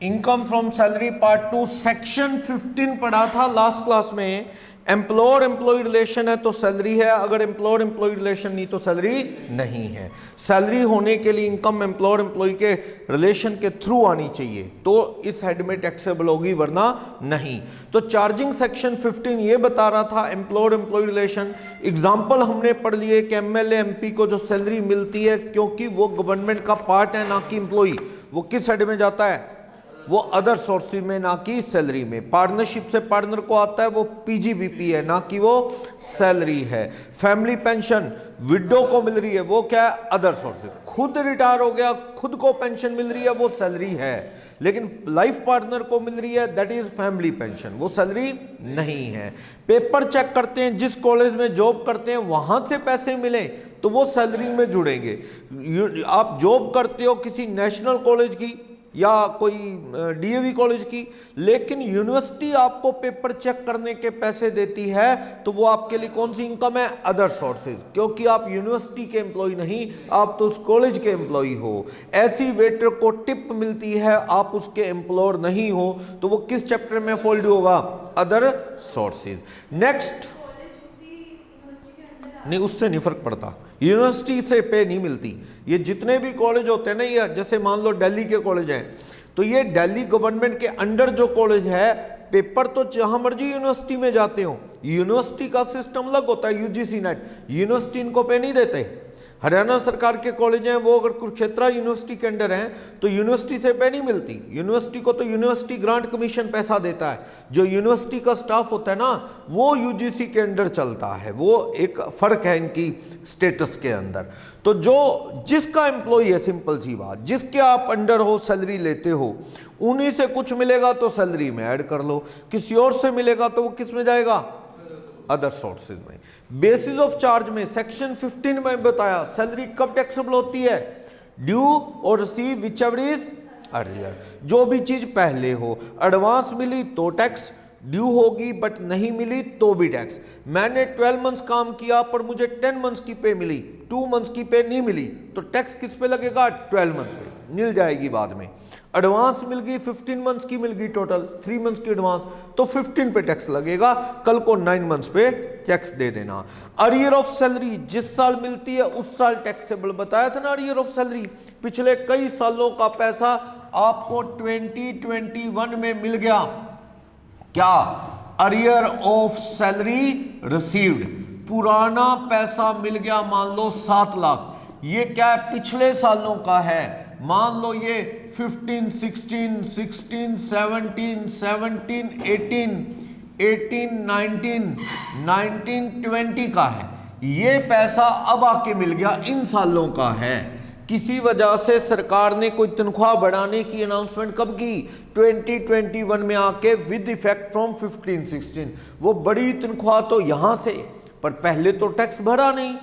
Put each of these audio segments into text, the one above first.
Income from salary part 2 section 15 पढ़ा था last class में। एम्प्लॉयर एम्प्लॉय रिलेशन है तो सैलरी है, अगर एम्प्लॉयर एम्प्लॉय रिलेशन नहीं तो सैलरी नहीं है। सैलरी होने के लिए इनकम एम्प्लॉयर एम्प्लॉय के रिलेशन के थ्रू आनी चाहिए तो इस हेड में टैक्सेबल होगी, वरना नहीं। तो चार्जिंग सेक्शन 15 ये बता रहा था एम्प्लॉयर एम्प्लॉय रिलेशन। एग्जाम्पल हमने पढ़ लिए कि एमएलए एमपी को जो सैलरी मिलती है क्योंकि वो गवर्नमेंट का पार्ट है ना कि एम्प्लॉय, वो किस हेड में जाता है, वो अदर सोर्सेज में ना कि सैलरी में। पार्टनरशिप से पार्टनर को आता है वो पीजीबीपी है ना कि वो सैलरी है। फैमिली पेंशन विडो को मिल रही है वो क्या है, अदर सोर्सेज। खुद रिटायर हो गया खुद को पेंशन मिल रही है वो सैलरी है, लेकिन लाइफ पार्टनर को मिल रही है दैट इज फैमिली पेंशन, वो सैलरी नहीं है। पेपर चेक करते हैं, जिस कॉलेज में जॉब करते हैं वहां से पैसे मिले तो वो सैलरी में जुड़ेंगे। आप जॉब करते हो किसी नेशनल कॉलेज की या कोई डीएवी कॉलेज की, लेकिन यूनिवर्सिटी आपको पेपर चेक करने के पैसे देती है तो वो आपके लिए कौन सी इनकम है, अदर सोर्सेज, क्योंकि आप यूनिवर्सिटी के एम्प्लॉय नहीं, आप तो उस कॉलेज के एम्प्लॉय हो। ऐसी वेटर को टिप मिलती है, आप उसके एम्प्लॉयर नहीं हो, तो वो किस चैप्टर में फोल्ड होगा, अदर सोर्सेज। नेक्स्ट, नहीं उससे नहीं फर्क पड़ता, यूनिवर्सिटी से पे नहीं मिलती। ये जितने भी कॉलेज होते हैं ना, ये जैसे मान लो दिल्ली के कॉलेज हैं तो ये दिल्ली गवर्नमेंट के अंडर जो कॉलेज है, पेपर तो जहां मर्जी यूनिवर्सिटी में जाते हो, यूनिवर्सिटी का सिस्टम अलग होता है, यूजीसी नेट, यूनिवर्सिटी इनको पे नहीं देते। हरियाणा सरकार के कॉलेज हैं वो अगर कुरुक्षेत्र यूनिवर्सिटी के अंडर हैं तो यूनिवर्सिटी से पे नहीं मिलती, यूनिवर्सिटी को तो यूनिवर्सिटी ग्रांट कमीशन पैसा देता है। जो यूनिवर्सिटी का स्टाफ होता है ना वो यूजीसी के अंडर चलता है, वो एक फर्क है इनकी स्टेटस के अंदर। तो जो जिसका एम्प्लॉय है, सिंपल सी बात, जिसके आप अंडर हो, सैलरी लेते हो, उन्हीं से कुछ मिलेगा तो सैलरी में ऐड कर लो, किसी और से मिलेगा तो वो किस में जाएगा, अदर सोर्सेज में। बेसिस ऑफ चार्ज में सेक्शन 15 में बताया सैलरी कब टैक्सेबल होती है, ड्यू और रिसीव व्हिचएवर इज अर्लियर, जो भी चीज पहले हो। एडवांस मिली तो टैक्स, ड्यू होगी बट नहीं मिली तो भी टैक्स। मैंने 12 मंथ्स काम किया पर मुझे 10 मंथ्स की पे मिली, 2 मंथ्स की पे नहीं मिली तो टैक्स किस पे लगेगा, 12 मंथ्स पे, मिल जाएगी बाद में। एडवांस मिल गई 15 मंथ्स की मिल गई टोटल, 3 मंथ्स की एडवांस, तो 15 पे टैक्स लगेगा, कल को 9 मंथ्स पे टैक्स दे देना। अरियर ऑफ सैलरी जिस साल मिलती है उस साल टैक्सेबल, बताया था ना अरियर ऑफ सैलरी, पिछले कई सालों का पैसा आपको 2021 में मिल गया, क्या, अरियर ऑफ सैलरी रिसीव्ड, पुराना पैसा मिल गया, मान लो 7 लाख, ये क्या है, पिछले सालों का है, मान लो ये 15, 16, 16, 17, 17, 18, 18, 19, 19, 20 का है। ये पैसा अब आके मिल गया, इन सालों का है। किसी वजह से सरकार ने कोई तनख्वाह बढ़ाने की अनाउंसमेंट कब की, 2021 में आके विद इफेक्ट फ्रॉम 15, 16। वो बड़ी तनख्वाह तो यहां से, पर पहले तो टैक्स भरा नहीं,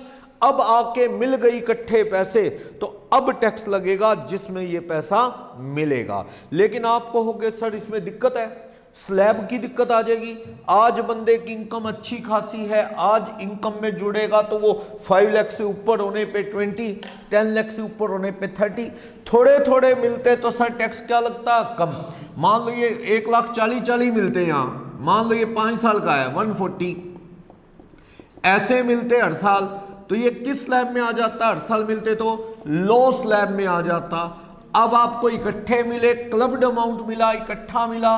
अब आके मिल गई इकट्ठे पैसे तो अब टैक्स लगेगा जिसमें ये पैसा मिलेगा। लेकिन आपको होगे सर इसमें दिक्कत है, स्लैब की दिक्कत आ जाएगी। आज बंदे की इनकम अच्छी खासी है, आज इनकम में जुड़ेगा तो वो 5 लाख से ऊपर होने पे 20, 10 लाख से ऊपर होने पे 30, थोड़े थोड़े मिलते तो सर टैक्स क्या लगता, कम। मान लो ये 1,40,40 मिलते हैं यहाँ, मान लो ये 5 साल का है 140, ऐसे मिलते हर साल तो ये किस स्लैब में आ जाता, हर साल मिलते तो लो स्लैब में आ जाता। अब आपको इकट्ठे मिले, क्लब्ड अमाउंट मिला, इकट्ठा मिला,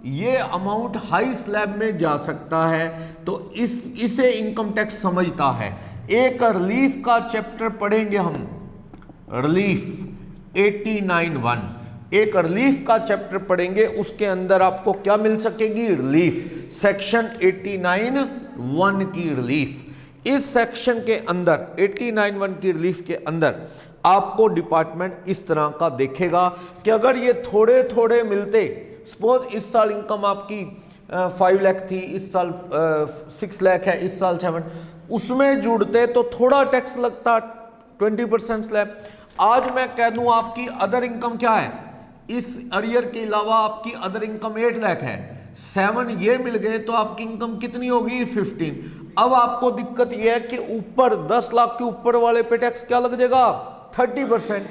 ये अमाउंट हाई स्लैब में जा सकता है, तो इसे इनकम टैक्स समझता है। एक रिलीफ का चैप्टर पढ़ेंगे हम, रिलीफ 89(1), एक रिलीफ का चैप्टर पढ़ेंगे, उसके अंदर आपको क्या मिल सकेगी, रिलीफ, सेक्शन 89(1) की रिलीफ। इस सेक्शन के अंदर 89(1) की रिलीफ के अंदर आपको डिपार्टमेंट इस तरह का देखेगा कि अगर ये थोड़े थोड़े मिलते, सपोज इस साल इनकम आपकी 5 लाख थी, इस साल 6 लाख है, इस साल 7, उसमें जुड़ते तो थोड़ा टैक्स लगता 20% स्लैब। आज मैं कह दूं आपकी अदर इनकम क्या है, इस अरियर के अलावा आपकी अदर इनकम 8 लाख है, 7 ये मिल गए तो आपकी इनकम कितनी होगी, 15। अब आपको दिक्कत यह है कि ऊपर 10 लाख के ऊपर वाले पे टैक्स क्या लग जाएगा, 30%।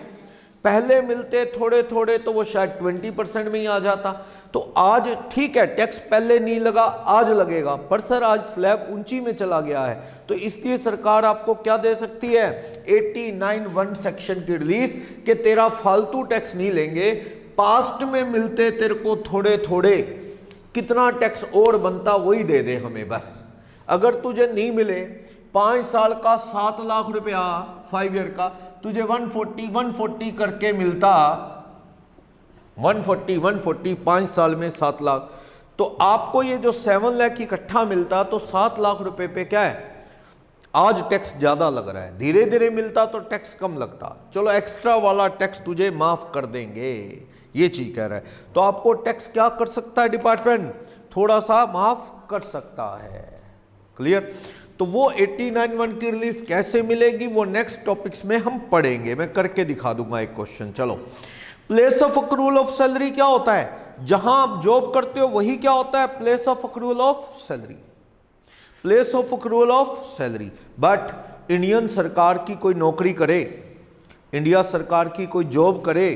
पहले मिलते थोड़े थोड़े तो वो शायद 20% में ही आ जाता। तो आज ठीक है, टैक्स पहले नहीं लगा, आज लगेगा, पर सर आज स्लैब ऊंची में चला गया है, तो इसलिए सरकार आपको क्या दे सकती है, 89(1) सेक्शन की रिलीफ कि तेरा फालतू टैक्स नहीं लेंगे, पास्ट में मिलते तेरे को थोड़े थोड़े कितना टैक्स और बनता वही दे दे हमें बस। अगर तुझे नहीं मिले 5 साल का 7 लाख रुपया, 5 ईयर का तुझे 140 करके मिलता, 140 5 साल में 7 लाख, तो आपको ये जो 7 लाख इकट्ठा मिलता तो 7 लाख रुपए पे क्या है, आज टैक्स ज्यादा लग रहा है, धीरे धीरे मिलता तो टैक्स कम लगता। चलो एक्स्ट्रा वाला टैक्स तुझे माफ कर देंगे, ये चीज कह रहा है। तो आपको टैक्स क्या कर सकता है डिपार्टमेंट, थोड़ा सा माफ कर सकता है। क्लियर। तो वो 89(1) की रिलीफ कैसे मिलेगी वो नेक्स्ट टॉपिक्स में हम पढ़ेंगे, मैं करके दिखा दूंगा एक क्वेश्चन। चलो, place of accrual of salary क्या होता है, जहां आप जॉब करते हो वही क्या होता है, place of accrual of salary, place of accrual of salary. But Indian सरकार की कोई नौकरी करे, इंडिया सरकार की कोई जॉब करे,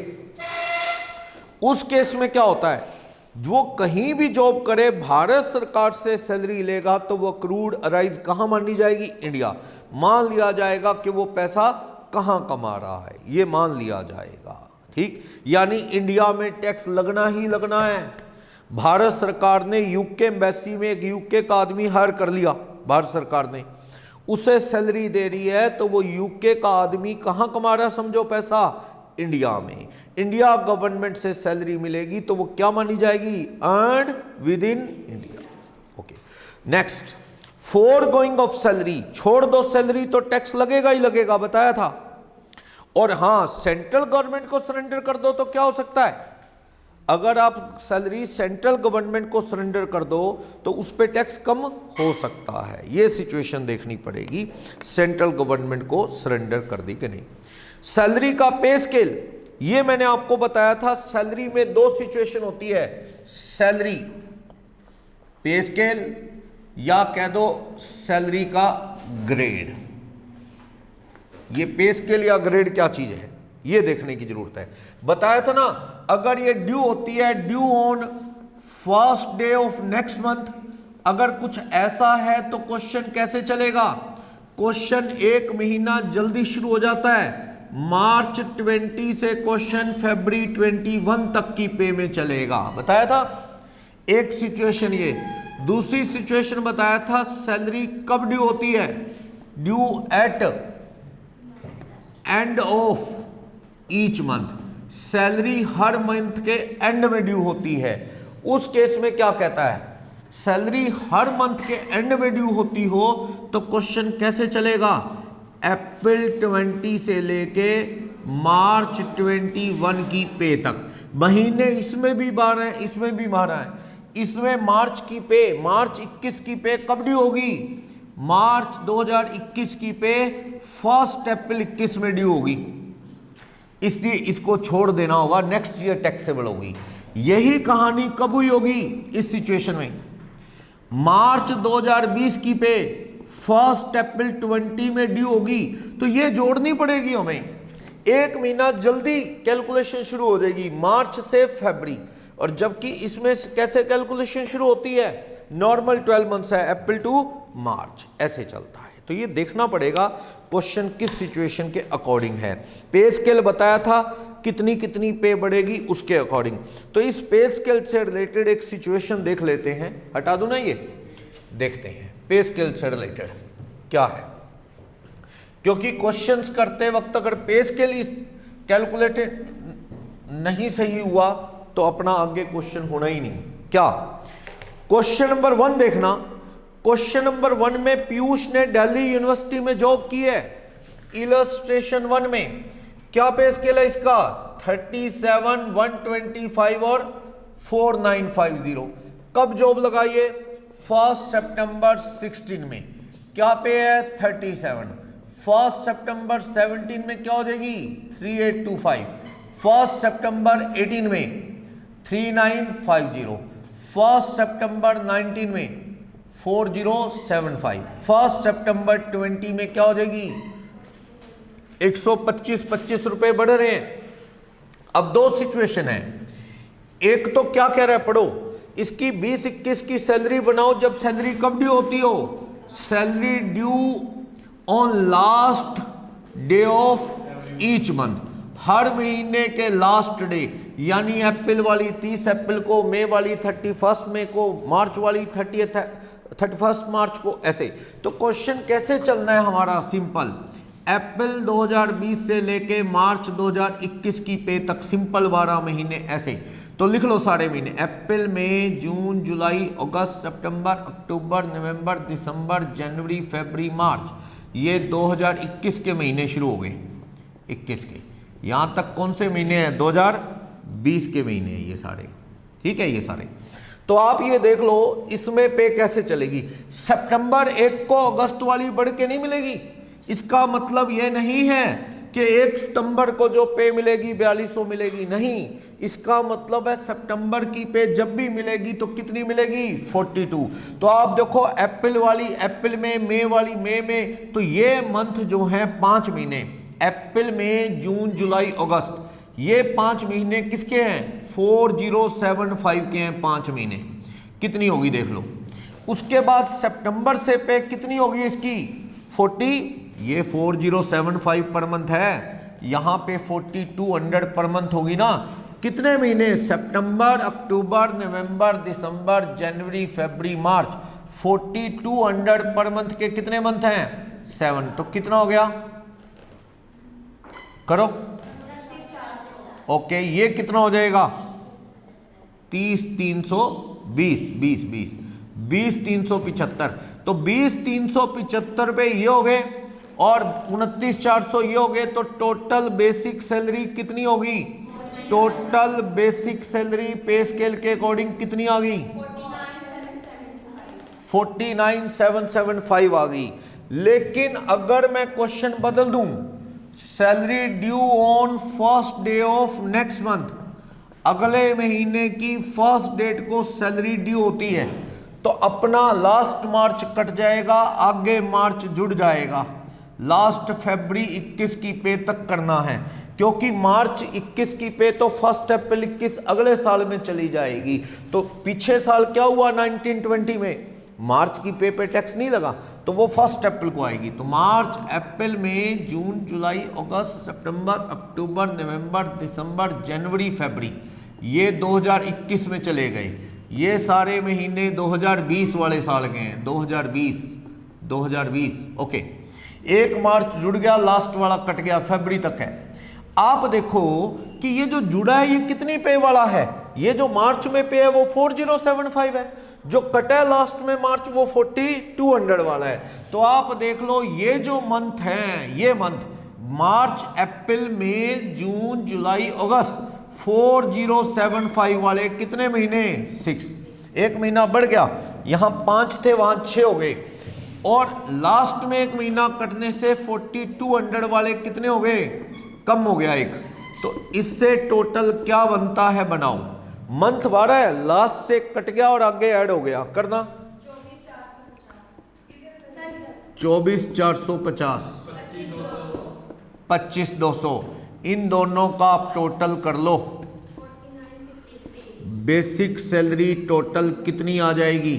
उस केस में क्या होता है, जो कहीं भी जॉब करे भारत सरकार से सैलरी लेगा तो वो अक्रूड अराइज कहां मानी जाएगी, इंडिया। मान लिया जाएगा कि वो पैसा कहां कमा रहा है, ये मान लिया जाएगा। ठीक, यानी इंडिया में टैक्स लगना ही लगना है। भारत सरकार ने यूके एम्बेसी में एक यूके का आदमी हायर कर लिया, भारत सरकार ने उसे सैलरी दे रही है, तो वो यूके का आदमी कहां कमा रहा है, समझो पैसा, इंडिया में। इंडिया गवर्नमेंट से सैलरी मिलेगी तो वो क्या मानी जाएगी, earn within India. Okay, next, foregoing of salary, छोड़ दो सैलरी तो टैक्स लगेगा ही लगेगा, बताया था। और हां, सेंट्रल गवर्नमेंट को सरेंडर कर दो तो क्या हो सकता है, अगर आप सैलरी सेंट्रल गवर्नमेंट को सरेंडर कर दो तो उस पर टैक्स कम हो सकता है। ये सिचुएशन देखनी पड़ेगी, सेंट्रल गवर्नमेंट को सरेंडर कर दी कि नहीं। सैलरी का पे स्केल, ये मैंने आपको बताया था, सैलरी में 2 सिचुएशन होती है, सैलरी पे स्केल या कह दो सैलरी का ग्रेड। ये पे स्केल या ग्रेड क्या चीज है ये देखने की जरूरत है। बताया था ना, अगर ये ड्यू होती है, due on first day of next month, अगर कुछ ऐसा है तो क्वेश्चन कैसे चलेगा, क्वेश्चन 1 महीना जल्दी शुरू हो जाता है, मार्च 20 से क्वेश्चन फरवरी 21 तक की पे में चलेगा, बताया था। एक सिचुएशन ये, दूसरी सिचुएशन बताया था सैलरी कब ड्यू होती है, due at end of each month, salary her month के एंड में ड्यू होती है। उस केस में क्या कहता है, सैलरी हर मंथ के एंड में ड्यू होती हो तो क्वेश्चन कैसे चलेगा, अप्रैल 20 से लेके मार्च 21 की पे तक, महीने इसमें भी 12 है, इसमें भी 12 है, इसमें मार्च की पे, मार्च 21 की पे कब ड्यू होगी, मार्च 2021 की पे 1 अप्रैल 21 में ड्यू होगी, इसलिए इसको छोड़ देना होगा, नेक्स्ट ईयर टैक्सेबल होगी। यही कहानी कब हुई होगी इस सिचुएशन में, मार्च 2020 की पे 1 अप्रैल 20 में ड्यू होगी, तो ये जोड़नी पड़ेगी हमें, 1 महीना जल्दी कैलकुलेशन शुरू हो जाएगी, मार्च से फरवरी। और जबकि इसमें कैसे कैलकुलेशन शुरू होती है, नॉर्मल 12 मंथ्स है, अप्रैल टू मार्च ऐसे चलता है। तो ये देखना पड़ेगा क्वेश्चन किस सिचुएशन के अकॉर्डिंग है। पे स्केल बताया था कितनी कितनी पे बढ़ेगी उसके अकॉर्डिंग। तो इस पे स्केल से रिलेटेड एक सिचुएशन देख लेते हैं, हटा दूं ना, ये देखते हैं पे स्केल से रिलेटेड क्या है, क्योंकि क्वेश्चंस करते वक्त अगर पे स्केल कैलकुलेटेड नहीं सही हुआ तो अपना आगे क्वेश्चन होना ही नहीं। क्या, क्वेश्चन नंबर 1 देखना, क्वेश्चन नंबर 1 में पीयूष ने दिल्ली यूनिवर्सिटी में जॉब की है, इलस्ट्रेशन 1 में क्या पे स्केल है इसका, 37, 125 और 4950। कब जॉब लगाइए, 1 सितंबर 16 में, क्या पे है 37, 1 सितंबर 17 में क्या हो जाएगी 3825, 1 सितंबर 18 में 3950, 1 सितंबर 19 में 4075, 1 सितंबर 20 में क्या हो जाएगी 125 रुपए बढ़ रहे हैं, अब दो सिचुएशन है, एक तो क्या कह रहा है पढ़ो, इसकी 20-21 की सैलरी बनाओ जब सैलरी कब ड्यू होती हो, salary due on last day of each month, हर महीने के लास्ट डे, यानी अप्रैल वाली 30 अप्रैल को, मई वाली 31 मई को, मार्च वाली 31 मार्च को, ऐसे। तो क्वेश्चन कैसे चलना है हमारा, सिंपल, अप्रैल 2020 से लेके मार्च 2021 की पे तक, सिंपल 12 महीने ऐसे। तो लिख लो सारे महीने, अप्रैल मई जून जुलाई अगस्त सितंबर अक्टूबर नवंबर दिसंबर जनवरी फरवरी मार्च, ये 2021 के महीने शुरू हो गए, 21 के, यहाँ तक कौन से महीने हैं, 2020 के महीने हैं ये सारे, ठीक है ये सारे। तो आप ये देख लो इसमें पे कैसे चलेगी, सितंबर 1 को अगस्त वाली बढ़ के नहीं मिलेगी, इसका मतलब ये नहीं है कि 1 सितंबर को जो पे मिलेगी 4200 मिलेगी, नहीं, इसका मतलब है सितंबर की पे जब भी मिलेगी तो कितनी मिलेगी, 42। तो आप देखो अप्रैल वाली अप्रैल में, मई वाली मई में, तो ये मंथ जो है 5 महीने, अप्रैल मई जून जुलाई अगस्त, ये 5 महीने किसके हैं, 4075 के हैं 5 महीने, कितनी होगी देख लो। उसके बाद सितंबर से पे कितनी होगी इसकी, 40, ये 4075 पर मंथ है, यहाँ पे 4200 पर मंथ होगी ना, कितने महीने, सितंबर अक्टूबर नवंबर दिसंबर जनवरी फरवरी मार्च, 4200 पर मंथ के कितने मंथ हैं, 7, तो कितना हो गया, करो, ओके, ये कितना हो जाएगा, 30 320 20 375, तो 20 375 पे ये हो गए और 29 400 ये हो गए, तो टोटल बेसिक सैलरी कितनी होगी, टोटल बेसिक सैलरी पे स्केल के अकॉर्डिंग कितनी आ गई, 49775 आ गई। लेकिन अगर मैं क्वेश्चन बदल दूं, salary due on first day of next month, अगले महीने की फर्स्ट डेट को सैलरी ड्यू होती है, तो अपना लास्ट मार्च कट जाएगा, आगे मार्च जुड़ जाएगा, लास्ट फरवरी 21 की पे तक करना है, क्योंकि मार्च 21 की पे तो 1 अप्रैल 21 अगले साल में चली जाएगी। तो पीछे साल क्या हुआ 1920 में, मार्च की पे टैक्स नहीं लगा, तो वो 1 अप्रैल को आएगी। तो मार्च अप्रैल मई जून जुलाई अगस्त सितंबर अक्टूबर नवंबर दिसंबर जनवरी फरवरी, ये 2021 में चले गए, ये सारे महीने 2020 वाले साल के हैं, 2020 ओके। 1 मार्च जुड़ गया, लास्ट वाला कट गया, फरवरी तक है। आप देखो कि ये जो जुड़ा है ये कितनी पे वाला है, ये जो मार्च में पे है वो 4075 है, जो कटा है लास्ट में मार्च वो 4200 वाला है। तो आप देख लो ये जो मंथ है, ये मंथ मार्च अप्रैल मई जून जुलाई अगस्त, 4075 वाले कितने महीने, 6, 1 महीना बढ़ गया, यहां 5 थे वहां 6 हो गए, और लास्ट में 1 महीना कटने से 4200 वाले कितने हो गए, कम हो गया 1। तो इससे टोटल क्या बनता है, बनाओ, मंथ 12 है, लास्ट से कट गया और आगे ऐड हो गया, करना 24450 25200, इन दोनों का आप टोटल कर लो, बेसिक सैलरी टोटल कितनी आ जाएगी,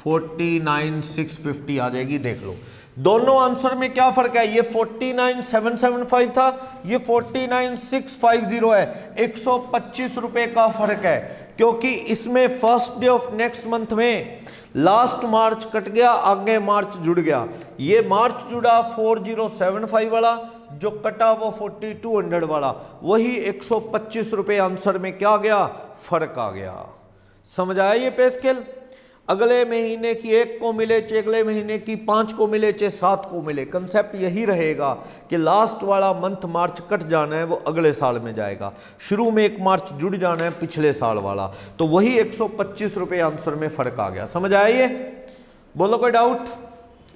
49650 आ जाएगी। देख लो दोनों आंसर में क्या फर्क है, ये 49775 था, ये 49650 है, 125 रुपए का फर्क है, क्योंकि इसमें first day of next month में लास्ट मार्च कट गया, आगे मार्च जुड़ गया, ये मार्च जुड़ा 4075 वाला, जो कटा वो 4200 वाला, वही 125 रुपए आंसर में क्या गया, फर्क आ गया। समझ आया ये पे स्केल, अगले महीने की 1 को मिले चे अगले महीने की 5 को मिले चे 7 को मिले, कंसेप्ट यही रहेगा कि लास्ट वाला मंथ मार्च कट जाना है वो अगले साल में जाएगा, शुरू में 1 मार्च जुड़ जाना है पिछले साल वाला, तो वही 125 रुपए आंसर में फर्क आ गया। समझ आया ये, बोलो कोई डाउट,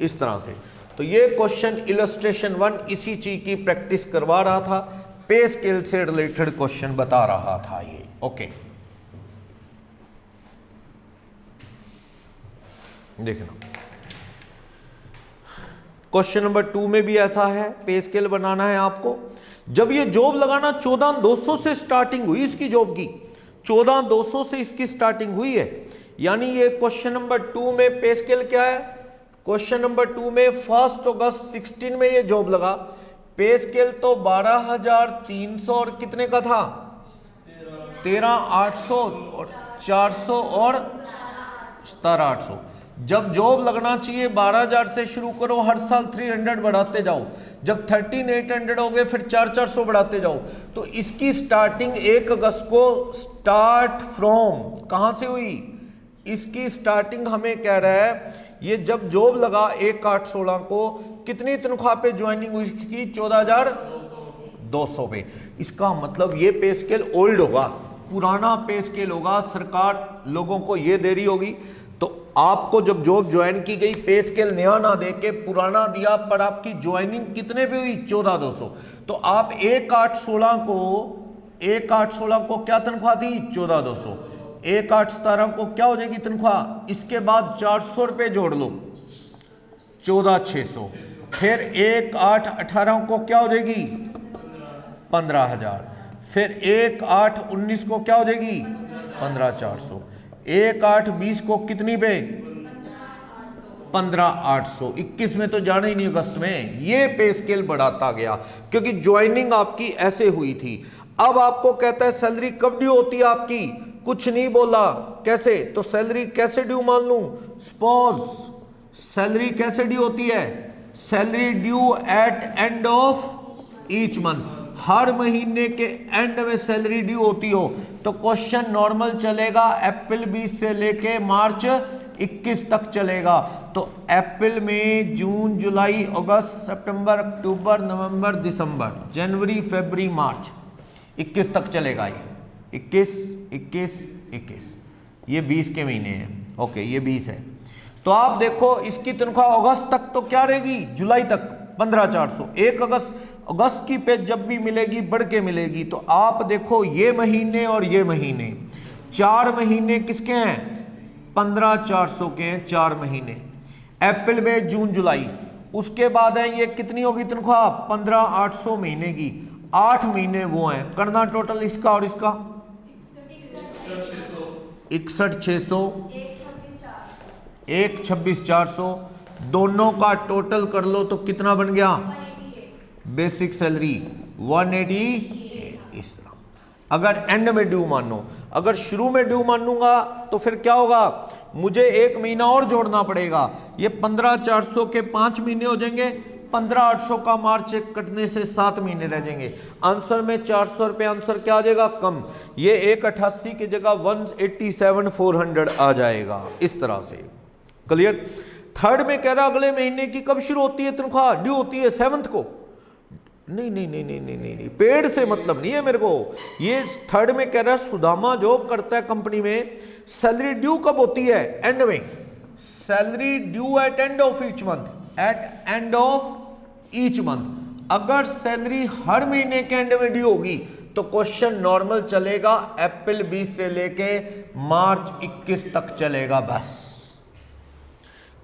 इस तरह से। तो ये क्वेश्चन इलस्ट्रेशन 1 इसी चीज की प्रैक्टिस करवा रहा था, पे स्केल से रिलेटेड क्वेश्चन बता रहा था ये, ओके। देखना क्वेश्चन नंबर 2 में भी ऐसा है, पे स्केल बनाना है आपको। जब ये जॉब लगाना 14,200 से स्टार्टिंग हुई इसकी जॉब की, 14,200 से इसकी स्टार्टिंग हुई है। यानी ये क्वेश्चन नंबर 2 में पे स्केल क्या है, क्वेश्चन नंबर 2 में 1 अगस्त 16 में ये जॉब लगा, पे स्केल तो 12,300 और कितने का था, 13,800 और 400 और 17,800। जब जॉब लगना चाहिए 12,000 से शुरू करो, हर साल 300 बढ़ाते जाओ, जब 13,800 हो गए फिर 4,400 बढ़ाते जाओ। तो इसकी स्टार्टिंग 1 अगस्त को स्टार्ट फ्रॉम कहां से हुई, इसकी स्टार्टिंग हमें कह रहा है ये जब जॉब लगा 1/8/16 को, कितनी तनख्वाह पे ज्वाइनिंग हुई इसकी, 14,200 पे। इसका मतलब ये पे स्केल ओल्ड होगा, पुराना पे स्केल होगा, सरकार लोगों को ये दे रही होगी। तो आपको जब जॉब ज्वाइन की गई पे स्केल नया ना दे के पुराना दिया, पर आपकी ज्वाइनिंग कितने पे हुई, 14,200। तो आप 1/8/16 को क्या तनख्वाह थी, 14,200। 1/8/17 को क्या हो जाएगी तनख्वाह, इसके बाद 400 रुपये जोड़ लो, 14,600। फिर 1/8/18 को क्या हो जाएगी, 15,000। फिर 1/8/19 को क्या हो जाएगी, 15,400। 1/8/20 को कितनी पे, 15,800। 21 में तो जाना ही नहीं, अगस्त में ये पे स्केल बढ़ाता गया क्योंकि ज्वाइनिंग आपकी ऐसे हुई थी। अब आपको कहता है सैलरी कब ड्यू होती है आपकी, कुछ नहीं बोला, कैसे, तो सैलरी कैसे ड्यू मान लूं, सपोज सैलरी कैसे ड्यू होती है, salary due at end of each month, हर महीने के एंड में सैलरी ड्यू होती हो। तो क्वेश्चन नॉर्मल चलेगा, अप्रैल 20 से लेके मार्च 21 तक चलेगा। तो अप्रैल में जून जुलाई अगस्त सितंबर अक्टूबर नवंबर दिसंबर जनवरी फरवरी मार्च 21 तक चलेगा। ये 21 ये 20 के महीने हैं, ओके ये 20 है। तो आप देखो इसकी तनख्वाह अगस्त तक तो क्या रहेगी, जुलाई तक 15,400। 1 अगस्त की पे जब भी मिलेगी बढ़ के मिलेगी। तो आप देखो ये महीने और ये महीने, 4 महीने किसके हैं, 15,400 के हैं 4 महीने, अप्रैल में जून जुलाई। उसके बाद है ये कितनी होगी तनख्वाह, 15,800 महीने की, 8 महीने वो हैं। करना टोटल इसका और इसका 61,600 1,26,400, दोनों का टोटल कर लो तो कितना बन गया, बेसिक सैलरी 188। इस तरह अगर एंड में ड्यू मानो, अगर शुरू में ड्यू मानूंगा तो फिर क्या होगा, मुझे 1 महीना और जोड़ना पड़ेगा। ये 15,400 के 5 महीने हो जाएंगे, 15,800 का मार्च कटने से 7 महीने रह जाएंगे। आंसर में 400 रुपये आंसर क्या आ जाएगा, कम। ये 188 की जगह 187,400 आ जाएगा। इस तरह से क्लियर। थर्ड में कह रहा अगले महीने की कब शुरू होती है तनख्वाह, ड्यू होती है 7th को। नहीं, पेड से मतलब नहीं है मेरे को। ये थर्ड में कह रहा है सुदामा जॉब करता है कंपनी में, सैलरी ड्यू कब होती है, एंड में। Salary due at end of each month, at end of each month. अगर सैलरी हर महीने के एंड में ड्यू होगी तो क्वेश्चन नॉर्मल चलेगा, अप्रैल 20 से लेके मार्च 21 तक चलेगा बस,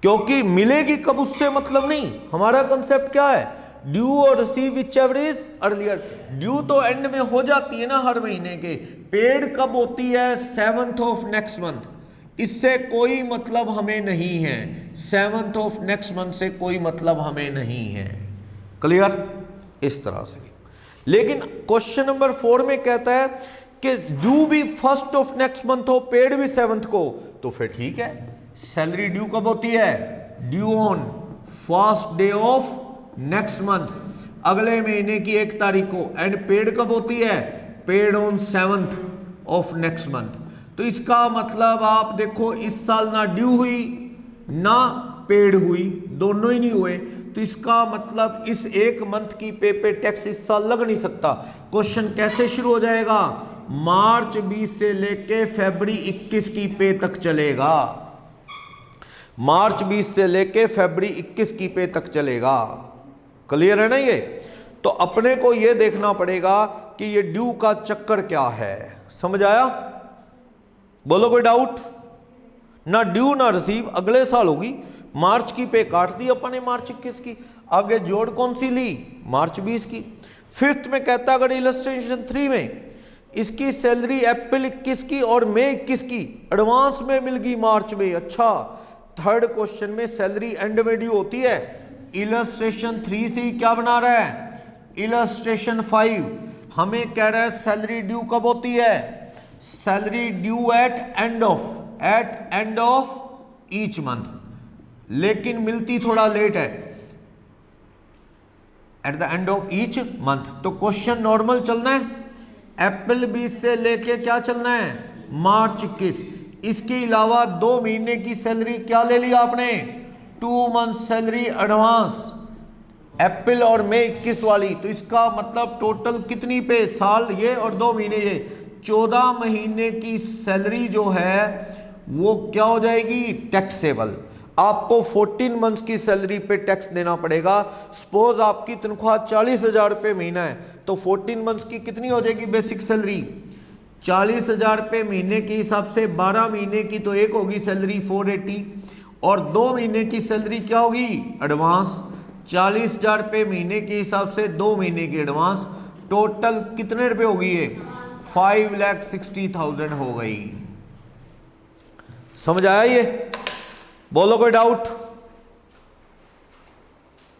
क्योंकि मिलेगी कब उससे मतलब नहीं। हमारा कंसेप्ट क्या है, ड्यू और receive whichever is earlier. Due तो एंड में हो जाती है ना हर महीने के, पेड कब होती है, 7th ऑफ नेक्स्ट मंथ। इससे कोई मतलब हमें नहीं है, 7th ऑफ नेक्स्ट मंथ से कोई मतलब हमें नहीं है। क्लियर, इस तरह से। लेकिन क्वेश्चन नंबर 4 में कहता है कि ड्यू भी 1st ऑफ नेक्स्ट मंथ हो, पेड भी 7th को, तो फिर ठीक है। सैलरी ड्यू कब होती है, due on 1st day of next month, अगले महीने की 1 तारीख को। एंड पेड कब होती है, paid on 7th of next month. तो इसका मतलब आप देखो इस साल ना ड्यू हुई ना पेड हुई, दोनों ही नहीं हुए। तो इसका मतलब इस 1 मंथ की पे टैक्स इस साल लग नहीं सकता। क्वेश्चन कैसे शुरू हो जाएगा, मार्च 20 से लेके फरवरी 21 की पे तक चलेगा। मार्च 20 से लेके फरवरी 21 की पे तक चलेगा। क्लियर है ना ये। तो अपने को ये देखना पड़ेगा कि ये ड्यू का चक्कर क्या है। समझ आया, बोलो कोई डाउट। ना ड्यू ना रिसीव, अगले साल होगी। मार्च की पे काट दी अपन ने, मार्च 21 की, आगे जोड़ कौन सी ली, मार्च 20 की। फिफ्थ में कहता है अगर इलस्ट्रेशन 3 में इसकी सैलरी अप्रैल 21 की और मई 21 की एडवांस में मिल गई मार्च में। अच्छा, थर्ड क्वेश्चन में सैलरी एंड में ड्यू होती है। इलस्ट्रेशन 3 से क्या बना रहा है? इलस्ट्रेशन 5 हमें कह रहा है सैलरी ड्यू कब होती है? Salary due at end of each month, लेकिन मिलती थोड़ा लेट है, at the end of each month. तो क्वेश्चन नॉर्मल चलना है, अप्रैल 20 से लेके क्या चलना है? मार्च 21। इसके अलावा 2 महीने की सैलरी क्या ले लिया आपने? 2 मंथ सैलरी एडवांस, अप्रैल और मई 21 वाली। तो इसका मतलब टोटल कितनी पे? साल ये और 2 महीने ये, 14 महीने की सैलरी जो है वो क्या हो जाएगी? टैक्सेबल। आपको 14 मंथ्स की सैलरी पे टैक्स देना पड़ेगा। सपोज आपकी तनख्वाह 40,000 रुपये महीना है, तो 14 मंथ्स की कितनी हो जाएगी बेसिक सैलरी? 40,000 रुपये महीने के हिसाब से 12 महीने की तो एक होगी सैलरी 480, और 2 महीने की सैलरी क्या होगी? एडवांस। 40,000 रुपये महीने के हिसाब से 2 महीने की एडवांस, टोटल कितने रुपए होगी ये? 5,60,000 हो गई। समझ आया ये? बोलो कोई डाउट,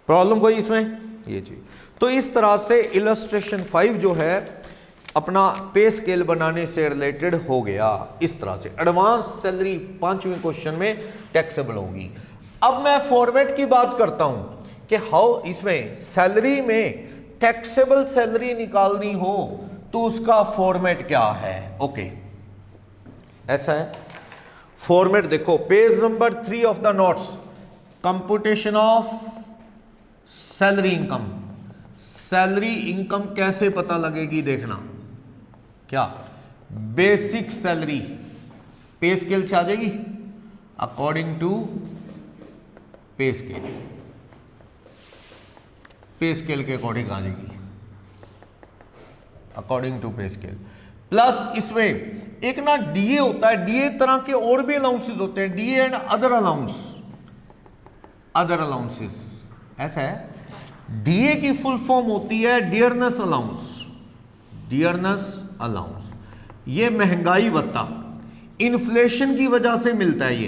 प्रॉब्लम कोई इसमें? ये जी। तो इस तरह से इलस्ट्रेशन 5 जो है अपना पे स्केल बनाने से रिलेटेड हो गया। इस तरह से एडवांस सैलरी 5वें क्वेश्चन में टैक्सेबल होगी। अब मैं फॉर्मेट की बात करता हूं कि हाउ इसमें सैलरी में टैक्सेबल सैलरी निकालनी हो तो उसका फॉर्मेट क्या है? ओके, ऐसा है फॉर्मेट। देखो page number 3 of the notes, computation of salary income. Salary income कैसे पता लगेगी देखना। क्या? बेसिक सैलरी पे स्केल से आ जाएगी, according to pay scale, pay scale के अकॉर्डिंग आ जाएगी, according to pay scale. Plus इसमें एक ना डीए होता है, डीए तरह के और भी अलाउंसेस होते हैं, डीए एंड अदर अलाउंसेस। ऐसा है, डीए की फुल फॉर्म होती है डियरनेस अलाउंस। ये महंगाई भत्ता इन्फ्लेशन की वजह से मिलता है। ये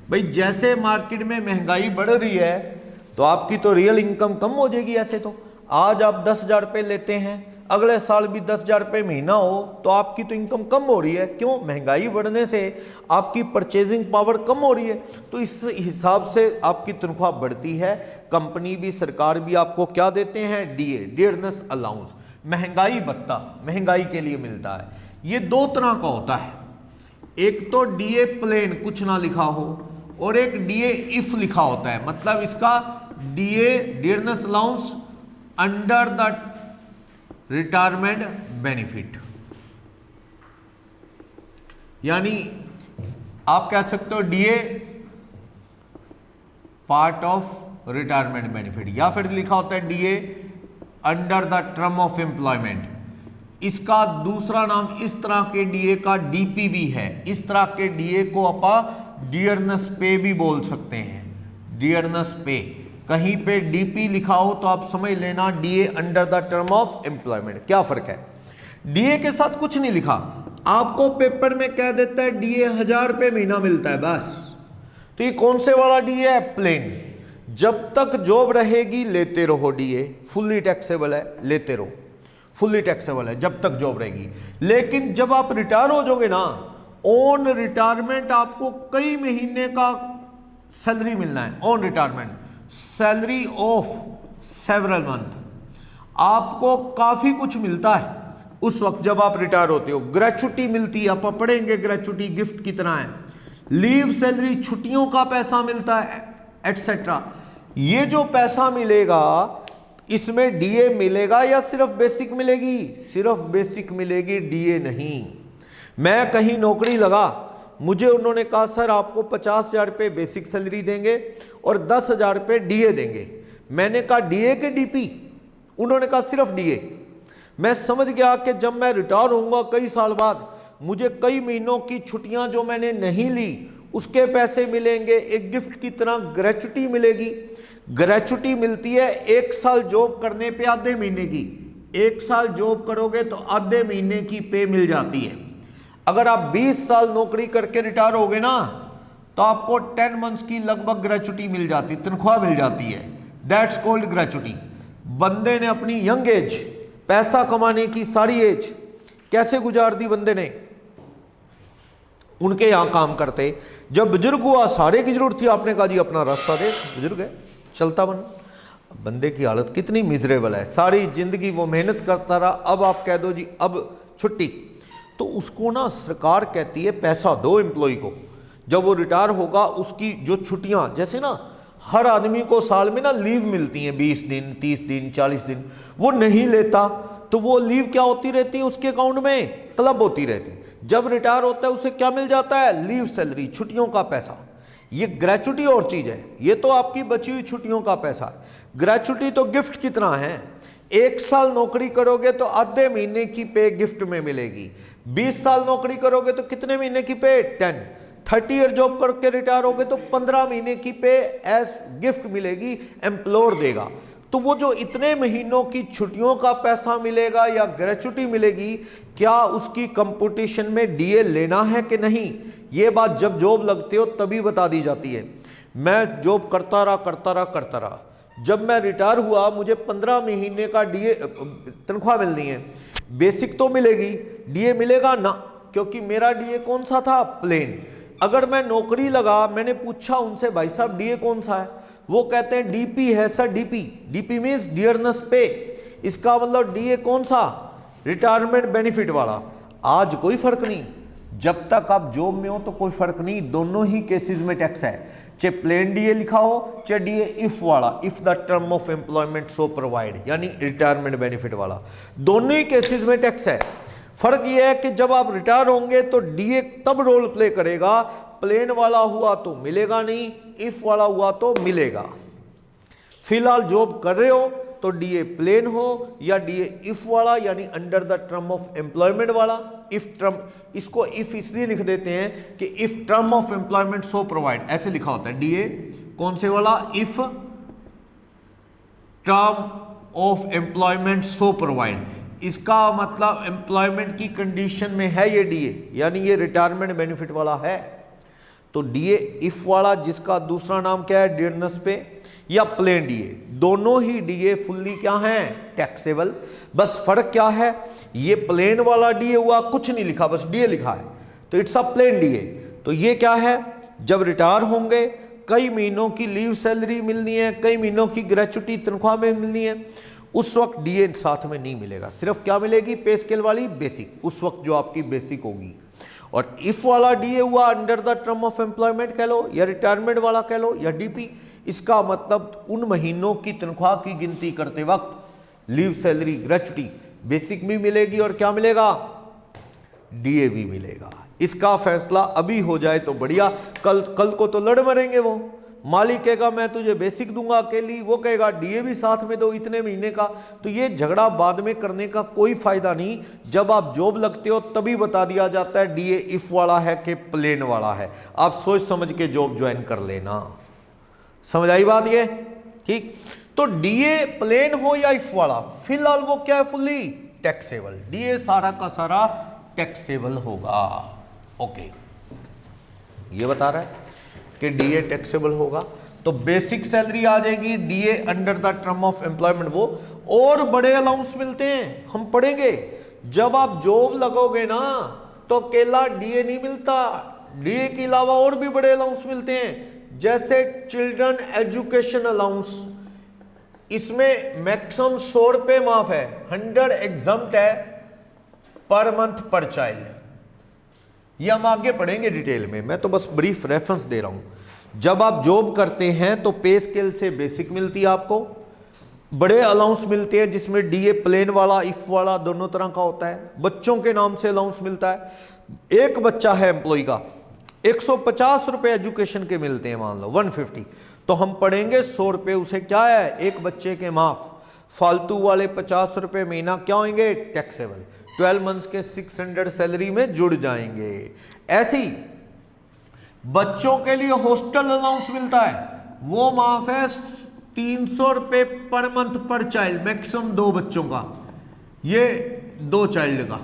भाई जैसे मार्केट में महंगाई बढ़ रही है तो आपकी तो रियल इनकम कम हो जाएगी। ऐसे तो आज आप 10,000 रुपये लेते हैं, अगले साल भी 10,000 रुपये महीना हो तो आपकी तो इनकम कम हो रही है। क्यों? महंगाई बढ़ने से आपकी परचेजिंग पावर कम हो रही है। तो इस हिसाब से आपकी तनख्वाह बढ़ती है। कंपनी भी, सरकार भी आपको क्या देते हैं? डीए, डियरनेस अलाउंस, महंगाई भत्ता, महंगाई के लिए मिलता है। ये 2 तरह का होता है, एक तो डीए प्लेन कुछ ना लिखा हो और एक डीए इफ लिखा होता है। मतलब इसका DA dearness allowance under the retirement benefit, यानी आप कह सकते हो DA part of retirement benefit, या फिर लिखा होता है DA under the term of employment. इसका दूसरा नाम इस तरह के डीए का डीपी भी है। इस तरह के डीए को आप डियरनेस पे भी बोल सकते हैं, डियरनेस पे। कहीं पे डीपी लिखा हो तो आप समझ लेना DA under the term of employment. क्या फर्क है? डीए के साथ कुछ नहीं लिखा, आपको पेपर में कह देता है डीए 1,000 रुपये महीना मिलता है बस। तो ये कौन से वाला डीए है? प्लेन। जब तक जॉब रहेगी लेते रहो डीए, फुल्ली टैक्सेबल है, लेते रहो, फुल्ली टैक्सेबल है जब तक जॉब रहेगी। लेकिन जब आप रिटायर हो जाओगे ना, ऑन रिटायरमेंट आपको कई महीने का सैलरी मिलना है। On retirement salary of several month, आपको काफी कुछ मिलता है उस वक्त जब आप रिटायर होते हो। ग्रेचुटी मिलती है, आप पढ़ेंगे, ग्रेचुटी गिफ्ट की तरह है। लीव सैलरी, छुट्टियों का पैसा मिलता है, एटसेट्रा। ये जो पैसा मिलेगा इसमें डीए मिलेगा या सिर्फ बेसिक मिलेगी? सिर्फ बेसिक मिलेगी, डीए नहीं। मैं कहीं नौकरी लगा, मुझे उन्होंने कहा सर आपको 50,000 रुपये बेसिक सैलरी देंगे और 10,000 रुपये डीए देंगे। मैंने कहा डीए के डीपी? उन्होंने कहा सिर्फ डीए। मैं समझ गया कि जब मैं रिटायर होऊंगा कई साल बाद, मुझे कई महीनों की छुट्टियां जो मैंने नहीं ली उसके पैसे मिलेंगे, एक गिफ्ट की तरह ग्रेचुटी मिलेगी। ग्रेचुटी मिलती है 1 साल जॉब करने पे आधे महीने की, 1 साल जॉब करोगे तो आधे महीने की पे मिल जाती है। अगर आप 20 साल नौकरी करके रिटायर होगे ना तो आपको 10 मंथ्स की लगभग ग्रेचुटी मिल जाती, तनख्वाह मिल जाती है। That's called gratuity. बंदे ने अपनी यंग एज, पैसा कमाने की सारी एज कैसे गुजार दी बंदे ने, उनके यहां काम करते। जब बुजुर्ग हुआ, सारे की जरूरत थी, आपने कहा जी अपना रास्ता दे, बुजुर्ग है चलता बन। बंदे की हालत कितनी मिजरेबल है, सारी जिंदगी वो मेहनत करता रहा, अब आप कह दो जी अब छुट्टी, तो उसको ना सरकार कहती है पैसा दो एम्प्लॉय को। जब वो रिटायर होगा उसकी जो छुट्टियां, जैसे ना हर आदमी को साल में ना लीव मिलती हैं 20 दिन 30 दिन 40 दिन, वो नहीं लेता तो वो लीव क्या होती रहती है उसके अकाउंट में, क्लब होती रहती है। जब रिटायर होता है उसे क्या मिल जाता है, लीव सैलरी, छुट्टियों का पैसा। ये ग्रेचुटी और चीज है, ये तो आपकी बची हुई छुट्टियों का पैसा है। ग्रेचुटी तो गिफ्ट कितना है, 1 साल नौकरी करोगे तो आधे महीने की पे गिफ्ट में मिलेगी। 20 साल नौकरी करोगे तो कितने महीने की पे, 10। 30 ईयर जॉब करके रिटायर होगे तो 15 महीने की पे एज गिफ्ट मिलेगी, एम्प्लॉयर देगा। तो वो जो इतने महीनों की छुट्टियों का पैसा मिलेगा या ग्रेचुटी मिलेगी, क्या उसकी कंपटीशन में डीए लेना है कि नहीं, ये बात जब जॉब लगते हो तभी बता दी जाती है। मैं जॉब करता रहा, जब मैं रिटायर हुआ मुझे 15 महीने का डीए तनख्वाह मिलनी है। बेसिक तो मिलेगी, डीए मिलेगा ना, क्योंकि मेरा डीए कौन सा था, प्लेन। अगर मैं नौकरी लगा, मैंने पूछा उनसे भाई साहब डीए कौन सा है, वो कहते हैं डीपी है सर, डीपी मींस डियरनेस पे। इसका मतलब डीए कौन सा, रिटायरमेंट बेनिफिट वाला। आज कोई फर्क नहीं, जब तक आप जॉब में हो तो कोई फर्क नहीं, दोनों ही केसेस में टैक्स है, चाहे प्लेन डीए लिखा हो चाहे डीए इफ वाला, if the term of employment so provide, यानी रिटायरमेंट बेनिफिट वाला, दोनों ही केसेस में टैक्स है। फर्क यह है कि जब आप रिटायर होंगे तो डीए तब रोल प्ले करेगा, प्लेन वाला हुआ तो मिलेगा नहीं, इफ वाला हुआ तो मिलेगा। फिलहाल जॉब कर रहे हो तो डीए प्लेन हो या डीए इफ वाला, यानी under the term of employment वाला। इफ टर्म, इसको इफ इसलिए लिख देते हैं कि if term of employment so provide, ऐसे लिखा होता है डीए कौन से वाला, if term of employment so provide. इसका मतलब एम्प्लॉयमेंट की कंडीशन में है ये डीए, यानी ये रिटायरमेंट बेनिफिट वाला है। तो डीए इफ वाला, जिसका दूसरा नाम क्या है, डियरनेस पे, या प्लेन डीए, दोनों ही डीए फुल्ली क्या हैं, टैक्सेबल। बस फर्क क्या है, ये प्लेन वाला डीए हुआ, कुछ नहीं लिखा, बस डीए लिखा है, तो इट्स अ प्लेन डीए। तो ये क्या है, जब रिटायर होंगे कई महीनों की लीव सैलरी मिलनी है, कई महीनों की ग्रेचुटी तनख्वाह में मिलनी है, उस वक्त डीए साथ में नहीं मिलेगा, सिर्फ क्या मिलेगी, पे स्केल वाली बेसिक, उस वक्त जो आपकी बेसिक होगी। और इफ वाला डीए हुआ under the term of employment कह लो, या रिटायरमेंट वाला कह लो, या डीपी, इसका मतलब उन महीनों की तनख्वाह की गिनती करते वक्त लीव सैलरी, ग्रेचुटी, बेसिक भी मिलेगी और क्या मिलेगा, डीए भी मिलेगा। इसका फैसला अभी हो जाए तो बढ़िया, कल को तो लड़ मरेंगे वो, मालिक कहेगा मैं तुझे बेसिक दूंगा अकेली, वो कहेगा डीए भी साथ में दो इतने महीने का। तो ये झगड़ा बाद में करने का कोई फायदा नहीं, जब आप जॉब लगते हो तभी बता दिया जाता है डीए इफ वाला है कि प्लेन वाला है। आप सोच समझ के जॉब ज्वाइन कर लेना। समझ आई बात ये, ठीक। तो डीए प्लेन हो या इफ वाला, फिलहाल वो क्या है, फुल्ली टैक्सेबल, डीए सारा का सारा टैक्सेबल होगा। ओके, ये बता रहा है कि डीए टैक्सेबल होगा। तो बेसिक सैलरी आ जाएगी, DA under the term of employment, वो और बड़े अलाउंस मिलते हैं, हम पढ़ेंगे। जब आप जॉब लगोगे ना तो अकेला डीए नहीं मिलता, डीए के अलावा और भी बड़े अलाउंस मिलते हैं, जैसे चिल्ड्रन एजुकेशन अलाउंस। इसमें मैक्सिमम 100 रुपये माफ है, 100 एग्जम्प्ट है पर मंथ पर चाइल्ड। ये हम आगे पढ़ेंगे डिटेल में, मैं तो बस ब्रीफ रेफरेंस दे रहा हूं। जब आप जॉब करते हैं तो पे स्केल से बेसिक मिलती है आपको, बड़े अलाउंस मिलते हैं जिसमें डीए प्लेन वाला इफ वाला दोनों तरह का होता है। बच्चों के नाम से अलाउंस मिलता है, एक बच्चा है एम्प्लॉय का 150 रुपये एजुकेशन के मिलते हैं, मान लो 150, तो हम पढ़ेंगे 100 रुपये उसे क्या है, एक बच्चे के माफ। फालतू वाले 50 रुपये महीना क्या होंगे, टैक्सेबल, 12 मंथ्स के 600 सैलरी में जुड़ जाएंगे। ऐसी बच्चों के लिए हॉस्टल अलाउंस मिलता है, वो माफ है 300 रुपये पर मंथ पर चाइल्ड, मैक्सिमम 2 बच्चों का। ये 2 चाइल्ड का,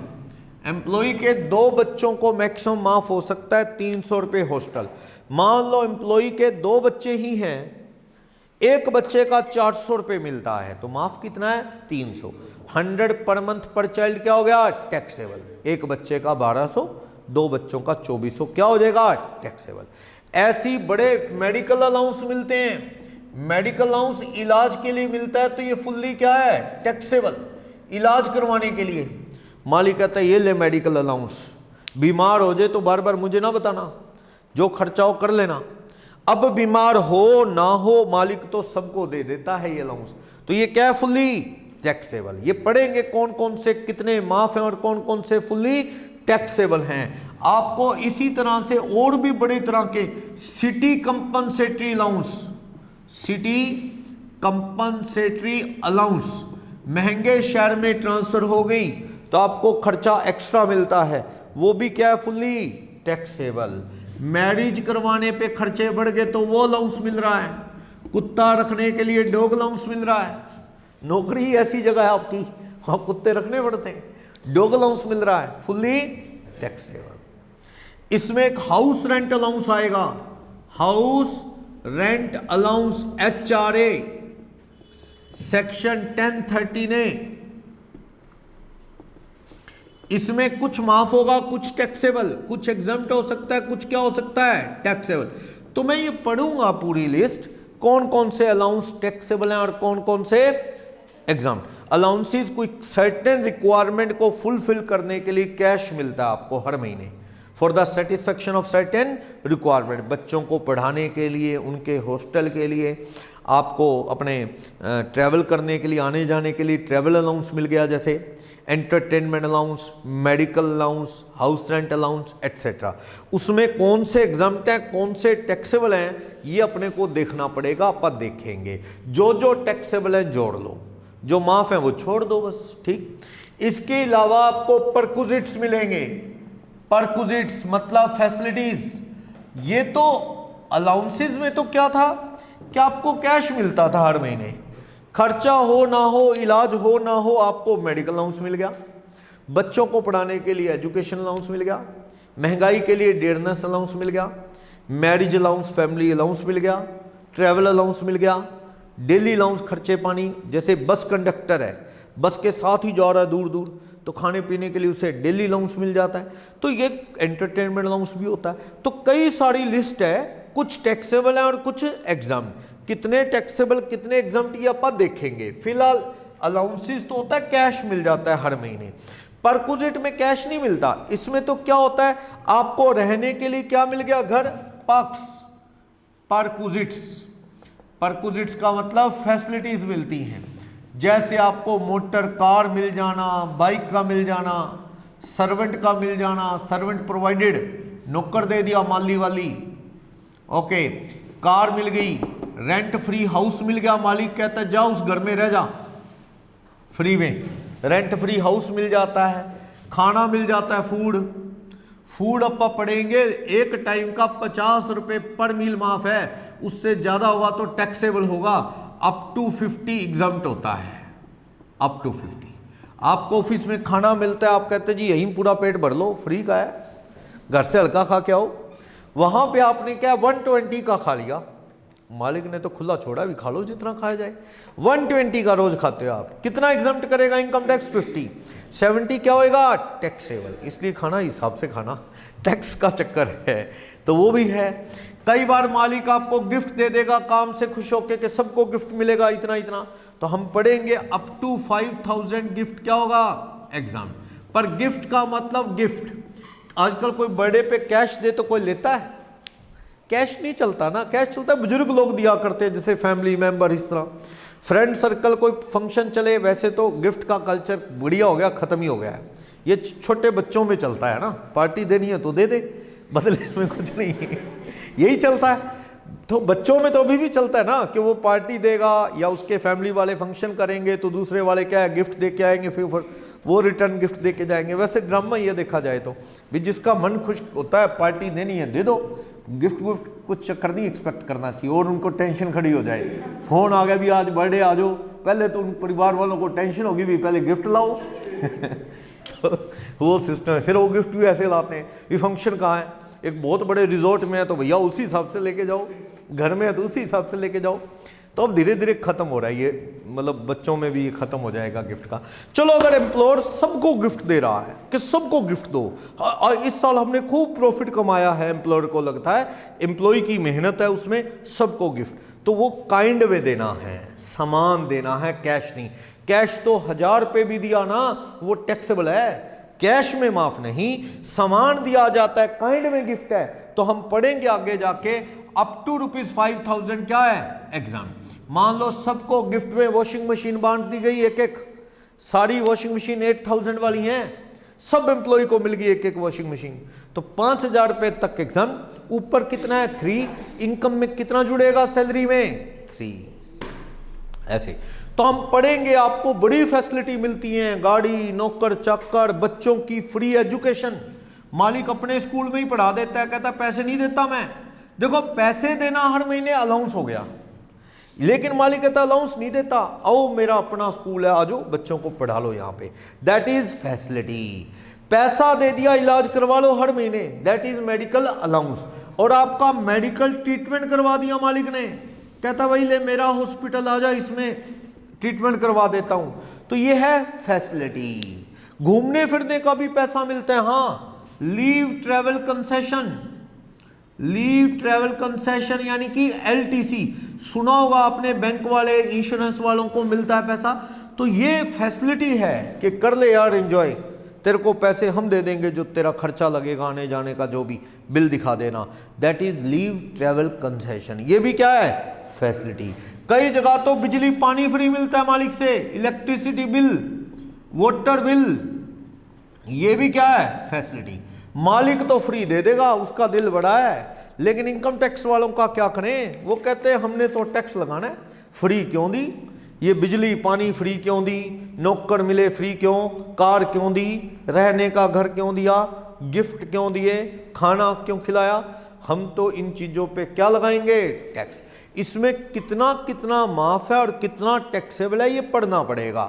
एम्प्लॉय के 2 बच्चों को मैक्सिमम माफ हो सकता है 300 रुपये हॉस्टल। मान लो एम्प्लॉय के 2 बच्चे ही हैं, एक बच्चे का 400 रुपये मिलता है, तो माफ कितना है 300। 100 पर मंथ पर चाइल्ड क्या हो गया टैक्सेबल। एक बच्चे का 1200, 2 बच्चों का 2400 क्या हो जाएगा टैक्सेबल। ऐसी बड़े मेडिकल अलाउंस मिलते हैं, मेडिकल अलाउंस इलाज के लिए मिलता है, तो ये फुल्ली क्या है टैक्सेबल। इलाज करवाने के लिए मालिक कहता है ये ले मेडिकल अलाउंस, बीमार हो जाए तो बार बार मुझे ना बताना, जो खर्चा हो कर लेना। अब बीमार हो ना हो मालिक तो सबको दे देता है ये अलाउंस, तो ये क्या है फुल्ली टैक्सेबल। ये पढ़ेंगे कौन कौन से कितने माफ हैं और कौन कौन से फुल्ली टैक्सेबल हैं। आपको इसी तरह से और भी बड़े तरह के city compensatory allowance, city compensatory allowance, महंगे शहर में ट्रांसफर हो गई तो आपको खर्चा एक्स्ट्रा मिलता है, वो भी क्या है फुल्ली टैक्सेबल। मैरिज करवाने पे खर्चे बढ़ गए तो वो अलाउंस मिल रहा है, कुत्ता रखने के लिए डॉग अलाउंस मिल रहा है, नौकरी ही ऐसी जगह है आपकी वहां कुत्ते रखने पड़ते हैं, डॉग अलाउंस मिल रहा है, फुल्ली टैक्सेबल। इसमें एक हाउस रेंट अलाउंस आएगा, house rent allowance HRA section 1030 ने, इसमें कुछ माफ होगा, कुछ टैक्सेबल, कुछ एग्जम्प्ट हो सकता है, कुछ क्या हो सकता है टैक्सेबल। तो मैं ये पढ़ूंगा पूरी लिस्ट कौन कौन से अलाउंस टैक्सेबल हैं और कौन कौन से एग्जम्प्ट। अलाउंसेस कोई सर्टेन रिक्वायरमेंट को फुलफिल करने के लिए कैश मिलता है आपको हर महीने, for the satisfaction of certain requirement. बच्चों को पढ़ाने के लिए, उनके हॉस्टल के लिए, आपको अपने ट्रैवल करने के लिए, आने जाने के लिए ट्रैवल अलाउंस मिल गया, जैसे entertainment allowance, medical allowance, house rent allowance etcetera. उसमें कौन से एग्जम्प्ट हैं, कौन से टैक्सेबल हैं, ये अपने को देखना पड़ेगा, अपन देखेंगे। जो जो टैक्सेबल है जोड़ लो, जो माफ है वो छोड़ दो बस, ठीक। इसके अलावा आपको परक्विजिट्स मिलेंगे, परक्विजिट्स मतलब फैसिलिटीज। ये तो अलाउंसेस में तो क्या था कि आपको कैश मिलता था हर महीने, खर्चा हो ना हो, इलाज हो ना हो, आपको मेडिकल अलाउंस मिल गया, बच्चों को पढ़ाने के लिए एजुकेशन अलाउंस मिल गया, महंगाई के लिए डेयरनेस अलाउंस मिल गया, मैरिज अलाउंस, फैमिली अलाउंस मिल गया, ट्रैवल अलाउंस मिल गया, डेली अलाउंस खर्चे पानी, जैसे बस कंडक्टर है, बस के साथ ही जा रहा है दूर दूर, तो खाने पीने के लिए उसे डेली अलाउंस मिल जाता है, तो ये एंटरटेनमेंट अलाउंस भी होता है। तो कई सारी लिस्ट है, कुछ टैक्सेबल है और कुछ एग्जाम। कितने टैक्सेबल कितने एग्जाम्प्ट ये अपन देखेंगे। फिलहाल अलाउंसेस तो होता है कैश मिल जाता है हर महीने, परक्विजिट में कैश नहीं मिलता। इसमें तो क्या होता है, आपको रहने के लिए क्या मिल गया, घर, पक्स, परक्विजिट्स। परक्विजिट्स का मतलब फैसिलिटीज मिलती हैं, जैसे आपको मोटर कार मिल जाना, बाइक का मिल जाना, सर्वेंट का मिल जाना, सर्वेंट प्रोवाइडेड, नौकर दे दिया माली वाली, ओके, कार मिल गई, रेंट फ्री हाउस मिल गया, मालिक कहता है जा उस घर में रह जा फ्री में, रेंट फ्री हाउस मिल जाता है, खाना मिल जाता है, फूड, फूड अपन पढ़ेंगे, एक टाइम का 50 रुपये पर मील माफ है, उससे ज्यादा होगा तो टैक्सेबल होगा, अप टू 50 एग्जम्प्ट होता है, अप टू 50। आपको ऑफिस में खाना मिलता है, आप कहते हैं जी यहीं पूरा पेट भर लो, फ्री का है, घर से हल्का खा के आओ, वहां पे आपने क्या 120 का खा लिया, मालिक ने तो खुला छोड़ा, भी खा लो जितना खाया जाए, 120 का रोज खाते हो आप, कितना एग्जम्प्ट करेगा इनकम टैक्स 50, 70 क्या होएगा टैक्सेबल, इसलिए खाना हिसाब से खाना, टैक्स का चक्कर है तो वो भी है। कई बार मालिक आपको गिफ्ट दे देगा काम से खुश होके कि सबको गिफ्ट मिलेगा इतना इतना, तो हम पढ़ेंगे अप टू 5000 गिफ्ट क्या होगा एग्जाम पर। गिफ्ट का मतलब गिफ्ट, आजकल कोई बर्थडे पे कैश दे तो कोई लेता है, कैश नहीं चलता ना, कैश चलता है बुजुर्ग लोग दिया करते हैं, जैसे फैमिली मेंबर, इस तरह फ्रेंड सर्कल कोई फंक्शन चले, वैसे तो गिफ्ट का कल्चर बढ़िया हो गया, खत्म ही हो गया है, ये छोटे बच्चों में चलता है ना, पार्टी देनी है तो दे दे, बदले में कुछ नहीं यही चलता है। तो बच्चों में तो अभी भी चलता है ना कि वो पार्टी देगा या उसके फैमिली वाले फंक्शन करेंगे तो दूसरे वाले क्या है गिफ्ट दे के आएंगे, फिर वो रिटर्न गिफ्ट दे के जाएंगे। वैसे ड्रामा ये देखा जाए तो भी जिसका मन खुश होता है पार्टी देनी है दे दो, गिफ्ट विफ्ट कुछ चक्कर नहीं एक्सपेक्ट करना चाहिए और उनको टेंशन खड़ी हो जाए, फोन आ गया भी आज बर्थडे आ जाओ, पहले तो उन परिवार वालों को टेंशन होगी भी पहले गिफ्ट लाओ तो वो सिस्टम है। फिर वो गिफ्ट भी ऐसे लाते हैं, ये फंक्शन कहाँ है, एक बहुत बड़े रिजॉर्ट में है तो भैया उसी हिसाब से लेके जाओ, घर में है तो उसी हिसाब से लेके जाओ। तो अब धीरे धीरे खत्म हो रहा है ये, मतलब बच्चों में भी ये खत्म हो जाएगा गिफ्ट का। चलो अगर एम्प्लॉयर सबको गिफ्ट दे रहा है कि सबको गिफ्ट दो, इस साल हमने खूब प्रॉफिट कमाया है, एम्प्लॉयर को लगता है एम्प्लॉय की मेहनत है उसमें, सबको गिफ्ट, तो वो काइंड में देना है, सामान देना है, कैश नहीं। कैश तो 1000 रुपये भी दिया ना वो टैक्सेबल है, कैश में माफ नहीं, सामान दिया जाता है, काइंड में गिफ्ट है। तो हम पढ़ेंगे आगे जाके अप टू ₹5000 क्या है एग्जाम। मान लो सबको गिफ्ट में वॉशिंग मशीन बांट दी गई, एक एक सारी वॉशिंग मशीन 8000 वाली हैं, सब एम्प्लॉय को मिल गई एक एक वॉशिंग मशीन, तो 5000 रुपए तक एग्जाम। ऊपर कितना है 3, इनकम में कितना जुड़ेगा सैलरी में 3। ऐसे तो हम पढ़ेंगे, आपको बड़ी फैसिलिटी मिलती हैं, गाड़ी, नौकर चाकर, बच्चों की फ्री एजुकेशन, मालिक अपने स्कूल में ही पढ़ा देता है, कहता है पैसे नहीं देता मैं। देखो पैसे देना हर महीने अलाउंस हो गया, लेकिन मालिक कहता अलाउंस नहीं देता, आओ मेरा अपना स्कूल है, आजो बच्चों को पढ़ा लो यहाँ पे, दैट इज फैसिलिटी। पैसा दे दिया इलाज करवा लो हर महीने, दैट इज मेडिकल अलाउंस। और आपका मेडिकल ट्रीटमेंट करवा दिया मालिक ने, कहता भाई ले मेरा हॉस्पिटल आ जा, इसमें ट्रीटमेंट करवा देता हूं, तो ये है फैसिलिटी। घूमने फिरने का भी पैसा मिलता है, हाँ, leave travel concession, leave travel concession यानी कि LTC सुना होगा आपने, बैंक वाले इंश्योरेंस वालों को मिलता है पैसा, तो ये फैसिलिटी है कि कर ले यार एंजॉय, तेरे को पैसे हम दे देंगे, जो तेरा खर्चा लगेगा आने जाने का जो भी बिल दिखा देना, that is leave travel concession. ये भी क्या है फैसिलिटी। कई जगह तो बिजली पानी फ्री मिलता है मालिक से, इलेक्ट्रिसिटी बिल, वाटर बिल, ये भी क्या है फैसिलिटी। मालिक तो फ्री दे देगा, उसका दिल बड़ा है, लेकिन इनकम टैक्स वालों का क्या करें, वो कहते हैं हमने तो टैक्स लगाना है, फ्री क्यों दी, ये बिजली पानी फ्री क्यों दी, नौकर मिले फ्री क्यों, कार क्यों दी, रहने का घर क्यों दिया, गिफ्ट क्यों दिए, खाना क्यों खिलाया, हम तो इन चीजों पे क्या लगाएंगे टैक्स। इसमें कितना कितना माफ है और कितना टैक्सेबल है ये पढ़ना पड़ेगा,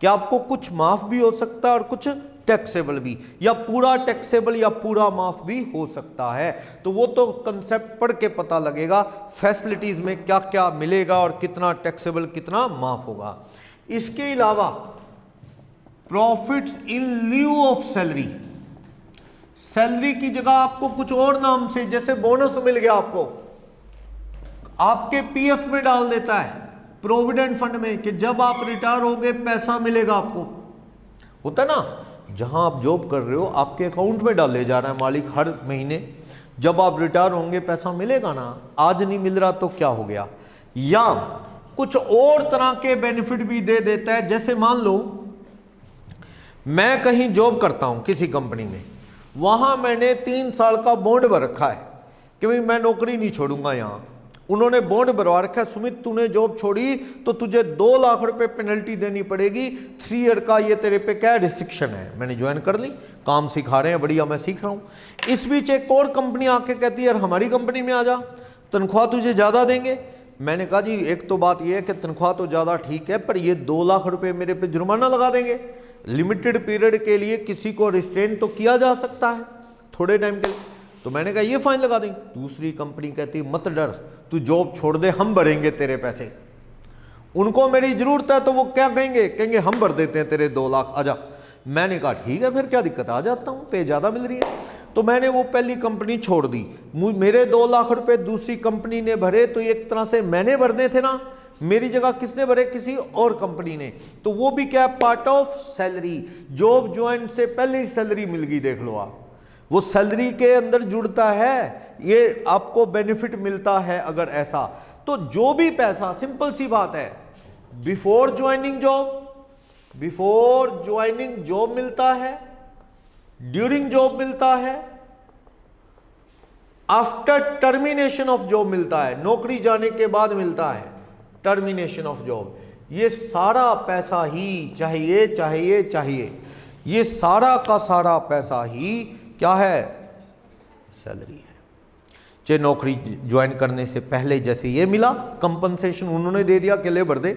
कि आपको कुछ माफ भी हो सकता है और कुछ टैक्सेबल भी, या पूरा टैक्सेबल या पूरा माफ भी हो सकता है। तो वो तो कंसेप्ट पढ़ के पता लगेगा फैसिलिटीज में क्या क्या मिलेगा और कितना टैक्सेबल कितना माफ होगा। इसके अलावा profits in lieu of salary, salary की जगह आपको कुछ और नाम से, जैसे बोनस मिल गया आपको, आपके PF में डाल देता है, प्रोविडेंट फंड में, कि जब आप रिटायर होगे पैसा मिलेगा आपको, होता है ना, जहां आप जॉब कर रहे हो आपके अकाउंट में डाले जा रहा है मालिक हर महीने, जब आप रिटायर होंगे पैसा मिलेगा ना, आज नहीं मिल रहा तो क्या हो गया। या कुछ और तरह के बेनिफिट भी दे देता है, जैसे मान लो मैं कहीं जॉब करता हूं किसी कंपनी में, वहां मैंने 3 साल का बॉन्ड भर रखा है कि भाई मैं नौकरी नहीं छोड़ूंगा, यहां उन्होंने बॉन्ड भरवा रखा है, सुमित तूने जॉब छोड़ी तो तुझे 2 लाख रुपए पेनल्टी देनी पड़ेगी, 3 ईयर का ये तेरे पे क्या रिस्ट्रिक्शन है। मैंने ज्वाइन कर ली, काम सिखा रहे हैं, बढ़िया मैं सीख रहा हूं। इस बीच एक और कंपनी आके कहती है यार हमारी कंपनी में आ जा, तनख्वाह तुझे ज़्यादा देंगे। मैंने कहा जी एक तो बात यह है कि तनख्वाह तो ज़्यादा ठीक है, पर ये 2 लाख रुपये मेरे पे जुर्माना लगा देंगे। लिमिटेड पीरियड के लिए किसी को रिस्ट्रेन तो किया जा सकता है थोड़े टाइम के लिए, तो मैंने कहा ये फाइन लगा देंगे। दूसरी कंपनी कहती मत डर, तू जॉब छोड़ दे, हम भरेंगे तेरे पैसे। उनको मेरी जरूरत है तो वो क्या कहेंगे, कहेंगे हम भर देते हैं तेरे 2 लाख, आजा। मैंने कहा ठीक है फिर क्या दिक्कत, आ जाता हूँ, पे ज़्यादा मिल रही है। तो मैंने वो पहली कंपनी छोड़ दी, मेरे 2 लाख रुपए दूसरी कंपनी ने भरे, तो एक तरह से मैंने भरने थे ना, मेरी जगह किसने भरे, किसी और कंपनी ने। तो वो भी क्या part of salary, job join से पहले ही सैलरी मिल गई, देख लो आप, वो सैलरी के अंदर जुड़ता है, ये आपको बेनिफिट मिलता है अगर ऐसा। तो जो भी पैसा, सिंपल सी बात है, बिफोर ज्वाइनिंग जॉब मिलता है, ड्यूरिंग जॉब मिलता है, आफ्टर टर्मिनेशन ऑफ जॉब मिलता है, नौकरी जाने के बाद मिलता है टर्मिनेशन ऑफ जॉब। ये सारा पैसा ही चाहिए चाहिए चाहिए। ये सारा का सारा पैसा ही क्या है, सैलरी है। चाहे नौकरी ज्वाइन करने से पहले जैसे ये मिला कंपनसेशन उन्होंने दे दिया कि ले भर दे,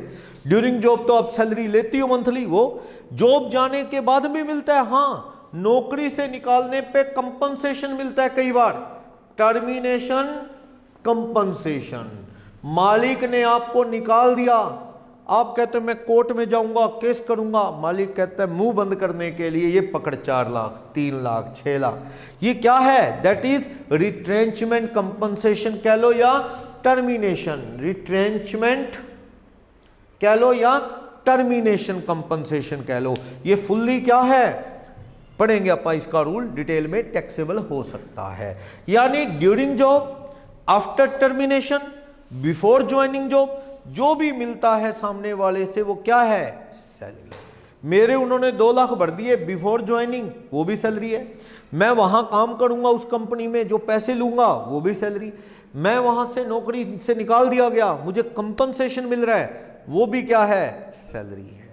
ड्यूरिंग जॉब तो आप सैलरी लेती हो मंथली, वो जॉब जाने के बाद भी मिलता है। हाँ, नौकरी से निकालने पे कंपनसेशन मिलता है कई बार, टर्मिनेशन कंपनसेशन। मालिक ने आपको निकाल दिया, आप कहते हैं मैं कोर्ट में जाऊंगा केस करूंगा, मालिक कहता है मुंह बंद करने के लिए ये पकड़ 4 लाख 3 लाख 6 लाख, ये क्या है, दैट इज रिट्रेंचमेंट कंपनसेशन कह लो या टर्मिनेशन, रिट्रेंचमेंट कह लो या टर्मिनेशन कंपनसेशन कह लो। ये फुल्ली क्या है, पढ़ेंगे अपन इसका रूल डिटेल में, टैक्सेबल हो सकता है। यानी during job, after termination, before joining job, जो भी मिलता है सामने वाले से वो क्या है, सैलरी। मेरे उन्होंने 2 लाख भर दिए बिफोर ज्वाइनिंग, वो भी सैलरी है। मैं वहां काम करूंगा उस कंपनी में, जो पैसे लूंगा वो भी सैलरी। मैं वहां से नौकरी से निकाल दिया गया, मुझे कंपनसेशन मिल रहा है, वो भी क्या है, सैलरी है।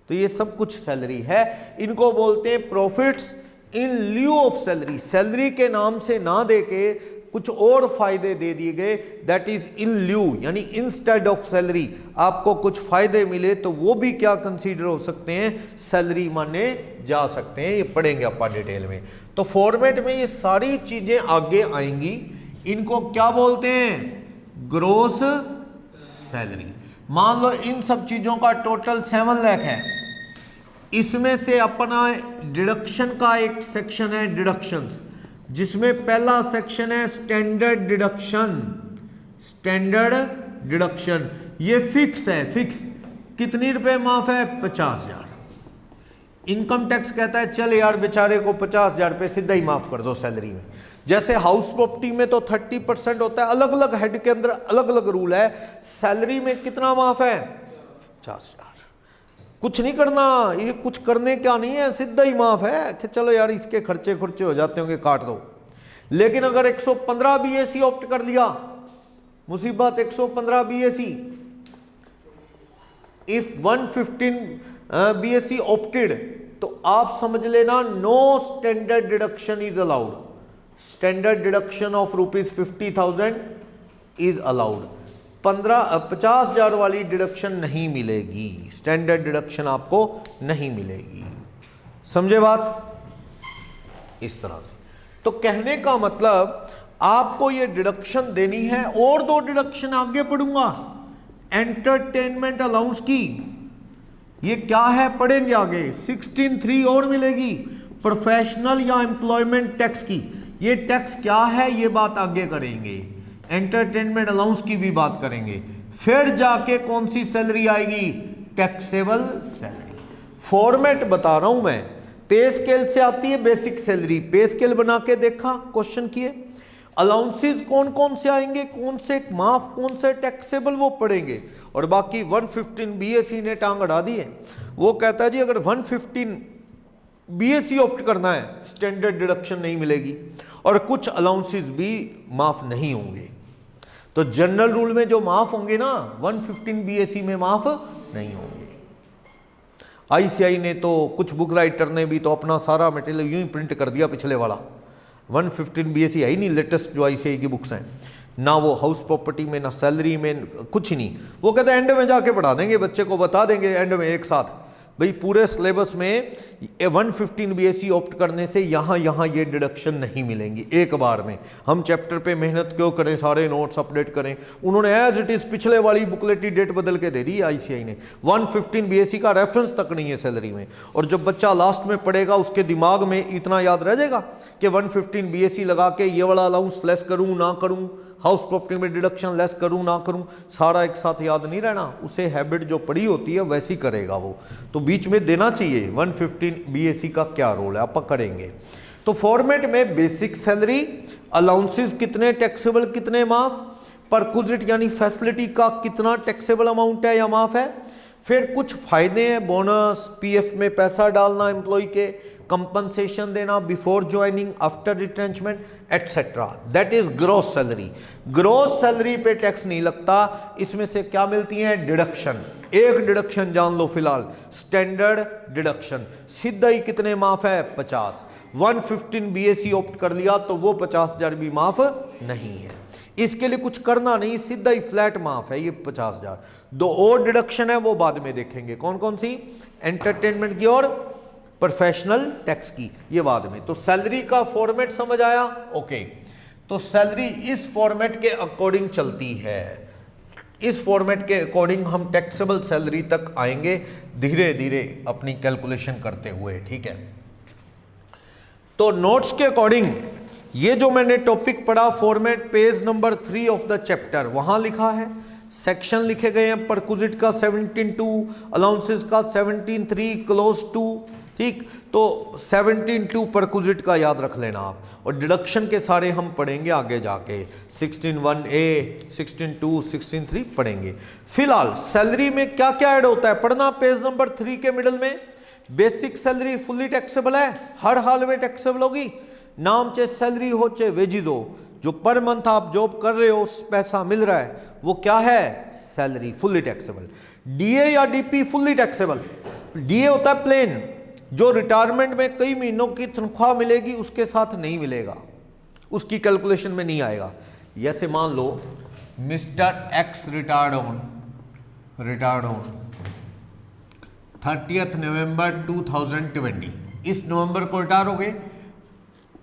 तो ये सब कुछ सैलरी है। इनको बोलते हैं profits in lieu of salary. Salary के नाम से ना देके कुछ और फायदे दे दिए गए, दैट इज इन ल्यू, यानी इंस्टेड ऑफ सैलरी आपको कुछ फायदे मिले तो वो भी क्या कंसीडर हो सकते हैं, सैलरी माने जा सकते हैं। ये पढ़ेंगे अपन डिटेल में। तो फॉर्मेट में ये सारी चीजें आगे आएंगी। इनको क्या बोलते हैं, ग्रोस सैलरी। मान लो इन सब चीजों का टोटल 7 लाख है, इसमें से अपना डिडक्शन का एक सेक्शन है डिडक्शंस, जिसमें पहला सेक्शन है स्टैंडर्ड डिडक्शन। स्टैंडर्ड डिडक्शन ये फिक्स है, फिक्स कितनी रुपए माफ है, 50,000। इनकम टैक्स कहता है चल यार बेचारे को 50,000 रुपये सीधा ही माफ कर दो सैलरी में। जैसे हाउस प्रॉपर्टी में तो 30% होता है, अलग अलग हेड के अंदर अलग अलग रूल है। सैलरी में कितना माफ है, 50,000। कुछ नहीं करना, ये कुछ करने क्या नहीं है, सीधा ही माफ है कि चलो यार इसके खर्चे हो जाते होंगे, काट दो। लेकिन अगर 115 BAC ऑप्ट कर लिया, मुसीबत 115 BAC, इफ 115 BAC ऑप्टेड, तो आप समझ लेना no standard deduction is allowed. Standard deduction of ₹50,000 is allowed. 50,000 वाली डिडक्शन नहीं मिलेगी, स्टैंडर्ड डिडक्शन आपको नहीं मिलेगी। समझे बात, इस तरह से। तो कहने का मतलब आपको ये डिडक्शन देनी है। और 2 डिडक्शन आगे पढ़ूंगा, एंटरटेनमेंट अलाउंस की, ये क्या है पढ़ेंगे आगे। 16(3) और मिलेगी प्रोफेशनल या एम्प्लॉयमेंट टैक्स की। ये टैक्स क्या है ये बात आगे करेंगे, एंटरटेनमेंट अलाउंस की भी बात करेंगे। फिर जाके कौन सी सैलरी आएगी, टैक्सेबल सैलरी। फॉर्मेट बता रहा हूं मैं, पे स्केल से आती है बेसिक सैलरी, पे स्केल बना के देखा, क्वेश्चन किए। अलाउंसेस कौन कौन से आएंगे, कौन से माफ, कौन से टैक्सेबल, वो पढ़ेंगे। और बाकी 115 BAC ने टांग अड़ा दी है। वो कहता है जी अगर 115 BAC ऑप्ट करना है स्टैंडर्ड डिडक्शन नहीं मिलेगी, और कुछ अलाउंसेस भी माफ नहीं होंगे। तो जनरल रूल में जो माफ होंगे ना 115 BAC में माफ नहीं होंगे। ICI ने तो, कुछ बुक राइटर ने भी तो अपना सारा मटेरियल यूं ही प्रिंट कर दिया पिछले वाला। 115 BAC है ही नहीं, लेटेस्ट जो ICI की बुक्स हैं ना, वो हाउस प्रॉपर्टी में ना सैलरी में, कुछ ही नहीं। वो कहते हैं एंड में जाके पढ़ा देंगे, बच्चे को बता देंगे एंड में एक साथ, भाई पूरे सिलेबस में 115 BAC ऑप्ट करने से यहाँ ये डिडक्शन नहीं मिलेंगी एक बार में। हम चैप्टर पे मेहनत क्यों करें, सारे नोट्स अपडेट करें। उन्होंने एज इट इज पिछले वाली बुकलेट की डेट बदल के दे दी ICI ने। 115 BAC का रेफरेंस तक नहीं है सैलरी में। और जब बच्चा लास्ट में पढ़ेगा उसके दिमाग में इतना याद रह जाएगा कि 115 BAC लगा के ये वाला अलाउंस लेस करूँ ना करूँ, हाउस प्रॉपर्टी में डिडक्शन लेस करूं ना करूं, सारा एक साथ याद नहीं रहना। उसे हैबिट जो पड़ी होती है वैसी करेगा वो। तो बीच में देना चाहिए 115 BAC का क्या रोल है, आप करेंगे। तो फॉर्मेट में बेसिक सैलरी, अलाउंसेस कितने टैक्सेबल कितने माफ, परक्विजिट यानी फैसिलिटी का कितना टैक्सेबल अमाउंट है या माफ है, फिर कुछ फायदे हैं, बोनस, PF में पैसा डालना एम्प्लॉय के, कंपनसेशन देना before joining, after retrenchment etcetera, that is gross salary. Gross salary पे टैक्स नहीं लगता, इसमें से क्या मिलती है, डिडक्शन। एक डिडक्शन जान लो फिलहाल, स्टैंडर्ड डिडक्शन, सीधा ही कितने माफ है 50। 115 बीएससी ऑप्ट कर लिया तो वो 50,000 भी माफ नहीं है, इसके लिए कुछ करना नहीं, सीधा ही फ्लैट माफ है ये 50,000। दो और डिडक्शन है वो बाद में देखेंगे, कौन कौन सी, एंटरटेनमेंट की और प्रोफेशनल टैक्स की, ये बाद में। तो सैलरी का फॉर्मेट समझ आया, ओके। तो सैलरी इस फॉर्मेट के अकॉर्डिंग चलती है, इस फॉर्मेट के अकॉर्डिंग हम टैक्सेबल सैलरी तक आएंगे धीरे धीरे अपनी कैलकुलेशन करते हुए, ठीक है। तो नोट्स के अकॉर्डिंग ये जो मैंने टॉपिक पढ़ा format page number 3 of the chapter, वहां लिखा है, सेक्शन लिखे गए हैं, परक्विजिट का 17.2, अलाउंसेस का 17.3 क्लोज टू, ठीक। तो 17.2 परक्विजिट का याद रख लेना आप, और डिडक्शन के सारे हम पढ़ेंगे आगे जाके, 16.1a, 16.2, 16.3 पढ़ेंगे। फिलहाल सैलरी में क्या क्या ऐड होता है पढ़ना, पेज नंबर 3 के मिडल में। बेसिक सैलरी फुल्ली टैक्सेबल है, हर हाल में टैक्सेबल होगी, नाम चाहे सैलरी हो चाहे वेजिज हो, जो पर मंथ आप जॉब कर रहे हो पैसा मिल रहा है वो क्या है, सैलरी, फुल्ली टैक्सेबल। डीए या डीपी फुल्ली टैक्सेबल। डीए होता है प्लेन, जो रिटायरमेंट में कई महीनों की तनख्वाह मिलेगी उसके साथ नहीं मिलेगा, उसकी कैलकुलेशन में नहीं आएगा। जैसे मान लो mister X retired on 30th November 2020, इस नवंबर को रिटायर हो गए।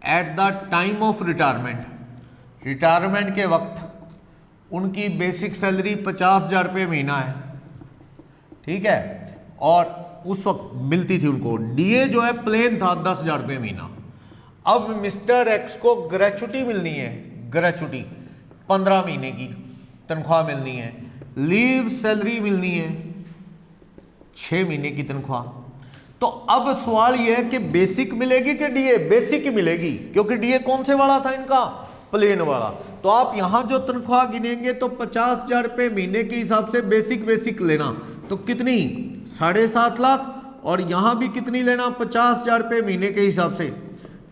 At the time of retirement, retirement के वक्त उनकी बेसिक सैलरी 50,000 रुपये महीना है, ठीक है, और उस वक्त मिलती थी उनको। डीए जो है प्लेन था 10,000 रुपये महीना। अब मिस्टर एक्स को ग्रेचुटी मिलनी है, ग्रेचुटी 15 महीने की तनख्वाह मिलनी है, लीव सैलरी मिलनी है 6 महीने की तनख्वाह। तो अब सवाल यह है कि बेसिक मिलेगी कि डीए, बेसिक ही मिलेगी, क्योंकि डीए कौन से वाला था इनका, प्लेन वाला। तो आप यहां जो तनख्वाह गिनेंगे तो 50,000 रुपये महीने के हिसाब से बेसिक लेना, तो कितनी 7.5 लाख, और यहां भी कितनी लेना 50,000 रुपये महीने के हिसाब से,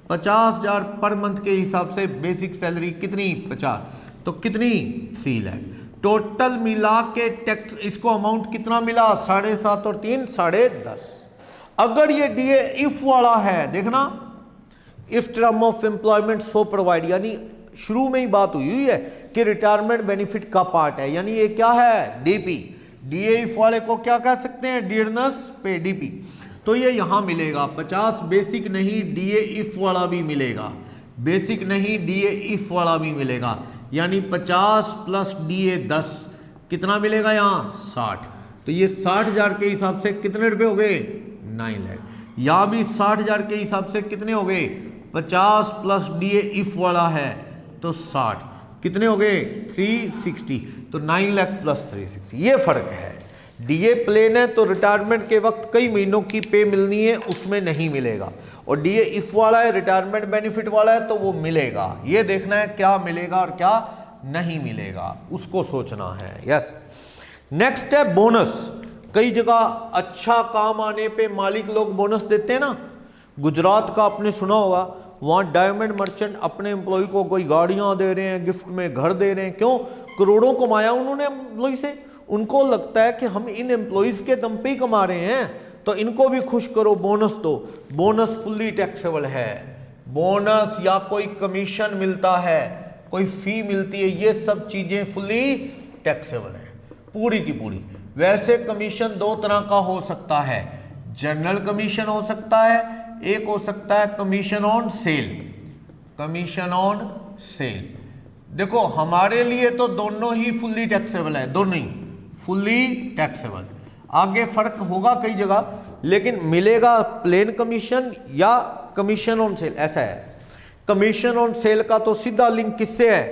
50,000 पर मंथ के हिसाब से बेसिक सैलरी कितनी 50, तो कितनी 3 लाख। टोटल मिला के टैक्स इसको अमाउंट कितना मिला 7.5 और 3 10.5। अगर ये डीए इफ वाला है, देखना if term of employment so provide, यानी शुरू में ही बात हुई है कि रिटायरमेंट बेनिफिट का पार्ट है, यानी ये क्या है डीपी। डीए इफ वाले को क्या कह सकते हैं, डियरनेस पे, डीपी। तो ये यहां मिलेगा 50 बेसिक नहीं, डीए इफ वाला भी मिलेगा, बेसिक नहीं डीए इफ वाला भी मिलेगा, यानी 50 प्लस डीए 10 कितना मिलेगा यहां 60। तो ये 60,000 के हिसाब से कितने रुपए हो गए 9 लाख। यहां भी 60,000 के हिसाब से कितने हो गए, 50 प्लस डीए इफ वाला है तो 60, कितने हो गए 360, तो 9 लाख प्लस 360, ये फर्क है। डीए प्लेन है तो रिटायरमेंट के वक्त कई महीनों की पे मिलनी है, उसमें नहीं मिलेगा, और डीए इफ वाला है, रिटायरमेंट बेनिफिट वाला है, तो वो मिलेगा। ये देखना है क्या मिलेगा और क्या नहीं मिलेगा, उसको सोचना है। यस, नेक्स्ट है बोनस। कई जगह अच्छा काम आने पे मालिक लोग बोनस देते हैं ना, गुजरात का आपने सुना होगा, वहाँ डायमंड मर्चेंट अपने एम्प्लॉय को कोई गाड़ियाँ दे रहे हैं, गिफ्ट में घर दे रहे हैं, क्यों, करोड़ों कमाया उन्होंने एम्प्लॉय से, उनको लगता है कि हम इन एम्प्लॉयज़ के दम पे ही कमा रहे हैं तो इनको भी खुश करो, बोनस दो। बोनस फुल्ली टैक्सेबल है, बोनस या कोई कमीशन मिलता है, कोई फी मिलती है, ये सब चीज़ें फुल्ली टैक्सेबल है पूरी की पूरी। वैसे कमीशन 2 तरह का हो सकता है, जनरल कमीशन हो सकता है, एक हो सकता है commission on cell, commission on cell. देखो हमारे लिए तो दोनों ही फुल्ली टैक्सेबल है, दोनों ही फुल्ली टैक्सेबल। आगे फर्क होगा कई जगह, लेकिन मिलेगा प्लेन कमीशन या कमीशन ऑन सेल, ऐसा है। कमीशन ऑन सेल का तो सीधा लिंक किससे है,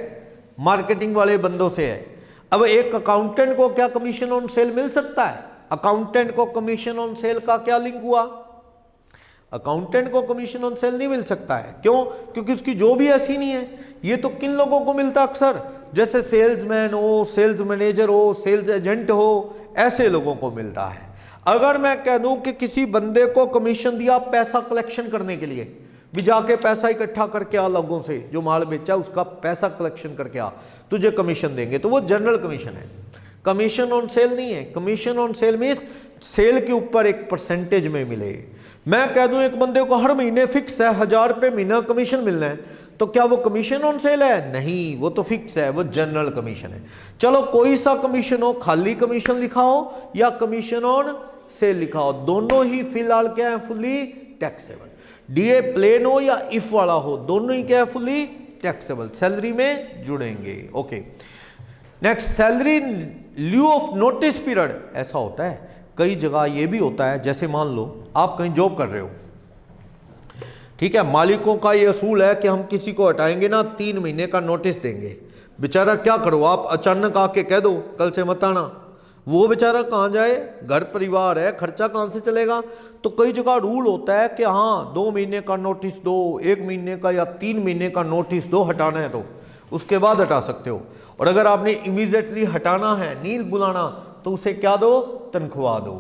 मार्केटिंग वाले बंदों से है। अब एक अकाउंटेंट को क्या कमीशन ऑन सेल मिल सकता है, अकाउंटेंट को कमीशन ऑन सेल का क्या लिंक हुआ, अकाउंटेंट को कमीशन ऑन सेल नहीं मिल सकता है, क्यों, क्योंकि उसकी जॉब भी ऐसी नहीं है। ये तो किन लोगों को मिलता है अक्सर, जैसे सेल्समैन हो, सेल्स मैनेजर हो, सेल्स एजेंट हो, ऐसे लोगों को मिलता है। अगर मैं कह दूं कि किसी बंदे को कमीशन दिया पैसा कलेक्शन करने के लिए, भी जाके पैसा इकट्ठा करके आ, लोगों से जो माल बेचा उसका पैसा कलेक्शन करके आ, तुझे कमीशन देंगे, तो वो जनरल कमीशन है। कमीशन ऑन सेल नहीं है। Commission on sale means sale के ऊपर एक परसेंटेज में मिले। मैं कह दूं एक बंदे को हर महीने फिक्स है 1000 रुपये महीना कमीशन मिलना है, तो क्या वो कमीशन ऑन सेल है? नहीं, वो तो फिक्स है, वो जनरल कमीशन है। चलो कोई सा कमीशन हो, खाली कमीशन लिखा हो या कमीशन ऑन सेल लिखा हो, दोनों ही फिलहाल क्या है? Fully taxable. डीए प्लेन हो या इफ वाला हो, दोनों ही क्या है? फुली टैक्सेबल, सैलरी में जुड़ेंगे। Okay next, salary lieu of notice period. ऐसा होता है कई जगह, ये भी होता है, जैसे मान लो आप कहीं जॉब कर रहे हो, ठीक है, मालिकों का ये असूल है कि हम किसी को हटाएंगे ना 3 महीने का नोटिस देंगे। बेचारा क्या करो, आप अचानक आके कह दो कल से मत आना, वो बेचारा कहाँ जाए? घर परिवार है, खर्चा कहाँ से चलेगा? तो कई जगह रूल होता है कि हाँ 2 महीने का नोटिस दो, 1 महीने का या 3 महीने का नोटिस दो, हटाना है तो उसके बाद हटा सकते हो। और अगर आपने इमीडिएटली हटाना है, नींद बुलाना, तो उसे क्या दो? तनख्वाह दो।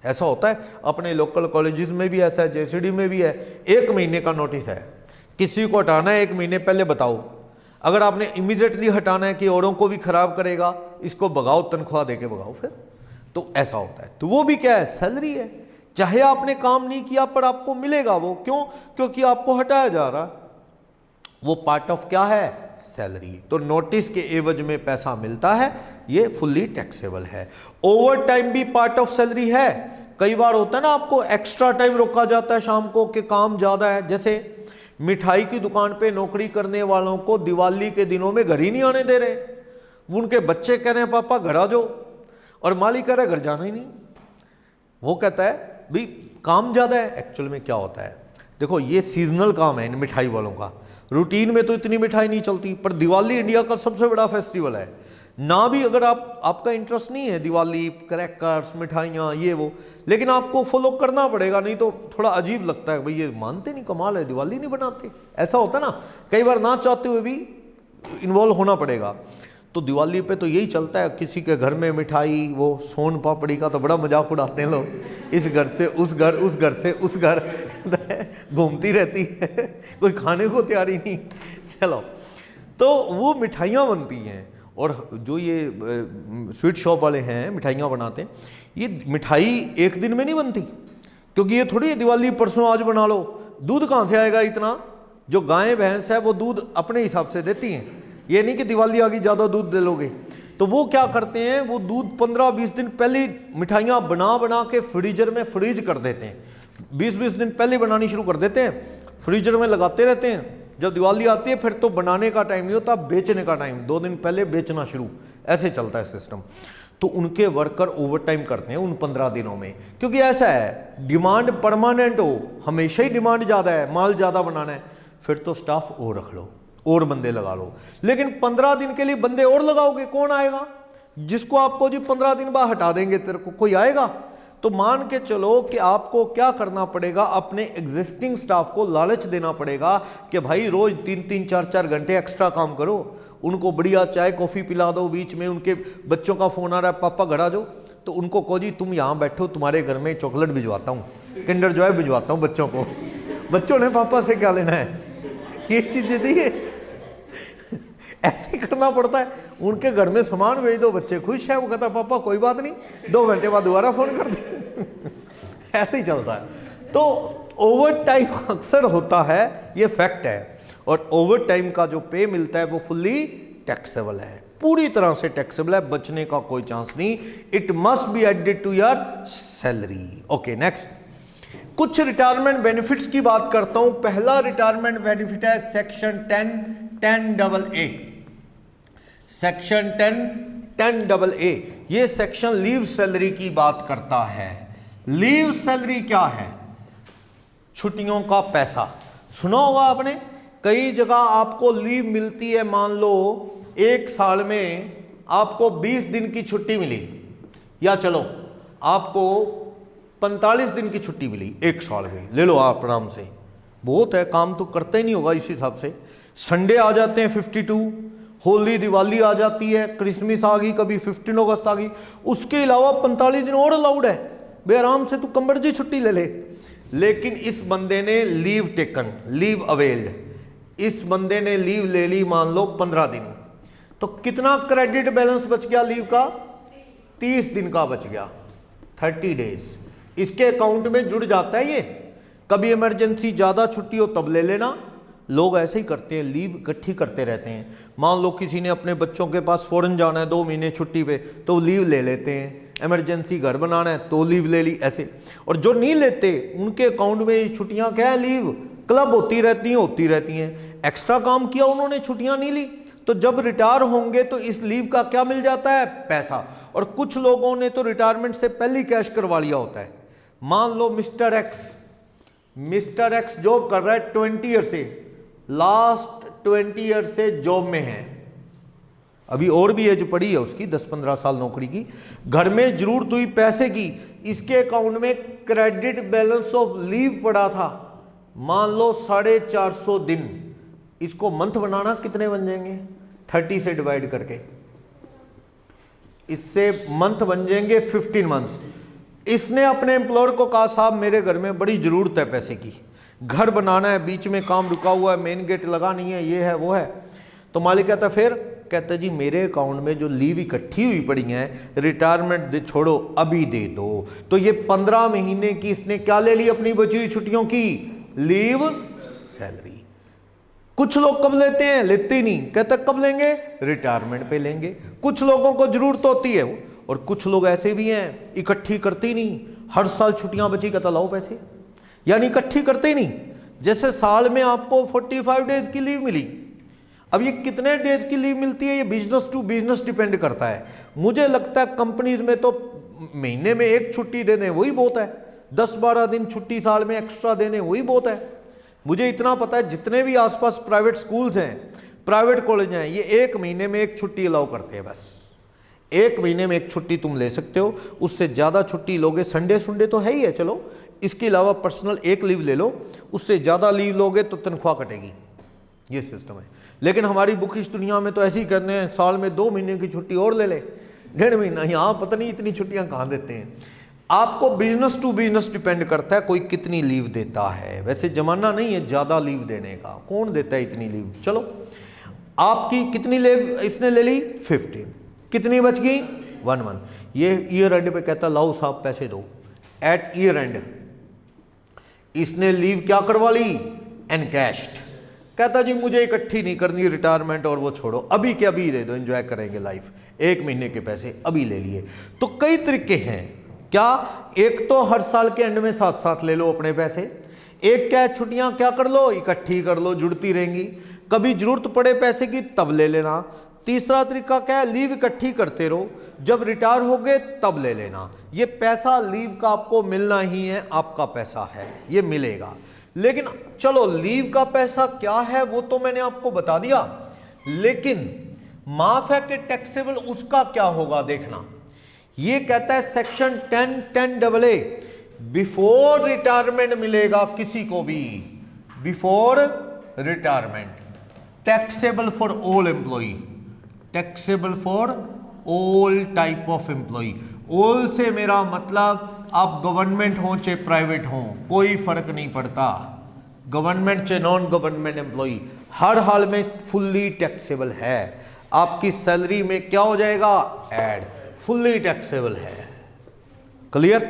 ऐसा होता है अपने लोकल कॉलेजेस में भी, ऐसा है जेसीडी में भी है। 1 महीने का नोटिस है, किसी को हटाना है 1 महीने पहले बताओ। अगर आपने इमीडिएटली हटाना है कि औरों को भी खराब करेगा, इसको भगाओ, तनख्वाह देके भगाओ फिर। तो ऐसा होता है, तो वो भी क्या है? सैलरी है। चाहे आपने काम नहीं किया पर आपको मिलेगा वो, क्यों? क्योंकि आपको हटाया जा रहा, वो पार्ट ऑफ क्या है? सैलरी। तो नोटिस के एवज में पैसा मिलता है, ये फुल्ली टैक्सेबल है। ओवर टाइम भी पार्ट ऑफ सैलरी है। कई बार होता है ना, आपको एक्स्ट्रा टाइम रोका जाता है शाम को कि काम ज्यादा है। जैसे मिठाई की दुकान पे नौकरी करने वालों को दिवाली के दिनों में घर ही नहीं आने दे रहे, वो उनके बच्चे कह रहे हैं पापा घर आ जाओ, और मालिक कह रहा है घर जाना ही नहीं। वो कहता है भाई काम ज्यादा है। एक्चुअल में क्या होता है, देखो ये सीजनल काम है इन मिठाई वालों का, रूटीन में तो इतनी मिठाई नहीं चलती, पर दिवाली इंडिया का सबसे बड़ा फेस्टिवल है ना। भी अगर आपका इंटरेस्ट नहीं है दिवाली, क्रैकर्स, मिठाइयाँ, ये वो, लेकिन आपको फॉलो करना पड़ेगा, नहीं तो थोड़ा अजीब लगता है, भाई ये मानते नहीं, कमाल है, दिवाली नहीं बनाते। ऐसा होता है ना, कई बार ना चाहते हुए भी इन्वॉल्व होना पड़ेगा। तो दिवाली पे तो यही चलता है, किसी के घर में मिठाई, वो सोन पापड़ी का तो बड़ा मजाक उड़ाते हैं लोग, इस घर से उस घर, उस घर से उस घर घूमती रहती है, कोई खाने को तैयार ही नहीं। चलो, तो वो मिठाइयाँ बनती हैं, और जो ये स्वीट शॉप वाले हैं मिठाइयाँ बनाते हैं, ये मिठाई एक दिन में नहीं बनती, क्योंकि ये थोड़ी दिवाली परसों आज बना लो। दूध कहाँ से आएगा इतना? जो गाय भैंस है वो दूध अपने हिसाब से देती हैं, ये नहीं कि दिवाली आ गई ज़्यादा दूध दे लोगे। तो वो क्या करते हैं, वो दूध 15-20 दिन पहले मिठाइयाँ बना बना के फ्रीजर में फ्रीज कर देते हैं। 20-20 दिन पहले बनानी शुरू कर देते हैं, फ्रीजर में लगाते रहते हैं। जब दिवाली आती है फिर तो बनाने का टाइम नहीं होता, बेचने का टाइम, 2 दिन पहले बेचना शुरू, ऐसे चलता है सिस्टम। तो उनके वर्कर ओवर टाइम करते हैं उन 15 दिनों में, क्योंकि ऐसा है डिमांड परमानेंट हो, हमेशा ही डिमांड ज़्यादा है, माल ज़्यादा बनाना है, फिर तो स्टाफ और रख लो और बंदे लगा लो। लेकिन 15 दिन के लिए बंदे और लगाओगे, कौन आएगा? जिसको आपको जी 15 दिन बाद हटा देंगे, तेरे को कोई आएगा? तो मान के चलो कि आपको क्या करना पड़ेगा, अपने एग्जिस्टिंग स्टाफ को लालच देना पड़ेगा कि भाई रोज 3-3, 4-4 घंटे एक्स्ट्रा काम करो, उनको बढ़िया चाय कॉफ़ी पिला दो, बीच में उनके बच्चों का फ़ोन आ रहा है पापा घर आ जाओ, तो उनको कहो जी तुम यहाँ बैठो, तुम्हारे घर में चॉकलेट भिजवाता हूँ, किंडर जॉय भिजवाता हूँ बच्चों को। बच्चों ने पापा से क्या लेना है, ये चीज़ें चाहिए। ऐसे करना पड़ता है। उनके घर में सामान भेज दो, बच्चे खुश है, वो कहता है पापा कोई बात नहीं, 2 घंटे बाद दोबारा फ़ोन कर दे। ऐसे ही चलता है। तो ओवर टाइम अक्सर होता है, ये फैक्ट है, और ओवर टाइम का जो पे मिलता है वो फुल्ली टैक्सेबल है, पूरी तरह से टैक्सेबल है, बचने का कोई चांस नहीं। It must be added to your salary. Okay next, कुछ रिटायरमेंट बेनिफिट्स की बात करता हूं। पहला रिटायरमेंट बेनिफिट है सेक्शन 10(10)AA। सेक्शन 10(10)AA ये सेक्शन लीव सैलरी की बात करता है। लीव सैलरी क्या है? छुट्टियों का पैसा। सुना होगा आपने, कई जगह आपको लीव मिलती है। मान लो 1 साल में आपको 20 दिन की छुट्टी मिली, या चलो आपको 45 दिन की छुट्टी मिली 1 साल में, ले लो आप आराम से, बहुत है, काम तो करते ही नहीं होगा इस हिसाब से। संडे आ जाते हैं 52, होली दिवाली आ जाती है, क्रिसमस आ गई, कभी 15 अगस्त आ गई, उसके अलावा 45 दिन और अलाउड है, बे आराम से तू कमर्जी छुट्टी ले ले। लेकिन इस बंदे ने लीव टेकन, लीव अवेल्ड, इस बंदे ने लीव ले ली मान लो 15 दिन, तो कितना क्रेडिट बैलेंस बच गया लीव का? 30 दिन का बच गया, 30 डेज। इसके अकाउंट में जुड़ जाता है ये। कभी इमरजेंसी ज़्यादा छुट्टी हो तब ले लेना। लोग ऐसे ही करते हैं, लीव इकट्ठी करते रहते हैं। मान लो किसी ने अपने बच्चों के पास फॉरेन जाना है 2 महीने छुट्टी पे, तो लीव ले लेते हैं। इमरजेंसी घर बनाना है तो लीव ले ली, ऐसे। और जो नहीं लेते उनके अकाउंट में छुट्टियां क्या है, लीव क्लब होती रहती हैं। एक्स्ट्रा काम किया उन्होंने, छुट्टियां नहीं ली, तो जब रिटायर होंगे तो इस लीव का क्या मिल जाता है? पैसा। और कुछ लोगों ने तो रिटायरमेंट से पहले ही कैश करवा लिया होता है। मान लो मिस्टर एक्स जॉब कर रहा है 20 ईयर से, लास्ट 20 ईयर से जॉब में है, अभी और भी एज पड़ी है उसकी 10-15 साल नौकरी की, घर में जरूरत हुई पैसे की, इसके अकाउंट में क्रेडिट बैलेंस ऑफ लीव पड़ा था, मान लो 450 दिन। इसको मंथ बनाना, कितने बन जाएंगे? 30 से डिवाइड करके, इससे मंथ बन जाएंगे 15 मंथ्स। इसने अपने एम्प्लॉयर को कहा, साहब मेरे घर में बड़ी ज़रूरत है पैसे की, घर बनाना है, बीच में काम रुका हुआ है, मेन गेट लगा नहीं है, ये है वो है। तो मालिक कहता फिर, कहता जी मेरे अकाउंट में जो लीव इकट्ठी हुई पड़ी हैं, रिटायरमेंट छोड़ो अभी दे दो। तो ये 15 महीने की इसने क्या ले ली अपनी बची हुई छुट्टियों की? Leave salary. कुछ लोग कब लेते हैं? लेते ही नहीं, कहते कब लेंगे? रिटायरमेंट पे लेंगे। कुछ लोगों को जरूरत होती है, और कुछ लोग ऐसे भी हैं इकट्ठी करते ही नहीं, हर साल छुट्टियां बची, कहता लाओ पैसे, यानी इकट्ठी करते ही नहीं। जैसे साल में आपको 45 डेज की लीव मिली, अब ये कितने डेज की लीव मिलती है, ये बिजनेस टू बिजनेस डिपेंड करता है। मुझे लगता है कंपनीज में तो महीने में 1 छुट्टी देने वही बहुत है, 10-12 दिन छुट्टी साल में एक्स्ट्रा देने वही बहुत है। मुझे इतना पता है जितने भी आसपास प्राइवेट स्कूल्स हैं, प्राइवेट कॉलेज हैं, ये 1 महीने में 1 छुट्टी अलाउ करते हैं बस। 1 महीने में 1 छुट्टी तुम ले सकते हो, उससे ज़्यादा छुट्टी लोगे, संडे तो है ही है, चलो इसके अलावा पर्सनल 1 लीव ले लो, उससे ज़्यादा लीव लोगे तो तनख्वाह कटेगी, ये सिस्टम है। लेकिन हमारी बुकिश दुनिया में तो ऐसे ही करने हैं, साल में 2 महीने की छुट्टी और ले ले, 1.5 महीना, यहाँ पता नहीं इतनी छुट्टियाँ कहाँ देते हैं। आपको बिजनेस टू बिजनेस डिपेंड करता है कोई कितनी लीव देता है। वैसे जमाना नहीं है ज़्यादा लीव देने का, कौन देता है इतनी लीव। चलो आपकी कितनी लीव इसने ले ली? 15। कितनी बच गई? 1 मंथ। ये ईयर एंड पे कहता लाओ साहब पैसे दो। एट ईयर एंड इसने लीव क्या करवा ली? एनकैश्ड। कहता जी मुझे इकट्ठी नहीं करनी रिटायरमेंट, और वो छोड़ो, अभी के अभी दे दो, एंजॉय करेंगे लाइफ, 1 महीने के पैसे अभी ले लिए। तो कई तरीके हैं क्या, एक तो हर साल के एंड में साथ साथ ले लो अपने पैसे, एक क्या छुट्टियां क्या कर लो, इकट्ठी कर लो, जुड़ती रहेंगी, कभी जरूरत पड़े पैसे की तब ले लेना। तीसरा तरीका क्या है, लीव इकट्ठी करते रहो, जब रिटायर हो गए तब ले लेना। ये पैसा लीव का आपको मिलना ही है, आपका पैसा है, ये मिलेगा। लेकिन चलो लीव का पैसा क्या है वो तो मैंने आपको बता दिया, लेकिन माफ है कि टैक्सेबल उसका क्या होगा देखना। ये कहता है सेक्शन 10(10)AA, बिफोर रिटायरमेंट मिलेगा किसी को भी, before retirement, taxable for all employee, taxable for all type of employee. All से मेरा मतलब आप गवर्नमेंट हो चाहे प्राइवेट हो, कोई फर्क नहीं पड़ता, गवर्नमेंट चाहे नॉन गवर्नमेंट एम्प्लॉई, हर हाल में फुल्ली टैक्सेबल है। आपकी सैलरी में क्या हो जाएगा? ऐड, फुल्ली टैक्सेबल है। क्लियर?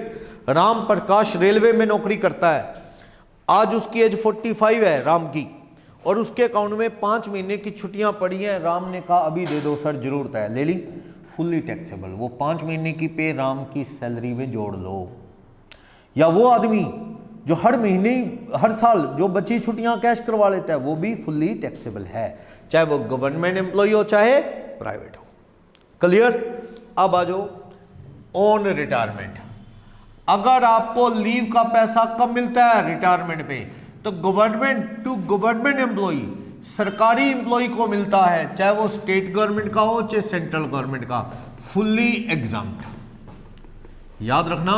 राम प्रकाश रेलवे में नौकरी करता है, आज उसकी एज 45 है राम की, और उसके अकाउंट में 5 महीने की छुट्टियां पड़ी हैं। राम ने कहा अभी दे दो सर, जरूरत है, ले ली, फुल्ली टैक्सेबल। वो 5 महीने की पे राम की सैलरी में जोड़ लो। या वो आदमी जो हर महीने हर साल जो बची छुट्टियां कैश करवा लेता है, वो भी फुल्ली टैक्सेबल है, चाहे वो गवर्नमेंट एम्प्लॉय हो चाहे प्राइवेट हो। क्लियर? अब आ जाओ ऑन रिटायरमेंट। अगर आपको लीव का पैसा कब मिलता है? रिटायरमेंट पे। तो गवर्नमेंट टू गवर्नमेंट एम्प्लॉय, सरकारी एम्प्लॉय को मिलता है, चाहे वो स्टेट गवर्नमेंट का हो चाहे सेंट्रल गवर्नमेंट का, फुल्ली एग्जम्प्ट। याद रखना,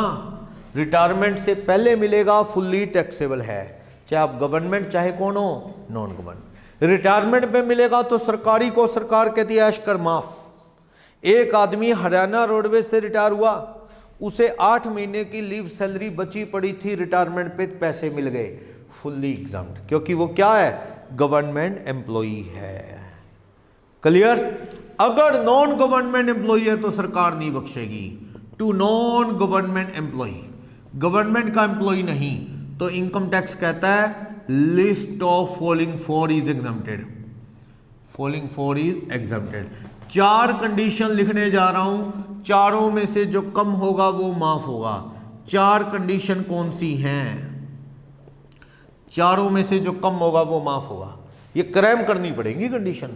रिटायरमेंट से पहले मिलेगा, फुल्ली टैक्सेबल है, चाहे आप गवर्नमेंट चाहे कौन हो, नॉन गवर्नमेंट। रिटायरमेंट पे मिलेगा तो सरकारी को सरकार कहती है ऐश कर माफ। एक आदमी हरियाणा रोडवेज से रिटायर हुआ, उसे 8 महीने की लीव सैलरी बची पड़ी थी, रिटायरमेंट पे पैसे मिल गए, फुल्ली एग्जम्प्ट, क्योंकि वो क्या है? गवर्नमेंट एम्प्लॉई है। क्लियर? अगर नॉन गवर्नमेंट एम्प्लॉय है तो सरकार नहीं बख्शेगी। To non government employee, government का एम्प्लॉय नहीं, तो इनकम टैक्स कहता है list of following four is exempted, following four is exempted. 4 condition लिखने जा रहा हूं, चारों में से जो कम होगा वो माफ होगा। 4 कंडीशन कौन सी हैं? चारों में से जो कम होगा वो माफ होगा। ये क्रैम करनी पड़ेगी कंडीशन।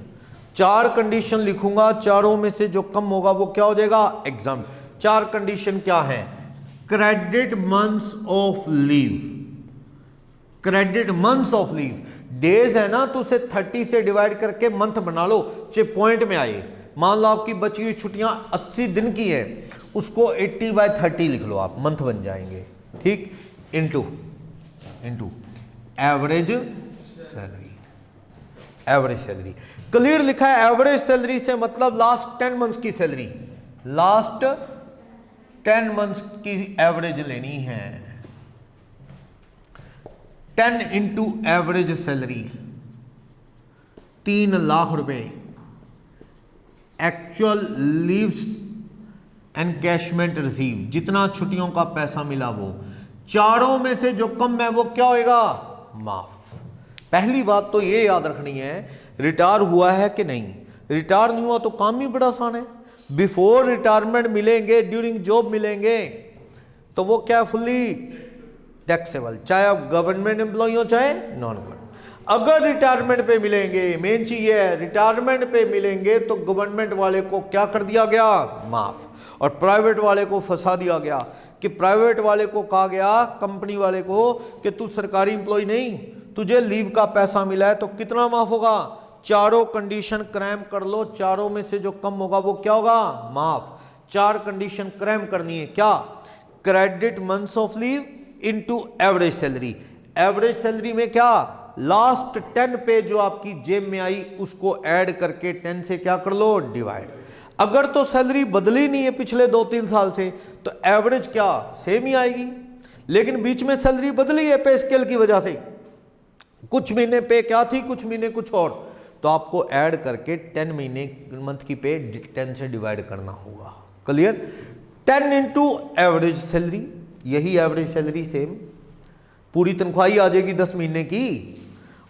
4 कंडीशन लिखूंगा, चारों में से जो कम होगा वो क्या हो जाएगा? एग्जाम। 4 कंडीशन क्या है? Credit months of leave, credit months of leave, days है ना तो उसे 30 से डिवाइड करके मंथ बना लो, चे पॉइंट में आए। मान लो आपकी बची हुई छुट्टियां 80 दिन की है, उसको 80/30 लिख लो आप, मंथ बन जाएंगे। ठीक, into average salary, average salary clear लिखा है। एवरेज सैलरी से मतलब लास्ट 10 मंथ्स की सैलरी, लास्ट 10 मंथ्स की एवरेज लेनी है। 10 इंटू एवरेज सैलरी 3 लाख रुपए, एक्चुअल लीव्स एनकैशमेंट रिसीव, जितना छुट्टियों का पैसा मिला वो। चारों में से जो कम है वो क्या होएगा? माफ। पहली बात तो ये याद रखनी है, रिटायर हुआ है कि नहीं। रिटायर नहीं हुआ तो काम ही बड़ा आसान है। बिफोर रिटायरमेंट मिलेंगे, ड्यूरिंग जॉब मिलेंगे, तो वो क्या फुल्ली टैक्सेबल, चाहे आप गवर्नमेंट एम्प्लॉय हो चाहे नॉन गवर्नमेंट। अगर रिटायरमेंट पे मिलेंगे, मेन चीज है रिटायरमेंट पे मिलेंगे तो गवर्नमेंट वाले को क्या कर दिया गया? माफ। और प्राइवेट वाले को फंसा दिया गया कि प्राइवेट वाले को कहा गया, कंपनी वाले को, कि तू सरकारी एम्प्लॉय नहीं, तुझे लीव का पैसा मिला है तो कितना माफ होगा? चारों कंडीशन क्रैम कर लो, चारों में से जो कम होगा वो क्या होगा? माफ। 4 कंडीशन क्रैम करनी है। क्या? Credit months of leave into average salary. Average salary में क्या? लास्ट 10 पे जो आपकी जेब में आई उसको ऐड करके 10 से क्या कर लो? डिवाइड। अगर तो सैलरी बदली नहीं है पिछले 2-3 साल से तो एवरेज क्या? सेम ही आएगी। लेकिन बीच में सैलरी बदली है पे स्केल की वजह से, कुछ महीने पे क्या थी, कुछ महीने कुछ और, तो आपको ऐड करके 10 महीने मंथ की पे 10 से डिवाइड करना होगा। क्लियर? 10 इंटू एवरेज सैलरी, यही एवरेज सैलरी सेम, पूरी तनख्वाही आ जाएगी 10 महीने की।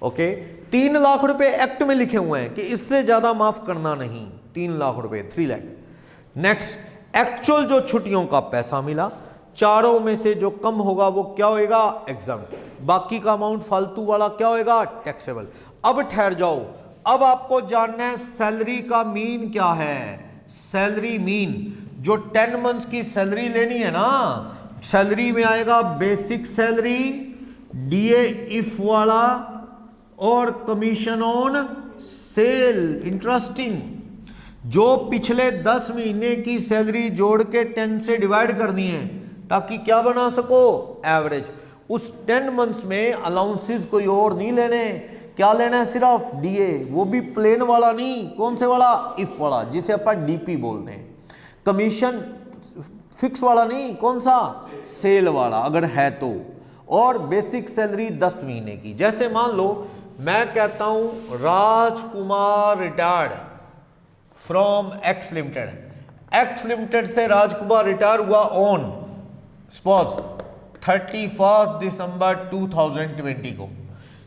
ओके, 3 लाख रुपए एक्ट में लिखे हुए हैं कि इससे ज्यादा माफ करना नहीं, 3 लाख रुपए, 3 लाख। नेक्स्ट, एक्चुअल जो छुट्टियों का पैसा मिला, चारों में से जो कम होगा वो क्या होएगा? एग्जाम्प्ट। बाकी का अमाउंट फालतू वाला क्या होएगा? टैक्सेबल। अब ठहर जाओ, अब आपको जानना है सैलरी का मीन क्या है। सैलरी मीन, जो 10 मंथ्स की सैलरी लेनी है ना, सैलरी में आएगा बेसिक सैलरी, डीए इफ वाला और कमीशन ऑन सेल। इंटरेस्टिंग, जो पिछले 10 महीने की सैलरी जोड़ के 10 से डिवाइड करनी है ताकि क्या बना सको? एवरेज। उस 10 मंथ्स में अलाउंसेस कोई और नहीं लेने, क्या लेना है? सिर्फ डीए, वो भी प्लेन वाला नहीं, कौन से वाला? इफ वाला, जिसे अपन डीपी बोलते हैं। कमीशन फिक्स वाला नहीं, कौन सा? सेल वाला अगर है तो। और बेसिक सैलरी 10 महीने की। जैसे मान लो मैं कहता हूं Rajkumar retired from X limited, X limited से राजकुमार रिटायर हुआ ऑन सपोज 31 दिसंबर 2020 को।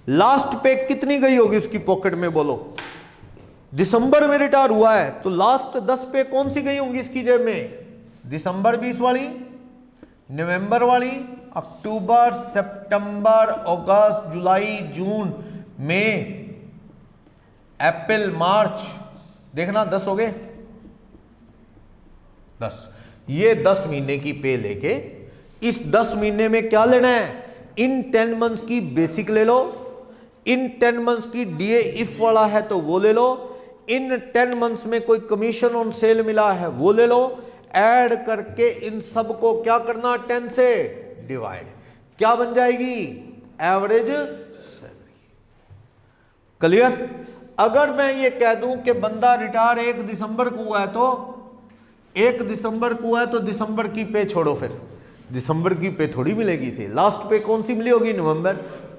लास्ट पे कितनी गई होगी उसकी पॉकेट में? बोलो, दिसंबर में रिटायर हुआ है तो लास्ट 10 पे कौन सी गई होंगी इसकी जेब में? दिसंबर 20 वाली, नवंबर वाली, अक्टूबर, सितंबर, अगस्त, जुलाई, जून, मई, अप्रैल, मार्च, देखना 10 हो गए, 10। ये 10 महीने की पे लेके इस 10 महीने में क्या लेना है? इन 10 मंथ्स की बेसिक ले लो, इन 10 मंथ्स की डीए इफ वाला है तो वो ले लो, इन 10 मंथ्स में कोई कमीशन ऑन सेल मिला है वो ले लो, ऐड करके इन सब को क्या करना? 10 से डिवाइड। क्या बन जाएगी? Average salary. क्लियर? अगर मैं ये कह दूं कि बंदा रिटायर 1 दिसंबर को हुआ है तो 1 दिसंबर को हुआ है तो दिसंबर की पे छोड़ो, फिर दिसंबर की पे थोड़ी मिलेगी इसे। लास्ट पे कौन सी मिली होगी? नवंबर।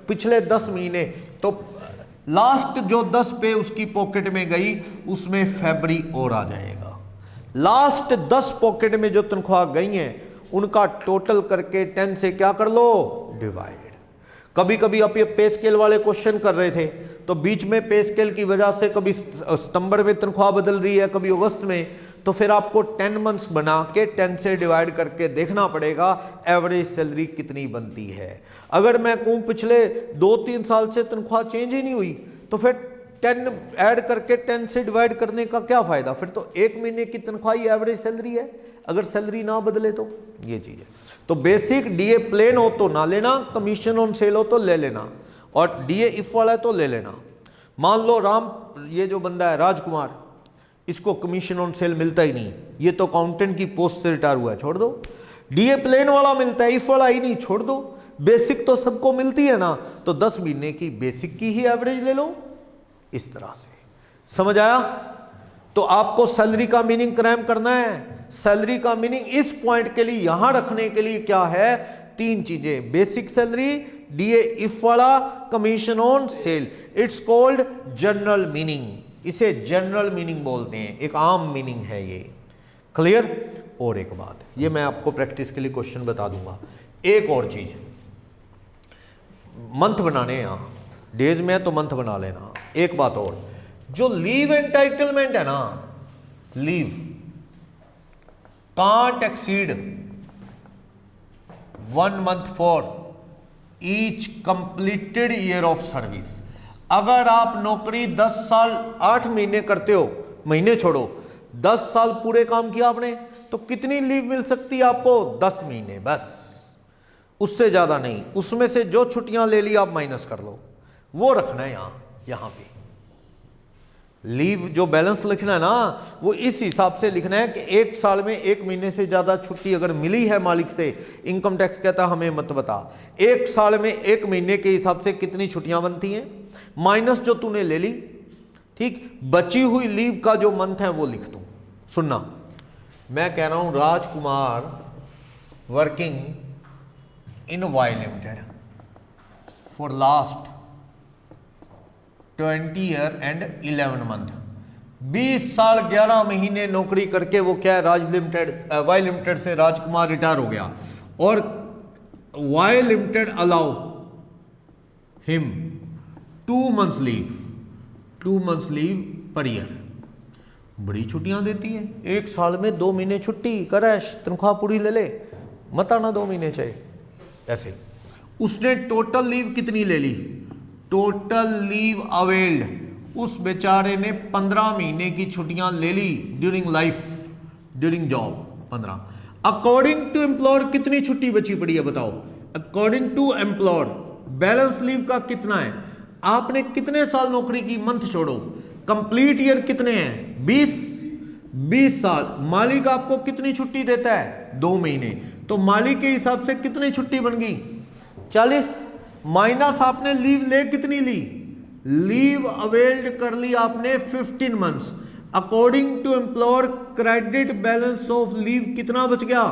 पिछले 10 महीने तो लास्ट जो 10 पे उसकी पॉकेट में गई उसमें फरवरी और आ जाएगा। लास्ट 10 पॉकेट में जो तनख्वाह गई हैं उनका टोटल करके 10 से क्या कर लो, डिवाइड। कभी कभी आप ये पे स्केल वाले क्वेश्चन कर रहे थे तो बीच में पे स्केल की वजह से कभी सितंबर में तनख्वाह बदल रही है, कभी अगस्त में, तो फिर आपको 10 मंथ्स बना के 10 से डिवाइड करके देखना पड़ेगा एवरेज सैलरी कितनी बनती है। अगर मैं कहूँ पिछले 2-3 साल से तनख्वाह चेंज ही नहीं हुई तो फिर 10 ऐड करके 10 से डिवाइड करने का क्या फ़ायदा, फिर तो 1 महीने की तनख्वाह ही एवरेज सैलरी है अगर सैलरी ना बदले तो। ये चीज़ है। तो बेसिक डीए प्लेन हो तो ना लेना, कमीशन ऑन सेल हो तो ले लेना, और डीए इफ वाला है तो ले लेना। मान लो ये जो बंदा है राजकुमार, इसको कमीशन ऑन सेल मिलता ही नहीं, ये तो अकाउंटेंट की पोस्ट से रिटायर हुआ है, छोड़ दो। डीए प्लेन वाला मिलता है, इफ वाला ही नहीं, छोड़ दो। बेसिक तो सबको मिलती है ना, तो 10 महीने की बेसिक की ही एवरेज ले लो। इस तरह से समझ आया? तो आपको सैलरी का मीनिंग क्रैम करना है। सैलरी का मीनिंग इस पॉइंट के लिए यहां रखने के लिए क्या है, 3 चीजें, बेसिक सैलरी, डीए इफ वाला, commission on cell. It's called general meaning, इसे जनरल मीनिंग बोलते हैं, एक आम मीनिंग है ये। क्लियर? और एक बात, ये मैं आपको प्रैक्टिस के लिए क्वेश्चन बता दूंगा। एक और चीज, मंथ बनाने हैं, डेज में तो मंथ बना लेना। एक बात और, जो लीव एंटाइटलमेंट है ना, leave can't exceed 1 month for each completed year of service. अगर आप नौकरी 10 साल 8 महीने करते हो, महीने छोड़ो, 10 साल पूरे काम किया आपने, तो कितनी लीव मिल सकती है आपको? 10 महीने बस, उससे ज्यादा नहीं। उसमें से जो छुट्टियां ले ली आप माइनस कर लो, वो रखना है यहां पे। लीव जो बैलेंस लिखना है ना, वो इस हिसाब से लिखना है कि 1 साल में 1 महीने से ज्यादा छुट्टी अगर मिली है मालिक से, इनकम टैक्स कहता हमें मत बता, 1 साल में 1 महीने के हिसाब से कितनी छुट्टियां बनती हैं, माइनस जो तूने ले ली, ठीक, बची हुई लीव का जो मंथ है वो लिख दूं। सुनना, मैं कह रहा हूं Rajkumar working in Y limited for last 20 year and 11 month, 20 साल 11 महीने नौकरी करके वो क्या है, वाई लिमिटेड से राजकुमार रिटायर हो गया, और Y limited allow him 2 months leave per year. बड़ी छुट्टियां देती है, 1 साल में 2 महीने छुट्टी करैश, तनख्वाह पूरी ले ले, मत आना 2 महीने चाहिए ऐसे। उसने टोटल लीव कितनी ले ली, टोटल लीव अवेल्ड, उस बेचारे ने 15 महीने की छुट्टियां ले ली during job 15। According to employer कितनी छुट्टी बची पड़ी है बताओ? According to employer balance leave का कितना है? आपने कितने साल नौकरी की, मंथ छोड़ो, कंप्लीट ईयर कितने हैं, 20 साल। मालिक आपको कितनी छुट्टी देता है? 2 महीने। तो मालिक के हिसाब से कितनी छुट्टी बन गई? 40 माइनस आपने लीव ले कितनी ली, लीव अवेल्ड कर ली आपने 15 months. According to employer credit balance of leave कितना बच गया?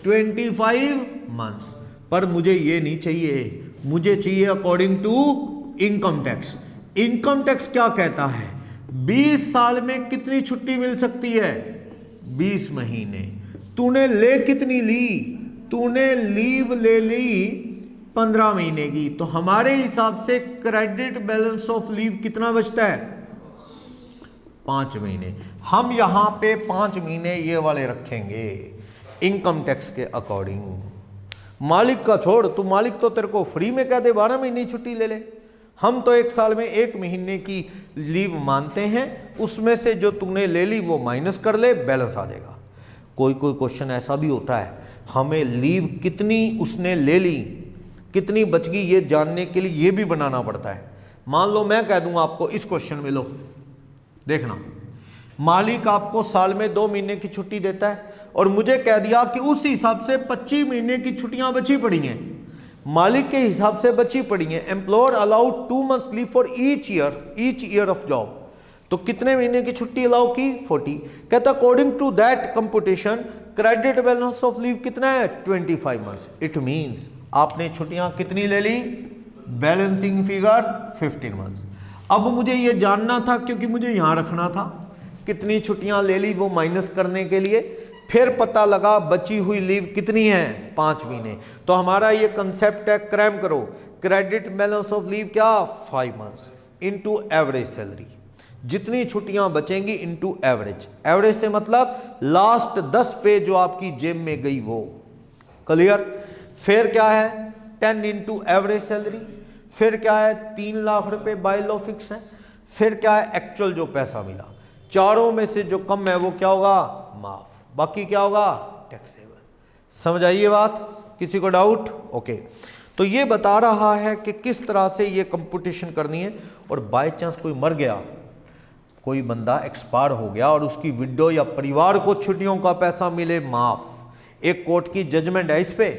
25 मंथ्स। पर मुझे ये नहीं चाहिए, मुझे चाहिए according to income tax. Income tax क्या कहता है? 20 साल में कितनी छुट्टी मिल सकती है? 20 महीने। तूने ले कितनी ली? तूने लीव ले ली 15 महीने की, तो हमारे हिसाब से क्रेडिट बैलेंस ऑफ लीव कितना बचता है? 5 महीने। हम यहां पे 5 महीने ये वाले रखेंगे इनकम टैक्स के अकॉर्डिंग। मालिक का छोड़, तू मालिक तो तेरे को फ्री में कह दे 12 महीने छुट्टी ले ले, हम तो 1 साल में 1 महीने की लीव मानते हैं, उसमें से जो तूने ले ली वो माइनस कर ले, बैलेंस आ जाएगा। कोई क्वेश्चन ऐसा भी होता है, हमें लीव कितनी उसने ले ली, कितनी बच गई, ये जानने के लिए ये भी बनाना पड़ता है। मान लो मैं कह दूंगा आपको इस क्वेश्चन में, लो देखना, मालिक आपको साल में 2 महीने की छुट्टी देता है और मुझे कह दिया कि उस हिसाब से 25 महीने की छुट्टियां बची पड़ी हैं, मालिक के हिसाब से बची पड़ी हैं। Employer allowed 2 months leave for each year of job, तो कितने महीने की छुट्टी अलाउ की? 40। कहता according to that computation credit balance of leave कितना है? 25 मंथ्स। इट मीन्स आपने छुट्टियां कितनी ले ली? Balancing figure 15 months. अब मुझे ये जानना था, क्योंकि मुझे यहां रखना था, कितनी छुट्टियां ले ली वो माइनस करने के लिए। फिर पता लगा बची हुई लीव कितनी है, 5 महीने। तो हमारा ये कंसेप्ट है, क्रैम करो, क्रेडिट बैलेंस ऑफ लीव क्या, 5 मंथ्स इनटू एवरेज सैलरी। जितनी छुट्टियां बचेंगी इनटू एवरेज। एवरेज से मतलब लास्ट 10 पे जो आपकी जेब में गई वो। क्लियर। फिर क्या है, 10 इंटू एवरेज सैलरी। फिर क्या है, 3 लाख रुपए बाय लॉ फिक्स है। फिर क्या है, एक्चुअल जो पैसा मिला। चारों में से जो कम है वो क्या होगा, माफ। बाकी क्या होगा, टैक्सेबल। समझ आई ये बात, किसी को डाउट? ओके। तो ये बता रहा है कि किस तरह से ये कंप्यूटेशन करनी है। और बाय चांस कोई मर गया, कोई बंदा एक्सपायर हो गया और उसकी विडो या परिवार को छुट्टियों का पैसा मिले, माफ। एक कोर्ट की जजमेंट है इस पे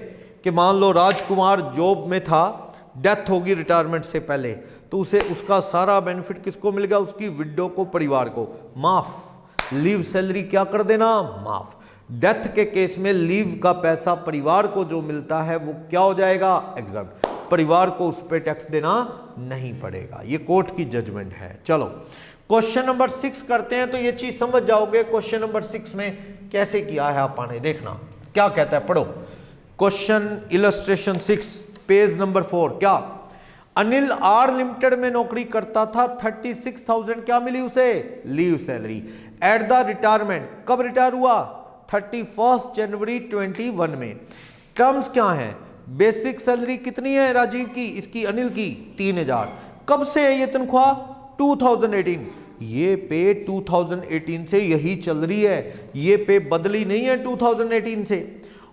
कि मान लो राजकुमार जॉब में था, डेथ होगी रिटायरमेंट से पहले, तो उसे उसका सारा बेनिफिट किसको मिल गया, उसकी विडो को, परिवार को, माफ। लीव सैलरी क्या कर देना, माफ। डेथ के केस में लीव का पैसा परिवार को जो मिलता है वो क्या हो जाएगा, एग्जम्प्ट। परिवार को उस पर टैक्स देना नहीं पड़ेगा। ये कोर्ट की जजमेंट है। चलो क्वेश्चन नंबर 6 करते हैं, तो ये चीज समझ जाओगे क्वेश्चन नंबर 6 में कैसे किया है आपने। देखना क्या कहता है, पढ़ो क्वेश्चन इलस्ट्रेशन 6 पेज नंबर 4। क्या, अनिल आर लिमिटेड में नौकरी करता था, 36,000 क्या मिली उसे, leave salary at the retirement. कब रिटायर हुआ, 31 जनवरी 21 में। टर्म्स क्या है, बेसिक सैलरी कितनी है राजीव की, इसकी अनिल की 3,000। कब से है ये तनख्वाह, 2018। ये पे 2018 से यही चल रही है, ये पे बदली नहीं है 2018 से।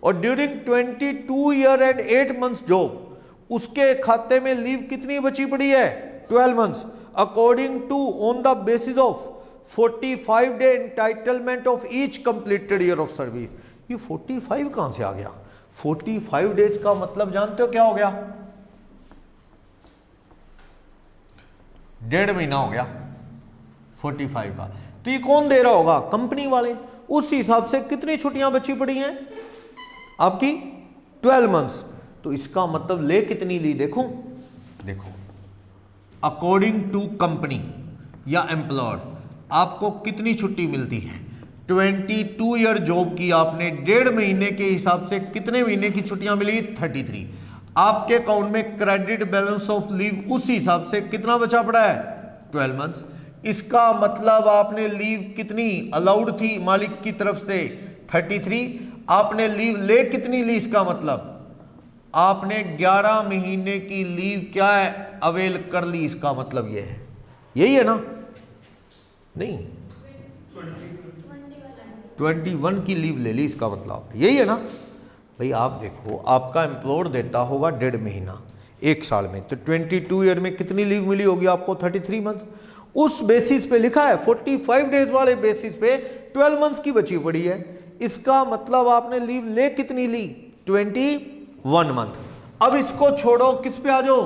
और during 22 year end 8 months job, उसके खाते में लीव कितनी बची पड़ी है, 12 months. According to, on the basis of 45 day entitlement of each completed year of service. ये 45 कहां से आ गया, 45 डेज का मतलब जानते हो क्या हो गया, 1.5 महीना हो गया 45 का। तो ये कौन दे रहा होगा, कंपनी वाले। उस हिसाब से कितनी छुट्टियां बची पड़ी हैं आपकी, 12 मंथ्स। तो इसका मतलब ले कितनी ली, देखो देखो, अकॉर्डिंग टू कंपनी या एम्प्लॉयर आपको कितनी छुट्टी मिलती है, 22 ईयर जॉब की आपने, 1.5 महीने के हिसाब से कितने महीने की छुट्टियां मिली, 33। आपके अकाउंट में क्रेडिट बैलेंस ऑफ लीव उस हिसाब से कितना बचा पड़ा है, 12 मंथ्स। इसका मतलब आपने लीव कितनी अलाउड थी मालिक की तरफ से, 33। आपने लीव ले कितनी ली, इसका मतलब आपने 11 महीने की लीव क्या है, अवेल कर ली। इसका मतलब यह है, यही है ना, नहीं 21 की लीव ले ली, इसका मतलब यही है ना भाई। आप देखो, आपका एम्प्लॉयर देता होगा 1.5 महीना एक साल में, तो 22 ईयर में कितनी लीव मिली होगी आपको, 33 मंथ्स। उस बेसिस पे लिखा है, 45 डेज वाले बेसिस पे 12 मंथ्स की बची पड़ी है। इसका मतलब आपने लीव ले कितनी ली, 21 मंथ। अब इसको छोड़ो, किस पे आ जाओ,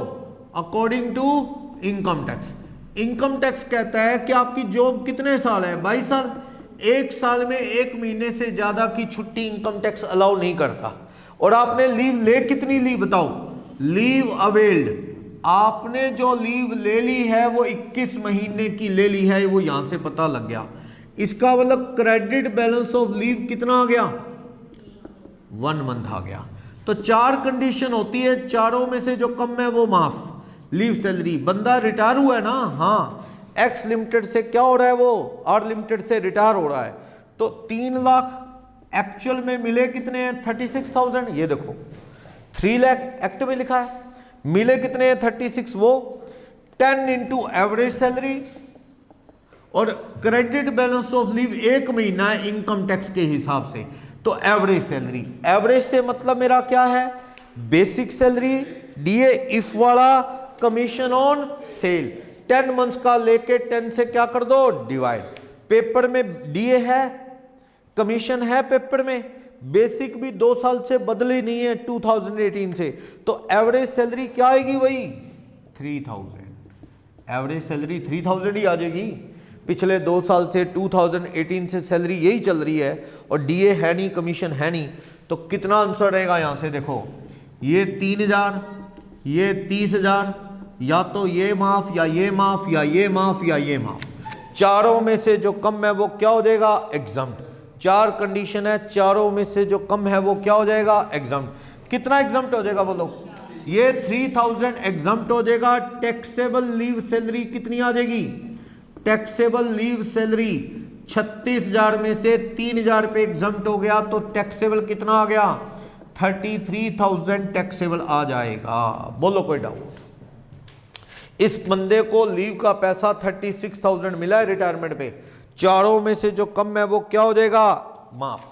according to income tax. Income tax कहता है कि आपकी जॉब कितने साल है, 22 साल। एक साल में 1 महीने से ज्यादा की छुट्टी इनकम टैक्स अलाउ नहीं करता। और आपने लीव ले कितनी ली, बताओ, लीव अवेल्ड, आपने जो लीव ले ली है वो 21 महीने की ले ली है, वो यहां से पता लग गया। इसका मतलब क्रेडिट बैलेंस ऑफ लीव कितना आ गया, 1 मंथ आ गया। तो 4 कंडीशन होती है, चारों में से जो कम है वो माफ। लीव सैलरी, बंदा रिटायर हुआ है ना, हाँ, एक्स लिमिटेड से क्या हो रहा है, वो आर लिमिटेड से रिटायर हो रहा है, तो 3 लाख एक्चुअल में मिले कितने हैं, 36,000। ये देखो 3 लाख एक्ट में लिखा है, मिले कितने हैं, 36। वो 10 इंटू एवरेज सैलरी और क्रेडिट बैलेंस ऑफ लीव 1 महीना है इनकम टैक्स के हिसाब से, तो एवरेज सैलरी। एवरेज से मतलब मेरा क्या है, बेसिक सैलरी डीए इफ वाला, कमीशन ऑन सेल, 10 मंथ्स का लेके 10 से क्या कर दो, डिवाइड। पेपर में डीए है, कमीशन है पेपर में, बेसिक भी 2 साल से बदली नहीं है 2018 से, तो एवरेज सैलरी क्या आएगी, वही 3000। एवरेज सैलरी 3000 ही आ जाएगी। पिछले 2 साल से 2018 से सैलरी यही चल रही है और डीए है नहीं, कमीशन है नहीं, तो कितना आंसर रहेगा यहां से देखो, ये 3000, ये 30,000 या तो ये माफ, या ये माफ, या ये माफ, या ये माफ। चारों में से जो कम है वो क्या हो जाएगा? एग्जम्प्ट। चार कंडीशन है, चारों में से जो कम है वो क्या हो जाएगा? एग्जम्प्ट। कितना एग्जम्प्ट हो जाएगा बोलो? ये 3000 एग्जम्प्ट हो जाएगा। टैक्सेबल लीव सैलरी कितनी आ जाएगी? टैक्सेबल लीव सैलरी 36,000 में से 3,000 पे एग्जम्प्ट हो गया, तो टैक्सेबल कितना आ गया? 33,000 टैक्सेबल आ जाएगा। बोलो कोई डाउट? इस बंदे को लीव का पैसा 36,000 मिला है रिटायरमेंट पे, चारों में से जो कम है वो क्या हो जाएगा? माफ।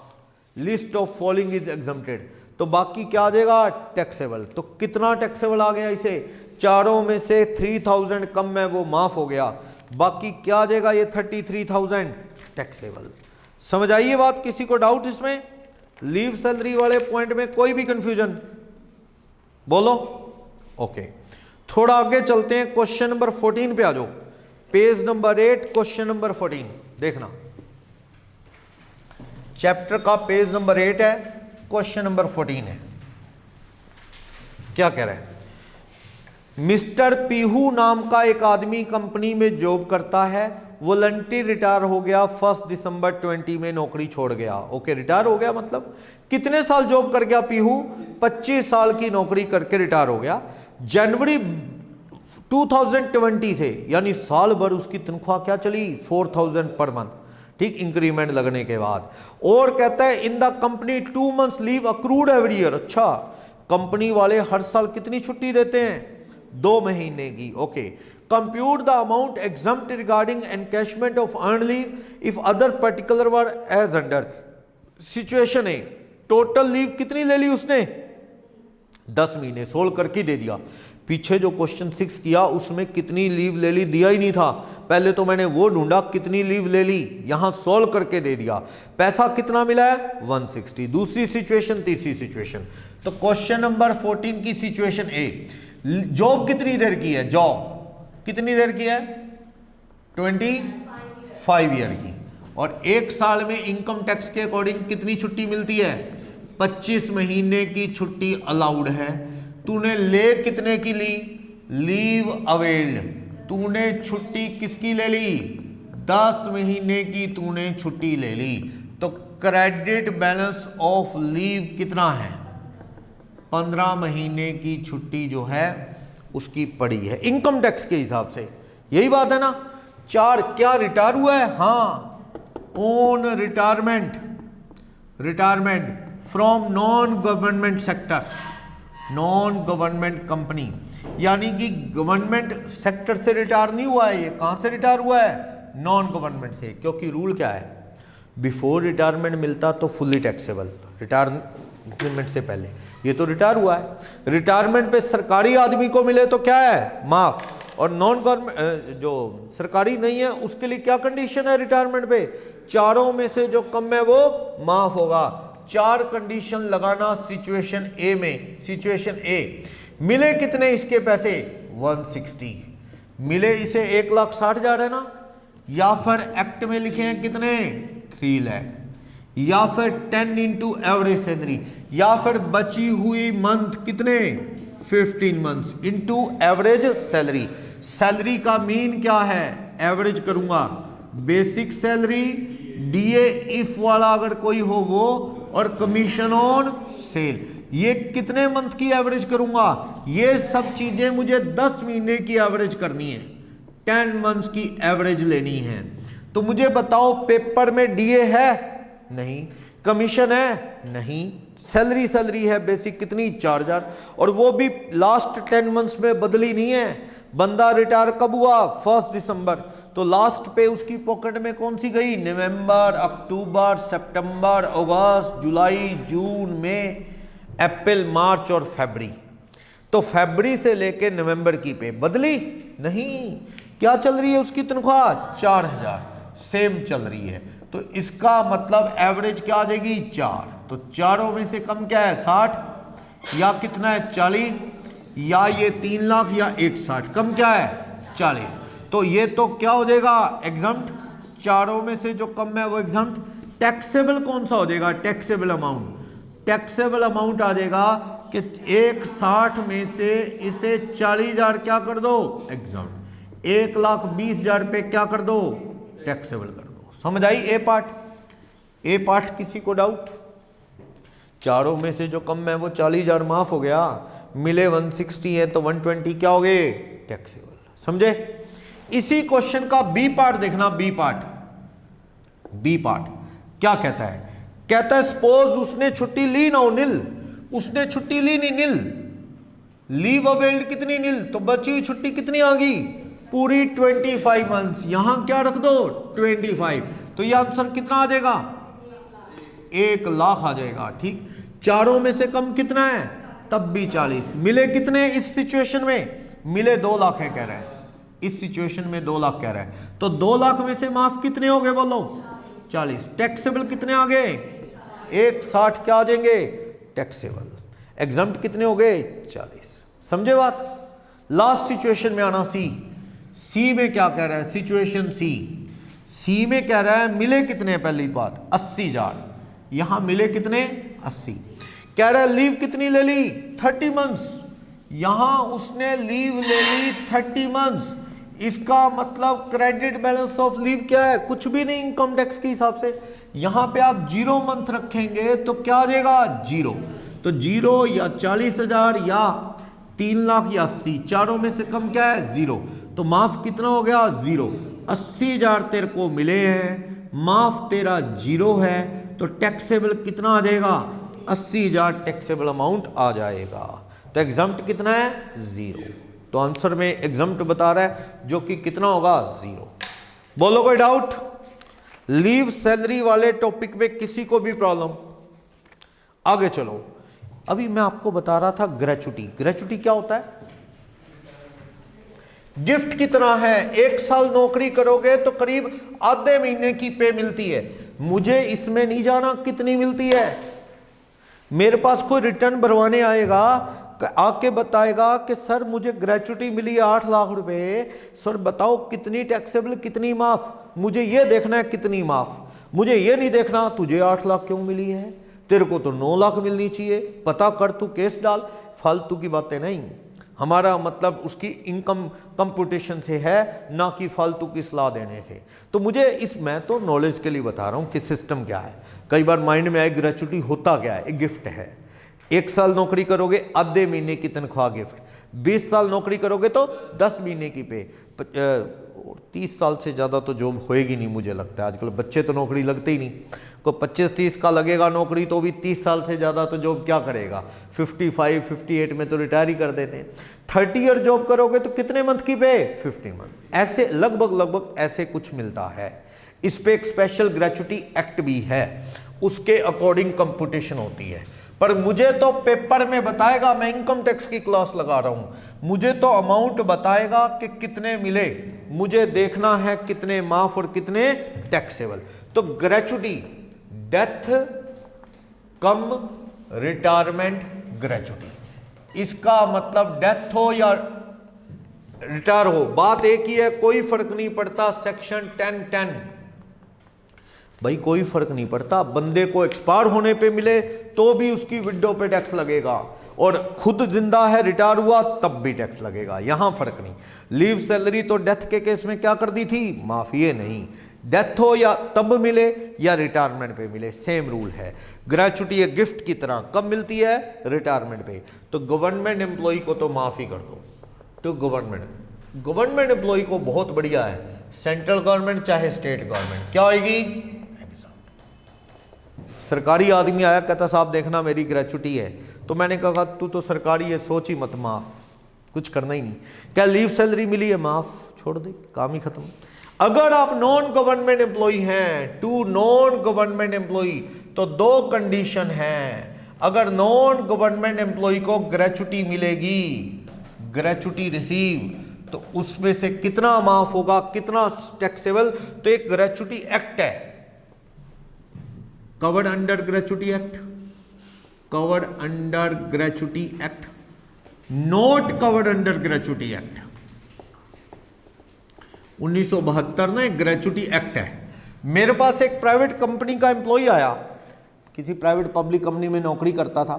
List of following is exempted, तो बाकी क्या आ जाएगा? टैक्सेबल। तो कितना टैक्सेबल आ गया इसे? चारों में से 3000 कम है वो माफ हो गया, बाकी क्या आ जाएगा? ये 33,000 टैक्सेबल। समझ आई ये बात? किसी को डाउट इसमें? लीव सैलरी वाले पॉइंट में कोई भी कंफ्यूजन? बोलो। ओके, थोड़ा आगे चलते हैं, क्वेश्चन नंबर 14 पे आ जाओ। पेज नंबर 8 क्वेश्चन नंबर 14 देखना। चैप्टर का पेज नंबर 8 है, क्वेश्चन नंबर 14 है। क्या कह रहा है? मिस्टर पीहू नाम का एक आदमी कंपनी में जॉब करता है, वॉलंटरी रिटायर हो गया 1 दिसंबर 20 में, नौकरी छोड़ गया। ओके, रिटायर हो गया मतलब कितने साल जॉब कर गया पीहू? 25 साल की नौकरी करके रिटायर हो गया। जनवरी 2020 से, यानी साल भर उसकी तनख्वाह क्या चली? 4000 पर मंथ, ठीक, इंक्रीमेंट लगने के बाद। और कहता है in the company 2 months leave accrued every year. अच्छा, कंपनी वाले हर साल कितनी छुट्टी देते हैं? 2 महीने की। Okay, compute the amount exempt regarding encashment of earn leave if other particular were as under. Situation है, टोटल लीव कितनी ले ली उसने? 10 महीने, सोल्व करके दे दिया। पीछे जो क्वेश्चन 6 किया उसमें कितनी लीव ले ली दिया ही नहीं था, पहले तो मैंने वो ढूंढा कितनी लीव ले ली, यहां सोल्व करके दे दिया। पैसा कितना मिला है? 160। दूसरी सिचुएशन, तीसरी सिचुएशन। तो क्वेश्चन नंबर 14 की सिचुएशन ए, जॉब कितनी देर की है? जॉब कितनी देर की है? 25 ईयर की। और 1 साल में इनकम टैक्स के अकॉर्डिंग कितनी छुट्टी मिलती है? 25 महीने की छुट्टी अलाउड है। तूने ले कितने की ली? Leave availed. तूने छुट्टी किसकी ले ली? 10 महीने की तूने छुट्टी ले ली। तो क्रेडिट बैलेंस ऑफ लीव कितना है? 15 महीने की छुट्टी जो है उसकी पड़ी है इनकम टैक्स के हिसाब से। यही बात है ना? 4 क्या रिटायर हुआ है? हाँ, on retirement, retirement from non government sector, non government company, यानी कि गवर्नमेंट सेक्टर से रिटायर नहीं हुआ है। ये कहां से रिटायर हुआ है? नॉन गवर्नमेंट से। क्योंकि रूल क्या है? बिफोर रिटायरमेंट मिलता तो फुल्ली टैक्सेबल, रिटायरमेंट से पहले। ये तो रिटायर हुआ है। रिटायरमेंट पे सरकारी आदमी को मिले तो क्या है? माफ। और नॉन गवर्नमेंट जो सरकारी नहीं है उसके लिए क्या कंडीशन है रिटायरमेंट पे? चारों में से जो कम है वो माफ होगा। 4 कंडीशन लगाना सिचुएशन ए में। सिचुएशन ए, मिले कितने इसके पैसे? 160। मिले इसे 1,60,000 है ना? या फिर एक्ट में लिखे हैं कितने? 3 लाख। या फिर 10 इंटू एवरेज सैलरी, या फिर बची हुई मंथ कितने? 15 months into average salary. Salary का मीन क्या है? एवरेज करूंगा। बेसिक सैलरी, डीए इफ वाला अगर कोई हो वो, और कमीशन ऑन सेल। ये कितने मंथ की एवरेज करूंगा? ये सब चीजें मुझे 10 महीने की एवरेज करनी है, 10 मंथ्स की एवरेज लेनी है। तो मुझे बताओ पेपर में डीए है? नहीं। कमीशन है? नहीं। सैलरी सैलरी है बेसिक कितनी? 4,000, और वो भी लास्ट 10 मंथ्स में बदली नहीं है। बंदा रिटायर कब हुआ? 1 दिसंबर। तो लास्ट पे उसकी पॉकेट में कौन सी गई? नवंबर, अक्टूबर, सितंबर, अगस्त, जुलाई, जून, मई, अप्रैल, मार्च और फरवरी। तो फरवरी से लेके नवंबर की पे बदली नहीं। क्या चल रही है उसकी तनख्वाह? 4,000 सेम चल रही है। तो इसका मतलब एवरेज क्या आ जाएगी? 4। तो चारों में से कम क्या है? 60, या कितना है? 40, या ये 3 लाख, या 160। कम क्या है? 40। तो ये तो क्या हो जाएगा? एग्जम्प्ट। चारों में से जो कम है वो एग्जम्प्ट। टैक्सेबल कौन सा हो जाएगा? Taxable amount. टैक्सेबल अमाउंट आ जाएगा कि 1,60 में से इसे 40,000 क्या कर दो एग्जाम, 1,20,000 पे क्या कर दो टैक्सेबल कर दो। समझ आई ए पार्ट? ए पार्ट किसी को डाउट? चारों में से जो कम है वो 40,000 माफ हो गया, मिले 160 है तो 120 क्या हो गए टैक्सेबल। समझे? इसी क्वेश्चन का बी पार्ट देखना, बी पार्ट। बी पार्ट क्या कहता है? कहता है सपोज उसने छुट्टी ली ना, निल, उसने छुट्टी ली नहीं, निल, लीव अवेल्ड कितनी निल, तो बची हुई छुट्टी कितनी आ गई पूरी 25 मंथ्स। यहां क्या रख दो 25, तो ये आंसर कितना आ जाएगा 1,00,000 आ जाएगा। ठीक, चारों में से कम कितना है तब भी 40, मिले कितने इस सिचुएशन में, मिले 2,00,000 है कह रहा है, इस सिचुएशन में 2,00,000 कह रहा है, तो 2,00,000 में से माफ कितने हो गए बोलो 40, टैक्सेबल कितने आ गए 1,60 क्या आ जाएंगे टैक्सेबल, एग्जम्प्ट कितने हो गए 40। समझे बात? लास्ट सिचुएशन में आना, सी। सी में क्या कह रहा है सिचुएशन सी? सी में कह रहा है मिले कितने, पहली बात 80,000, यहां मिले कितने 80, कह रहा है लीव कितनी ले ली 30 मंथ्स, यहां उसने लीव ले ली 30 मंथ्स, इसका मतलब क्रेडिट बैलेंस ऑफ लीव क्या है, कुछ भी नहीं इनकम टैक्स के हिसाब से। यहां पे आप 0 मंथ रखेंगे तो क्या आ जाएगा 0, तो 0 या 40,000 या 3,00,000 या 80, चारों में से कम क्या है 0, तो माफ कितना हो गया 0। 80,000 तेरे को मिले हैं, माफ तेरा 0 है, तो टैक्सेबल कितना आ जाएगा 80,000 टैक्सेबल अमाउंट आ जाएगा। तो एग्जम्प्ट कितना है 0, तो आंसर में एग्जम्प्ट बता रहा है जो कि कितना होगा 0। बोलो कोई डाउट? लीव सैलरी वाले टॉपिक में किसी को भी प्रॉब्लम? आगे चलो, अभी मैं आपको बता रहा था ग्रेचुटी। ग्रेचुटी क्या होता है? गिफ्ट की तरह है, 1 साल नौकरी करोगे तो करीब आधे महीने की पे मिलती है। मुझे इसमें नहीं जाना कितनी मिलती है, मेरे पास कोई रिटर्न भरवाने आएगा आके बताएगा कि सर मुझे ग्रेचुटी मिली है 8 लाख रुपए, सर बताओ कितनी टैक्सेबल कितनी माफ, मुझे ये देखना है कितनी माफ, मुझे ये नहीं देखना तुझे 8 लाख क्यों मिली है, तेरे को तो 9 लाख मिलनी चाहिए, पता कर, तू केस डाल। फालतू की बातें नहीं, हमारा मतलब उसकी इनकम कंप्यूटेशन से है, ना कि फालतू की सलाह देने से। तो मुझे मैं तो नॉलेज के लिए बता रहा हूँ कि सिस्टम क्या है। कई बार माइंड में आए ग्रेचुटी होता क्या है, एक गिफ्ट है। 1 साल नौकरी करोगे आधे महीने की तनख्वाह गिफ्ट, 20 साल नौकरी करोगे तो 10 महीने की पे, 30 साल से ज़्यादा तो जॉब होएगी नहीं मुझे लगता है, आजकल बच्चे तो नौकरी लगते ही नहीं, को 25-30 का लगेगा नौकरी तो भी 30 साल से ज़्यादा तो जॉब क्या करेगा, 55-58 में तो रिटायर ही कर देते हैं। 30 ईयर जॉब करोगे तो कितने मंथ की पे 15 मंथ, ऐसे लगभग ऐसे कुछ मिलता है। इस पे एक स्पेशल ग्रेचुटी एक्ट भी है, उसके अकॉर्डिंग कंप्यूटेशन होती है। पर मुझे तो पेपर में बताएगा, मैं इनकम टैक्स की क्लास लगा रहा हूं, मुझे तो अमाउंट बताएगा कि कितने मिले, मुझे देखना है कितने माफ और कितने टैक्सेबल। तो ग्रेचुटी डेथ कम रिटायरमेंट ग्रेचुटी, इसका मतलब डेथ हो या रिटायर हो, बात एक ही है, कोई फर्क नहीं पड़ता। सेक्शन 10(10) भाई कोई फर्क नहीं पड़ता, बंदे को एक्सपायर होने पे मिले तो भी उसकी विडो पे टैक्स लगेगा, और खुद जिंदा है रिटायर हुआ तब भी टैक्स लगेगा, यहां फर्क नहीं। लीव सैलरी तो डेथ के केस में क्या कर दी थी, माफी नहीं, डेथ हो या तब मिले या रिटायरमेंट पे मिले, सेम रूल है। ग्रेचुटी एक गिफ्ट की तरह कब मिलती है, रिटायरमेंट पे। तो गवर्नमेंट एम्प्लॉय को तो माफ ही कर दो, तो गवर्नमेंट एम्प्लॉय को बहुत बढ़िया है, सेंट्रल गवर्नमेंट चाहे स्टेट गवर्नमेंट, क्या होगी सरकारी आदमी आया कहता साहब देखना मेरी ग्रेचुटी है, तो मैंने कहा तू तो सरकारी है, सोच ही मत, माफ, कुछ करना ही नहीं। क्या लीव सैलरी मिली है, माफ, छोड़ दे, काम ही खत्म। अगर आप नॉन गवर्नमेंट एम्प्लॉय हैं, टू नॉन गवर्नमेंट एम्प्लॉय, तो 2 कंडीशन हैं। अगर नॉन गवर्नमेंट एम्प्लॉय को ग्रेचुटी मिलेगी, ग्रेचुटी रिसीव, तो उसमें से कितना माफ होगा, कितना टैक्सेबल, तो एक ग्रेचुटी एक्ट है, covered under gratuity act, covered under gratuity act, not covered under gratuity act. 1972 ना एक ग्रेचुटी एक्ट है। मेरे पास एक प्राइवेट कंपनी का एम्प्लॉय आया, किसी प्राइवेट पब्लिक कंपनी में नौकरी करता था।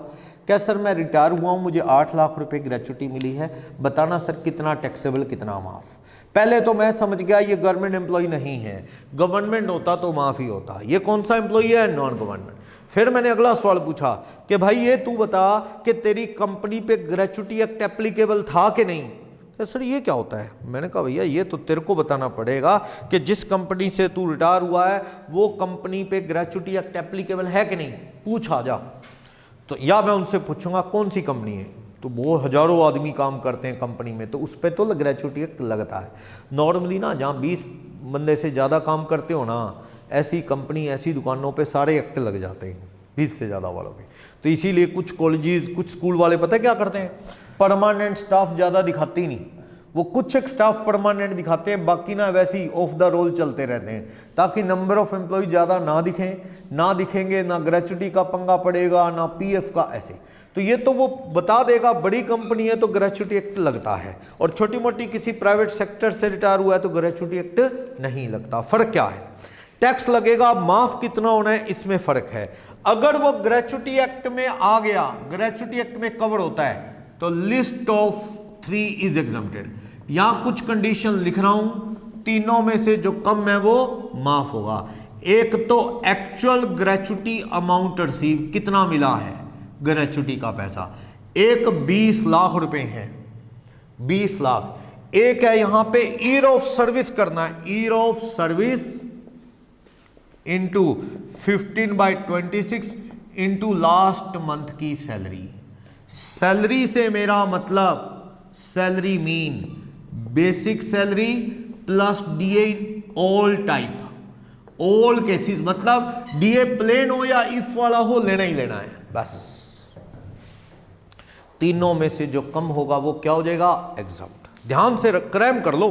क्या सर मैं रिटायर हुआ हूँ, मुझे 8 लाख रुपए ग्रेचुटी मिली है, बताना सर कितना टैक्सेबल कितना माफ़। पहले तो मैं समझ गया ये गवर्नमेंट एम्प्लॉय नहीं है, गवर्नमेंट होता तो माफ़ ही होता, ये कौन सा एम्प्लॉय है, नॉन गवर्नमेंट। फिर मैंने अगला सवाल पूछा कि भाई ये तू बता कि तेरी कंपनी पे ग्रेचुटी एक्ट एप्लीकेबल था कि नहीं। तो सर ये क्या होता है। मैंने कहा भैया ये तो तेरे को बताना पड़ेगा कि जिस कंपनी से तू रिटायर हुआ है वो कंपनी पे ग्रेचुटी एक्ट एप्लीकेबल है कि नहीं, पूछ आ जा। तो या मैं उनसे पूछूंगा कौन सी कंपनी है, तो वो हजारों आदमी काम करते हैं कंपनी में, तो उस पर तो ग्रेचुटी एक्ट लगता है। नॉर्मली ना जहाँ 20 बंदे से ज़्यादा काम करते हो ना, ऐसी कंपनी ऐसी दुकानों पे सारे एक्ट लग जाते हैं 20 से ज़्यादा वालों पे। तो इसीलिए कुछ कॉलेजेस कुछ स्कूल वाले पता है क्या करते हैं, परमानेंट स्टाफ ज़्यादा दिखाते ही नहीं, वो कुछ एक स्टाफ परमानेंट दिखाते हैं, बाकी ना वैसे ही ऑफ द रोल चलते रहते हैं, ताकि नंबर ऑफ एम्प्लॉय ज़्यादा ना दिखेंगे, ना ग्रेचुटी का पंगा पड़ेगा ना पीएफ का, ऐसे। तो ये तो वो बता देगा बड़ी कंपनी है तो ग्रेचुटी एक्ट लगता है, और छोटी मोटी किसी प्राइवेट सेक्टर से रिटायर हुआ है तो ग्रेचुटी एक्ट नहीं लगता। फर्क क्या है, टैक्स लगेगा, माफ कितना होना है, इसमें फर्क है। अगर वो ग्रेचुटी एक्ट में आ गया, ग्रेचुटी एक्ट में कवर होता है, तो लिस्ट ऑफ 3 इज एग्जम्प्टेड। यहां कुछ कंडीशन लिख रहा हूं, तीनों में से जो कम है वो माफ होगा। एक तो एक्चुअल ग्रेचुटी अमाउंट रिसीव, कितना मिला है ग्रेचुटी का पैसा, एक 20 लाख रुपए है, 20 लाख। एक है यहां पे ईयर ऑफ सर्विस करना है, year of service into 15/26 into last month की सैलरी। सैलरी से मेरा मतलब salary mean basic salary plus DA all type, all cases, मतलब डीए प्लेन हो या इफ वाला हो, लेना ही लेना है बस। तीनों में से जो कम होगा वो क्या हो जाएगा, एग्जम्प्ट। ध्यान से क्रैम कर लो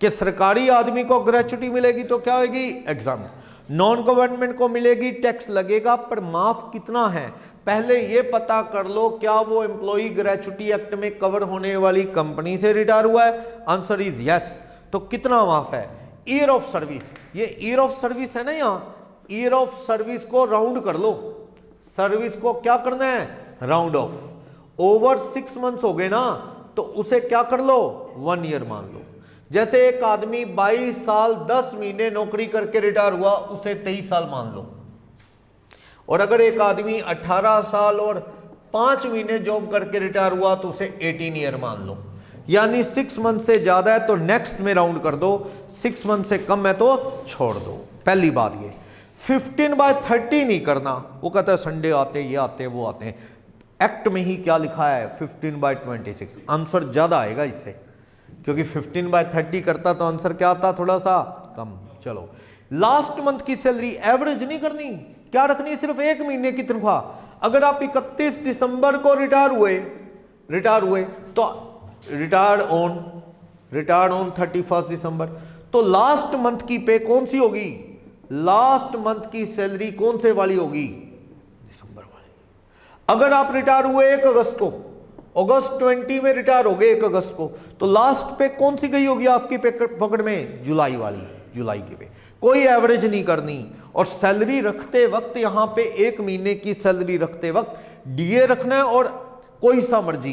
कि सरकारी आदमी को ग्रेचुटी मिलेगी तो क्या होगी, एग्जम्प्ट। नॉन गवर्नमेंट को मिलेगी, टैक्स लगेगा, पर माफ कितना है पहले ये पता कर लो। क्या वो एम्प्लॉई ग्रेचुटी एक्ट में कवर होने वाली कंपनी से रिटायर हुआ है, आंसर इज यस। तो कितना माफ है, ईयर ऑफ सर्विस, ये ईयर ऑफ सर्विस है ना, यहाँ ईयर ऑफ सर्विस को राउंड कर लो, सर्विस को क्या करना है, राउंड ऑफ। ओवर 6 मंथ्स हो गए ना, तो उसे क्या कर लो, 1 ईयर मान लो। जैसे एक आदमी 22 साल 10 महीने नौकरी करके रिटायर हुआ, उसे 23 साल मान लो। और अगर एक आदमी 18 साल और 5 महीने जॉब करके रिटायर हुआ तो उसे 18 ईयर मान लो। यानी 6 मंथ से ज्यादा है तो नेक्स्ट में राउंड कर दो, 6 मंथ से कम है तो छोड़ दो। पहली बात ये 15/30 नहीं करना, वो कहता है संडे आते, ये आते, वो आते हैं। एक्ट में ही क्या लिखा है, 15/26। आंसर ज्यादा आएगा इससे, क्योंकि 15/30 करता तो आंसर क्या आता, थोड़ा सा कम। चलो, लास्ट मंथ की सैलरी एवरेज नहीं करनी, क्या रखनी है, सिर्फ 1 महीने की तनख्वाह। अगर आप 31 दिसंबर को रिटायर हुए तो रिटायर्ड ऑन 31 दिसंबर, तो लास्ट मंथ की पे कौन सी होगी, लास्ट मंथ की सैलरी कौन से वाली होगी, दिसंबर वाली। अगर आप रिटायर हुए 1 अगस्त को, अगस्त 20 में रिटायर हो गए 1 अगस्त को, तो लास्ट पे कौन सी गई होगी आपकी पकड़ में, जुलाई वाली, जुलाई की पे। कोई एवरेज नहीं करनी। और सैलरी रखते वक्त यहां पे 1 महीने की सैलरी रखते वक्त डीए रखना है, और कोई सा मर्जी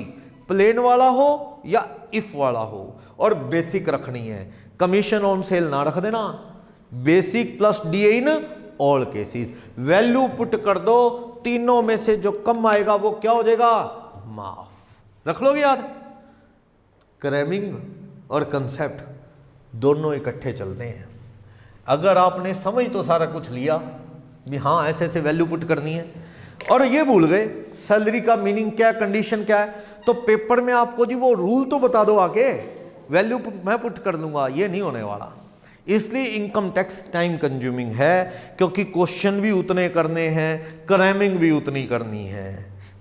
प्लेन वाला हो या इफ वाला हो, और बेसिक रखनी है, कमीशन ऑन सेल ना रख देना, basic plus DA in all cases. Value put कर दो, तीनों में से जो कम आएगा वो क्या हो जाएगा, माफ। रख लोगे याद, क्रैमिंग और कंसेप्ट दोनों इकट्ठे चलते हैं। अगर आपने समझ तो सारा कुछ लिया भी हाँ ऐसे ऐसे वैल्यू पुट करनी है, और ये भूल गए सैलरी का मीनिंग क्या है, कंडीशन क्या है, तो पेपर में आपको जी वो रूल तो बता दो आके, वैल्यू मैं पुट कर लूंगा, ये नहीं होने वाला। इसलिए इनकम टैक्स टाइम कंज्यूमिंग है, क्योंकि क्वेश्चन भी उतने करने हैं, क्रैमिंग भी उतनी करनी है,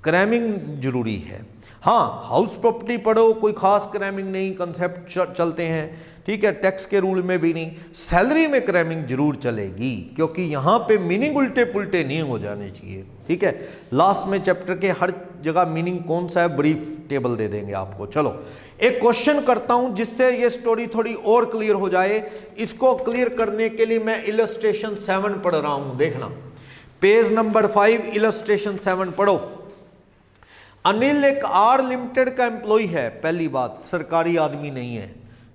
क्रैमिंग जरूरी है। हाँ, हाउस प्रॉपर्टी पढ़ो, कोई खास क्रैमिंग नहीं, कंसेप्ट चलते हैं, ठीक है, टैक्स के रूल में भी नहीं। सैलरी में क्रैमिंग जरूर चलेगी, क्योंकि यहां पे मीनिंग उल्टे पुल्टे नहीं हो जाने चाहिए, ठीक है। लास्ट में चैप्टर के हर जगह मीनिंग कौन सा है, ब्रीफ टेबल दे देंगे आपको। चलो, एक क्वेश्चन करता हूं जिससे ये स्टोरी थोड़ी और क्लियर हो जाए। इसको क्लियर करने के लिए मैं इलस्ट्रेशन 7 पढ़ रहा हूं, देखना। पेज नंबर 5 इलस्ट्रेशन 7 पढ़ो। अनिल एक आर लिमिटेड का एम्प्लॉय है। पहली बात, सरकारी आदमी नहीं है।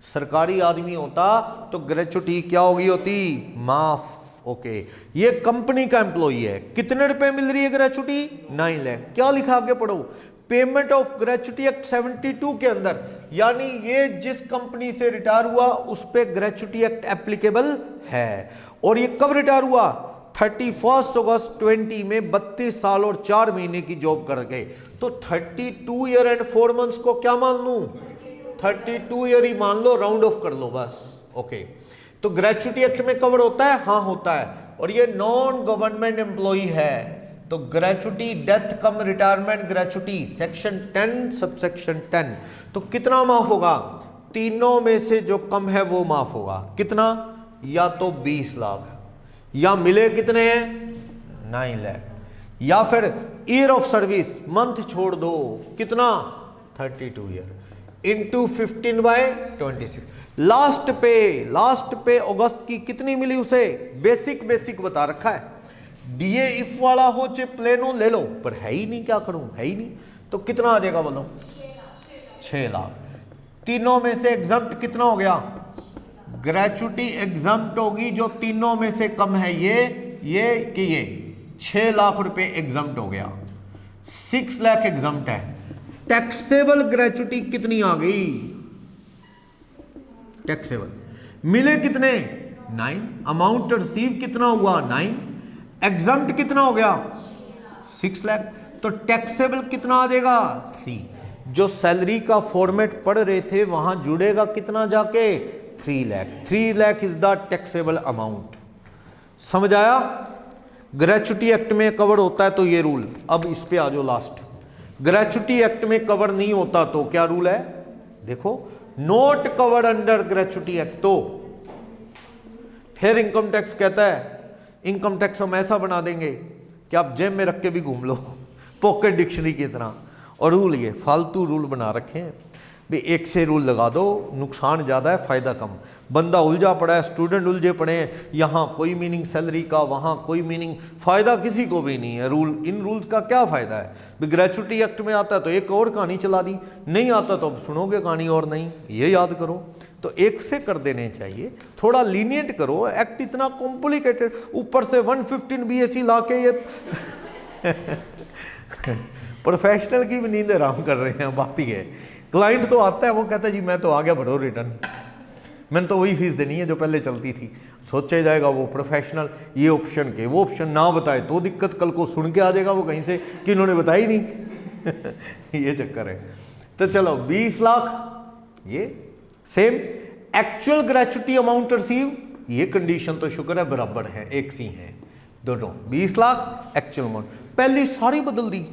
सरकारी आदमी होता तो ग्रेचुटी क्या होगी होती, माफ। ओके, ये कंपनी का एम्प्लॉय है। कितने रुपए मिल रही है ग्रेचुटी, 9 लाख। क्या लिखा आगे पढ़ो, पेमेंट ऑफ ग्रेचुटी एक्ट 72 के अंदर, यानी ये जिस कंपनी से रिटायर हुआ उस पे ग्रेचुटी एक्ट एप्लीकेबल है। और ये कब रिटायर हुआ, 31 अगस्त 20 में 32 साल और 4 महीने की जॉब करके। तो 32 ईयर एंड 4 मंथ्स को क्या मान लूं, 32 ईयर ही मान लो, राउंड ऑफ कर लो बस। ओके, तो ग्रेचुटी एक्ट में कवर होता है, हाँ होता है। और ये नॉन गवर्नमेंट एम्प्लॉय है, तो ग्रेचुटी डेथ कम रिटायरमेंट ग्रेचुटी सेक्शन 10 सबसेक्शन 10, तो कितना माफ होगा, तीनों में से जो कम है वो माफ होगा। कितना, या तो 20 लाख, या मिले कितने हैं 9 लाख, या फिर ईयर ऑफ सर्विस मंथ छोड़ दो, कितना 32 ईयर इंटू 15/26। लास्ट पे अगस्त की कितनी मिली उसे, बेसिक बता रखा है। डीए इफ वाला हो चाहे प्लेन हो ले लो, पर है ही नहीं, क्या करूं, है ही नहीं। तो कितना आ जाएगा बोलो, 6 लाख। तीनों में से एग्जम्प्ट कितना हो गया, ग्रेचुटी एग्जम्प्ट होगी जो तीनों में से कम है, ये 6 लाख रुपए एग्जम्प्ट हो गया, 6 लाख एग्जम्प्ट है। टैक्सेबल ग्रेचुटी कितनी आ गई, टैक्सेबल मिले कितने 9, अमाउंट रिसीव कितना हुआ 9, एग्जम्प्ट कितना हो गया 6 लाख, तो टैक्सेबल कितना आ जाएगा 3। जो सैलरी का फॉर्मेट पढ़ रहे थे वहां जुड़ेगा कितना जाके 3 lakh. 3 lakh is the taxable amount. समझ आया, ग्रेचुटी एक्ट में कवर होता है तो ये रूल। अब इस पे आ जाओ लास्ट, ग्रेचुटी एक्ट में कवर नहीं होता तो क्या रूल है, देखो, note covered under gratuity act. तो फिर इनकम टैक्स कहता है, इनकम टैक्स हम ऐसा बना देंगे कि आप जेब में रख के भी घूम लो, पॉकेट डिक्शनरी की तरह। और रूल ये फालतू रूल बना रखे हैं भी, एक से रूल लगा दो, नुकसान ज़्यादा है फायदा कम। बंदा उलझा पड़ा है, स्टूडेंट उलझे पड़े हैं, यहाँ कोई मीनिंग सैलरी का, वहाँ कोई मीनिंग, फ़ायदा किसी को भी नहीं है। रूल, इन रूल्स का क्या फ़ायदा है भी, ग्रेचुटी एक्ट में आता है तो एक और कहानी चला दी, नहीं आता तो अब सुनोगे कहानी और नहीं, ये याद करो। तो एक से कर देने चाहिए, थोड़ा लीनियंट करो। एक्ट इतना कॉम्प्लिकेटेड, ऊपर से 115 BSc ला के ये प्रोफेशनल की भी नींद आराम कर रहे हैं। बात ही है, क्लाइंट तो आता है, वो कहता है जी मैं तो आ गया, भरो रिटर्न, मैंने तो वही फीस देनी है जो पहले चलती थी। सोचा जाएगा वो प्रोफेशनल ये ऑप्शन के, वो ऑप्शन ना बताए तो दिक्कत, कल को सुन के आ जाएगा वो कहीं से कि इन्होंने बताई नहीं ये चक्कर है। तो चलो 20 लाख ये same, actual gratuity amount receive, ये कंडीशन तो शुक्र है बराबर है, एक सी है दोनों, 20 लाख एक्चुअल अमाउंट। पहली सारी बदल दी,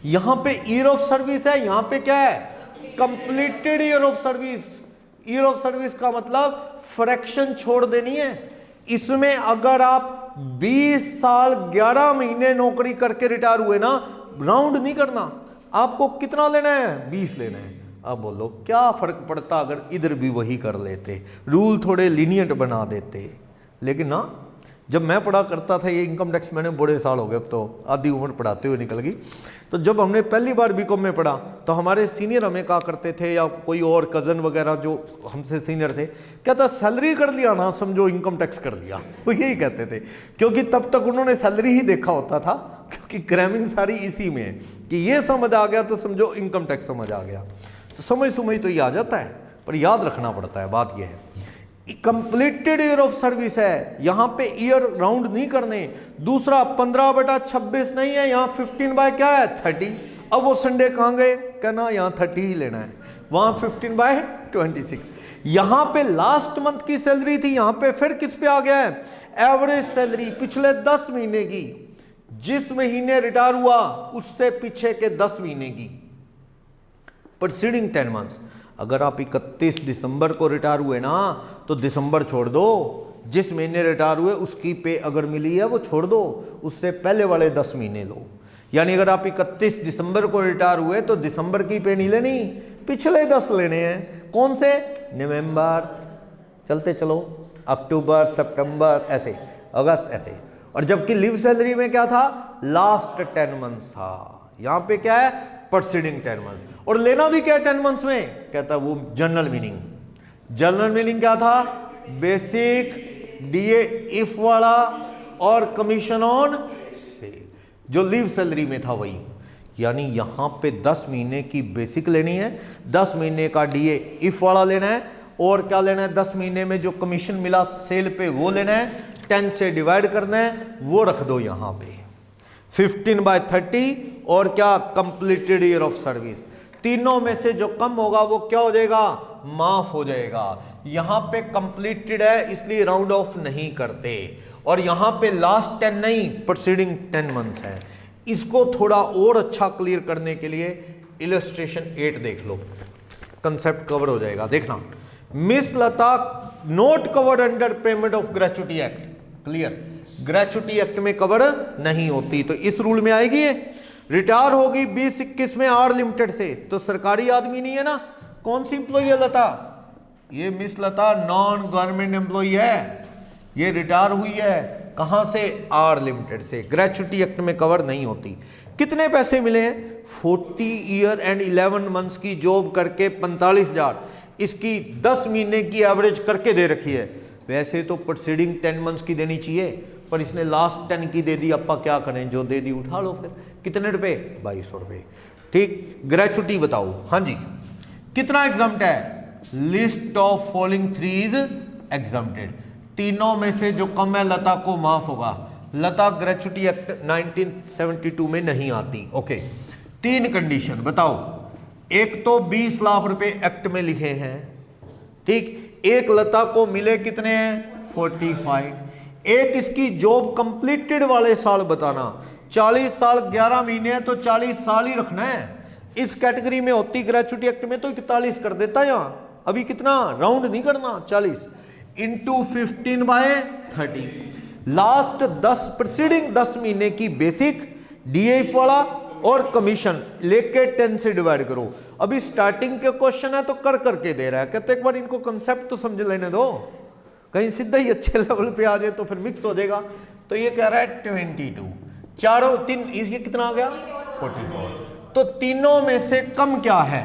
यहां पे ईयर ऑफ सर्विस है, यहां पे क्या है completed year of service. Year of service का मतलब फ्रैक्शन छोड़ देनी है। इसमें अगर आप 20 साल 11 महीने नौकरी करके रिटायर हुए ना, राउंड नहीं करना, आपको कितना लेना है 20 लेना है। अब बोलो क्या फर्क पड़ता अगर इधर भी वही कर लेते, रूल थोड़े लीनियंट बना देते। लेकिन ना, जब मैं पढ़ा करता था ये इनकम टैक्स, मैंने बड़े साल हो गए, अब तो आधी उम्र पढ़ाते हुए निकल गई। तो जब हमने पहली बार बीकॉम में पढ़ा तो हमारे सीनियर हमें कहा करते थे, या कोई और कज़न वगैरह जो हमसे सीनियर थे, कहता सैलरी कर लिया ना समझो इनकम टैक्स कर दिया, वो यही कहते थे, क्योंकि तब तक उन्होंने सैलरी ही देखा होता था, क्योंकि क्रैमिंग सारी इसी में है कि ये समझ आ गया तो समझो इनकम टैक्स समझ आ गया। तो समझ तो ये आ जाता है, पर याद रखना पड़ता है। बात यह है कंप्लीटेड ईयर ऑफ सर्विस है, यहां पे ईयर राउंड नहीं करने। दूसरा 15/26 नहीं है, यहां 15 बाय क्या है 30। अब वो संडे कहां गए, कहना यहां 30 ही लेना है, वहां 15/26। यहां पे लास्ट मंथ की सैलरी थी, यहां पे फिर किस पे आ गया है एवरेज सैलरी पिछले 10 महीने की, जिस महीने रिटायर हुआ उससे पीछे के 10 महीने की, प्रीसीडिंग 10 मंथ्स। अगर आप 31 दिसंबर को रिटायर हुए ना तो दिसंबर छोड़ दो, जिस महीने रिटायर हुए उसकी पे अगर मिली है वो छोड़ दो, उससे पहले वाले 10 महीने लो। यानी अगर आप 31 दिसंबर को रिटायर हुए तो दिसंबर की पे नहीं लेनी, पिछले 10 लेने हैं। कौन से, नवंबर, चलते चलो अक्टूबर, सितंबर, ऐसे अगस्त, ऐसे। और जबकि लिव सैलरी में क्या था, लास्ट 10 मंथ्स था। यहां पे क्या है, प्रीसीडिंग 10 मंथ्स। और लेना भी क्या है 10 मंथ्स में, कहता है वो जनरल मीनिंग। जनरल मीनिंग क्या था, बेसिक, डीए इफ वाला और कमीशन ऑन सेल, जो लीव सैलरी में था वही। यानी यहां पे 10 महीने की बेसिक लेनी है, 10 महीने का डीए इफ वाला लेना है, और क्या लेना है, 10 महीने में जो कमीशन मिला सेल पे वो लेना है, 10 से डिवाइड करना है, वो रख दो यहां पे 15/30, और क्या, कंप्लीटेड ईयर ऑफ सर्विस। तीनों में से जो कम होगा वो क्या हो जाएगा, माफ हो जाएगा। यहां पे कंप्लीटेड है इसलिए राउंड ऑफ नहीं करते, और यहां पे लास्ट 10 नहीं, प्रीसीडिंग 10 मंथ्स है। इसको थोड़ा और अच्छा क्लियर करने के लिए इलस्ट्रेशन 8 देख लो, कंसेप्ट कवर हो जाएगा। देखना, miss Lata not covered under payment of gratuity act, clear, gratuity act में कवर नहीं होती, तो इस रूल में आएगी ये। रिटायर होगी 2021 में आर लिमिटेड से, तो सरकारी आदमी नहीं है ना, कौन सी इंप्लॉई है लता, ये मिस लता नॉन गवर्नमेंट एम्प्लॉई है, ये रिटायर हुई है कहां से, आर लिमिटेड से, ग्रेचुटी एक्ट में कवर नहीं होती। कितने पैसे मिले हैं, 40 ईयर एंड 11 मंथ्स की जॉब करके 45,000, इसकी 10 महीने की एवरेज करके दे रखी है। वैसे तो प्रीसीडिंग 10 मंथ्स की देनी चाहिए, पर इसने लास्ट 10 की दे दी, अपा क्या करें, जो दे दी उठा लो फिर। कितने रुपए, 2200 रुपए, ठीक। ग्रेचुटी बताओ, हाँ जी, कितना एग्जम्प्ट है, list of following 3 is exempted, तीनों में से जो कम है लता को माफ होगा। लता ग्रेचुटी एक्ट 1972 में नहीं आती, ओके। 3 कंडीशन बताओ, एक तो 20 लाख रुपए एक्ट में लिखे हैं, ठीक, एक लता को मिले कितने हैं, 45, एक इसकी जॉब कंप्लीटेड वाले साल बताना, 40 साल 11 महीने है तो 40 साल ही रखना है। इस कैटेगरी में होती ग्रेचुटी एक्ट में तो 41 कर देता है, यहां अभी कितना राउंड नहीं करना, 40 इंटू 15/30, लास्ट 10 प्रीसीडिंग 10 महीने की बेसिक, डीएफ वाला और कमीशन लेके 10 से डिवाइड करो। अभी स्टार्टिंग के क्वेश्चन है तो कर करके दे रहा है, कहते एक बार इनको कंसेप्ट तो समझ लेने दो, कहीं सीधा ही अच्छे लेवल पे आ जाए तो फिर मिक्स हो जाएगा। तो ये कह रहा है 22, चारों 3, इसके कितना आ गया, 44, तो तीनों में से कम क्या है,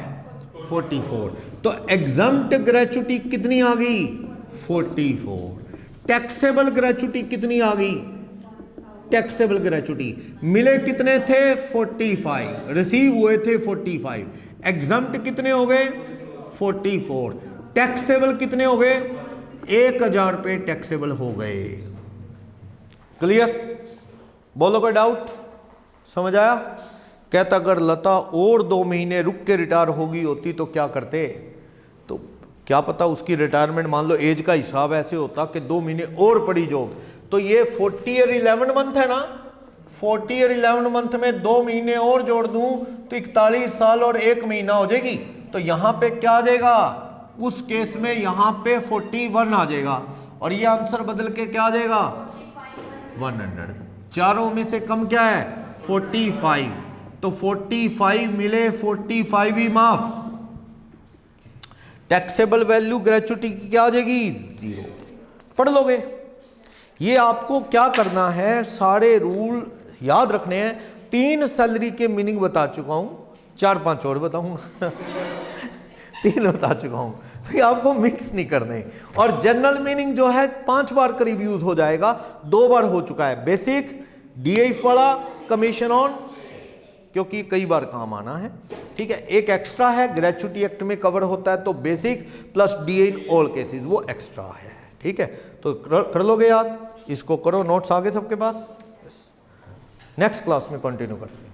44, तो एग्जम्प्ट ग्रेचुटी कितनी आ गई, 44। टैक्सेबल ग्रेचुटी कितनी आ गई, टैक्सेबल ग्रेचुटी मिले कितने थे, 45, रिसीव हुए थे 45, एग्जम्प्ट कितने हो गए, 44, टैक्सेबल कितने हो गए, 1000 रुपए टैक्सेबल हो गए। क्लियर, बोलो कोई डाउट, समझ आया। कहता अगर लता और 2 महीने रुक के रिटायर होगी होती तो क्या करते, तो क्या पता उसकी रिटायरमेंट, मान लो एज का हिसाब ऐसे होता कि 2 महीने और पड़ी जॉब, तो ये 40 ईयर 11 मंथ है ना, 40 ईयर 11 मंथ में 2 महीने और जोड़ दूं तो 41 साल और 1 महीना हो जाएगी। तो यहां पे क्या आ जाएगा, उस केस में यहां पे 41 आ जाएगा, और ये आंसर बदल के क्या आ जाएगा, 100। चारों में से कम क्या है, 45, तो 45 मिले, 45 ही माफ। टैक्सेबल वैल्यू ग्रेचुटी की क्या आ जाएगी, 0। पढ़ लोगे। ये आपको क्या करना है, सारे रूल याद रखने हैं। 3 सैलरी के मीनिंग बता चुका हूं, 4-5 और बताऊंगा 3 बता चुका हूं, तो ये आपको मिक्स नहीं करने। और जनरल मीनिंग जो है 5 बार करीब यूज हो जाएगा, 2 बार हो चुका है, बेसिक, डीएफ वाला, कमीशन ऑन, क्योंकि कई बार काम आना है, ठीक है। एक एक्स्ट्रा है, ग्रेचुटी एक्ट में कवर होता है तो basic plus DA in all cases, वो एक्स्ट्रा है, ठीक है। तो कर लोगे याद, इसको करो, नोट्स आगे सबके पास। नेक्स्ट क्लास में कंटिन्यू करते हैं।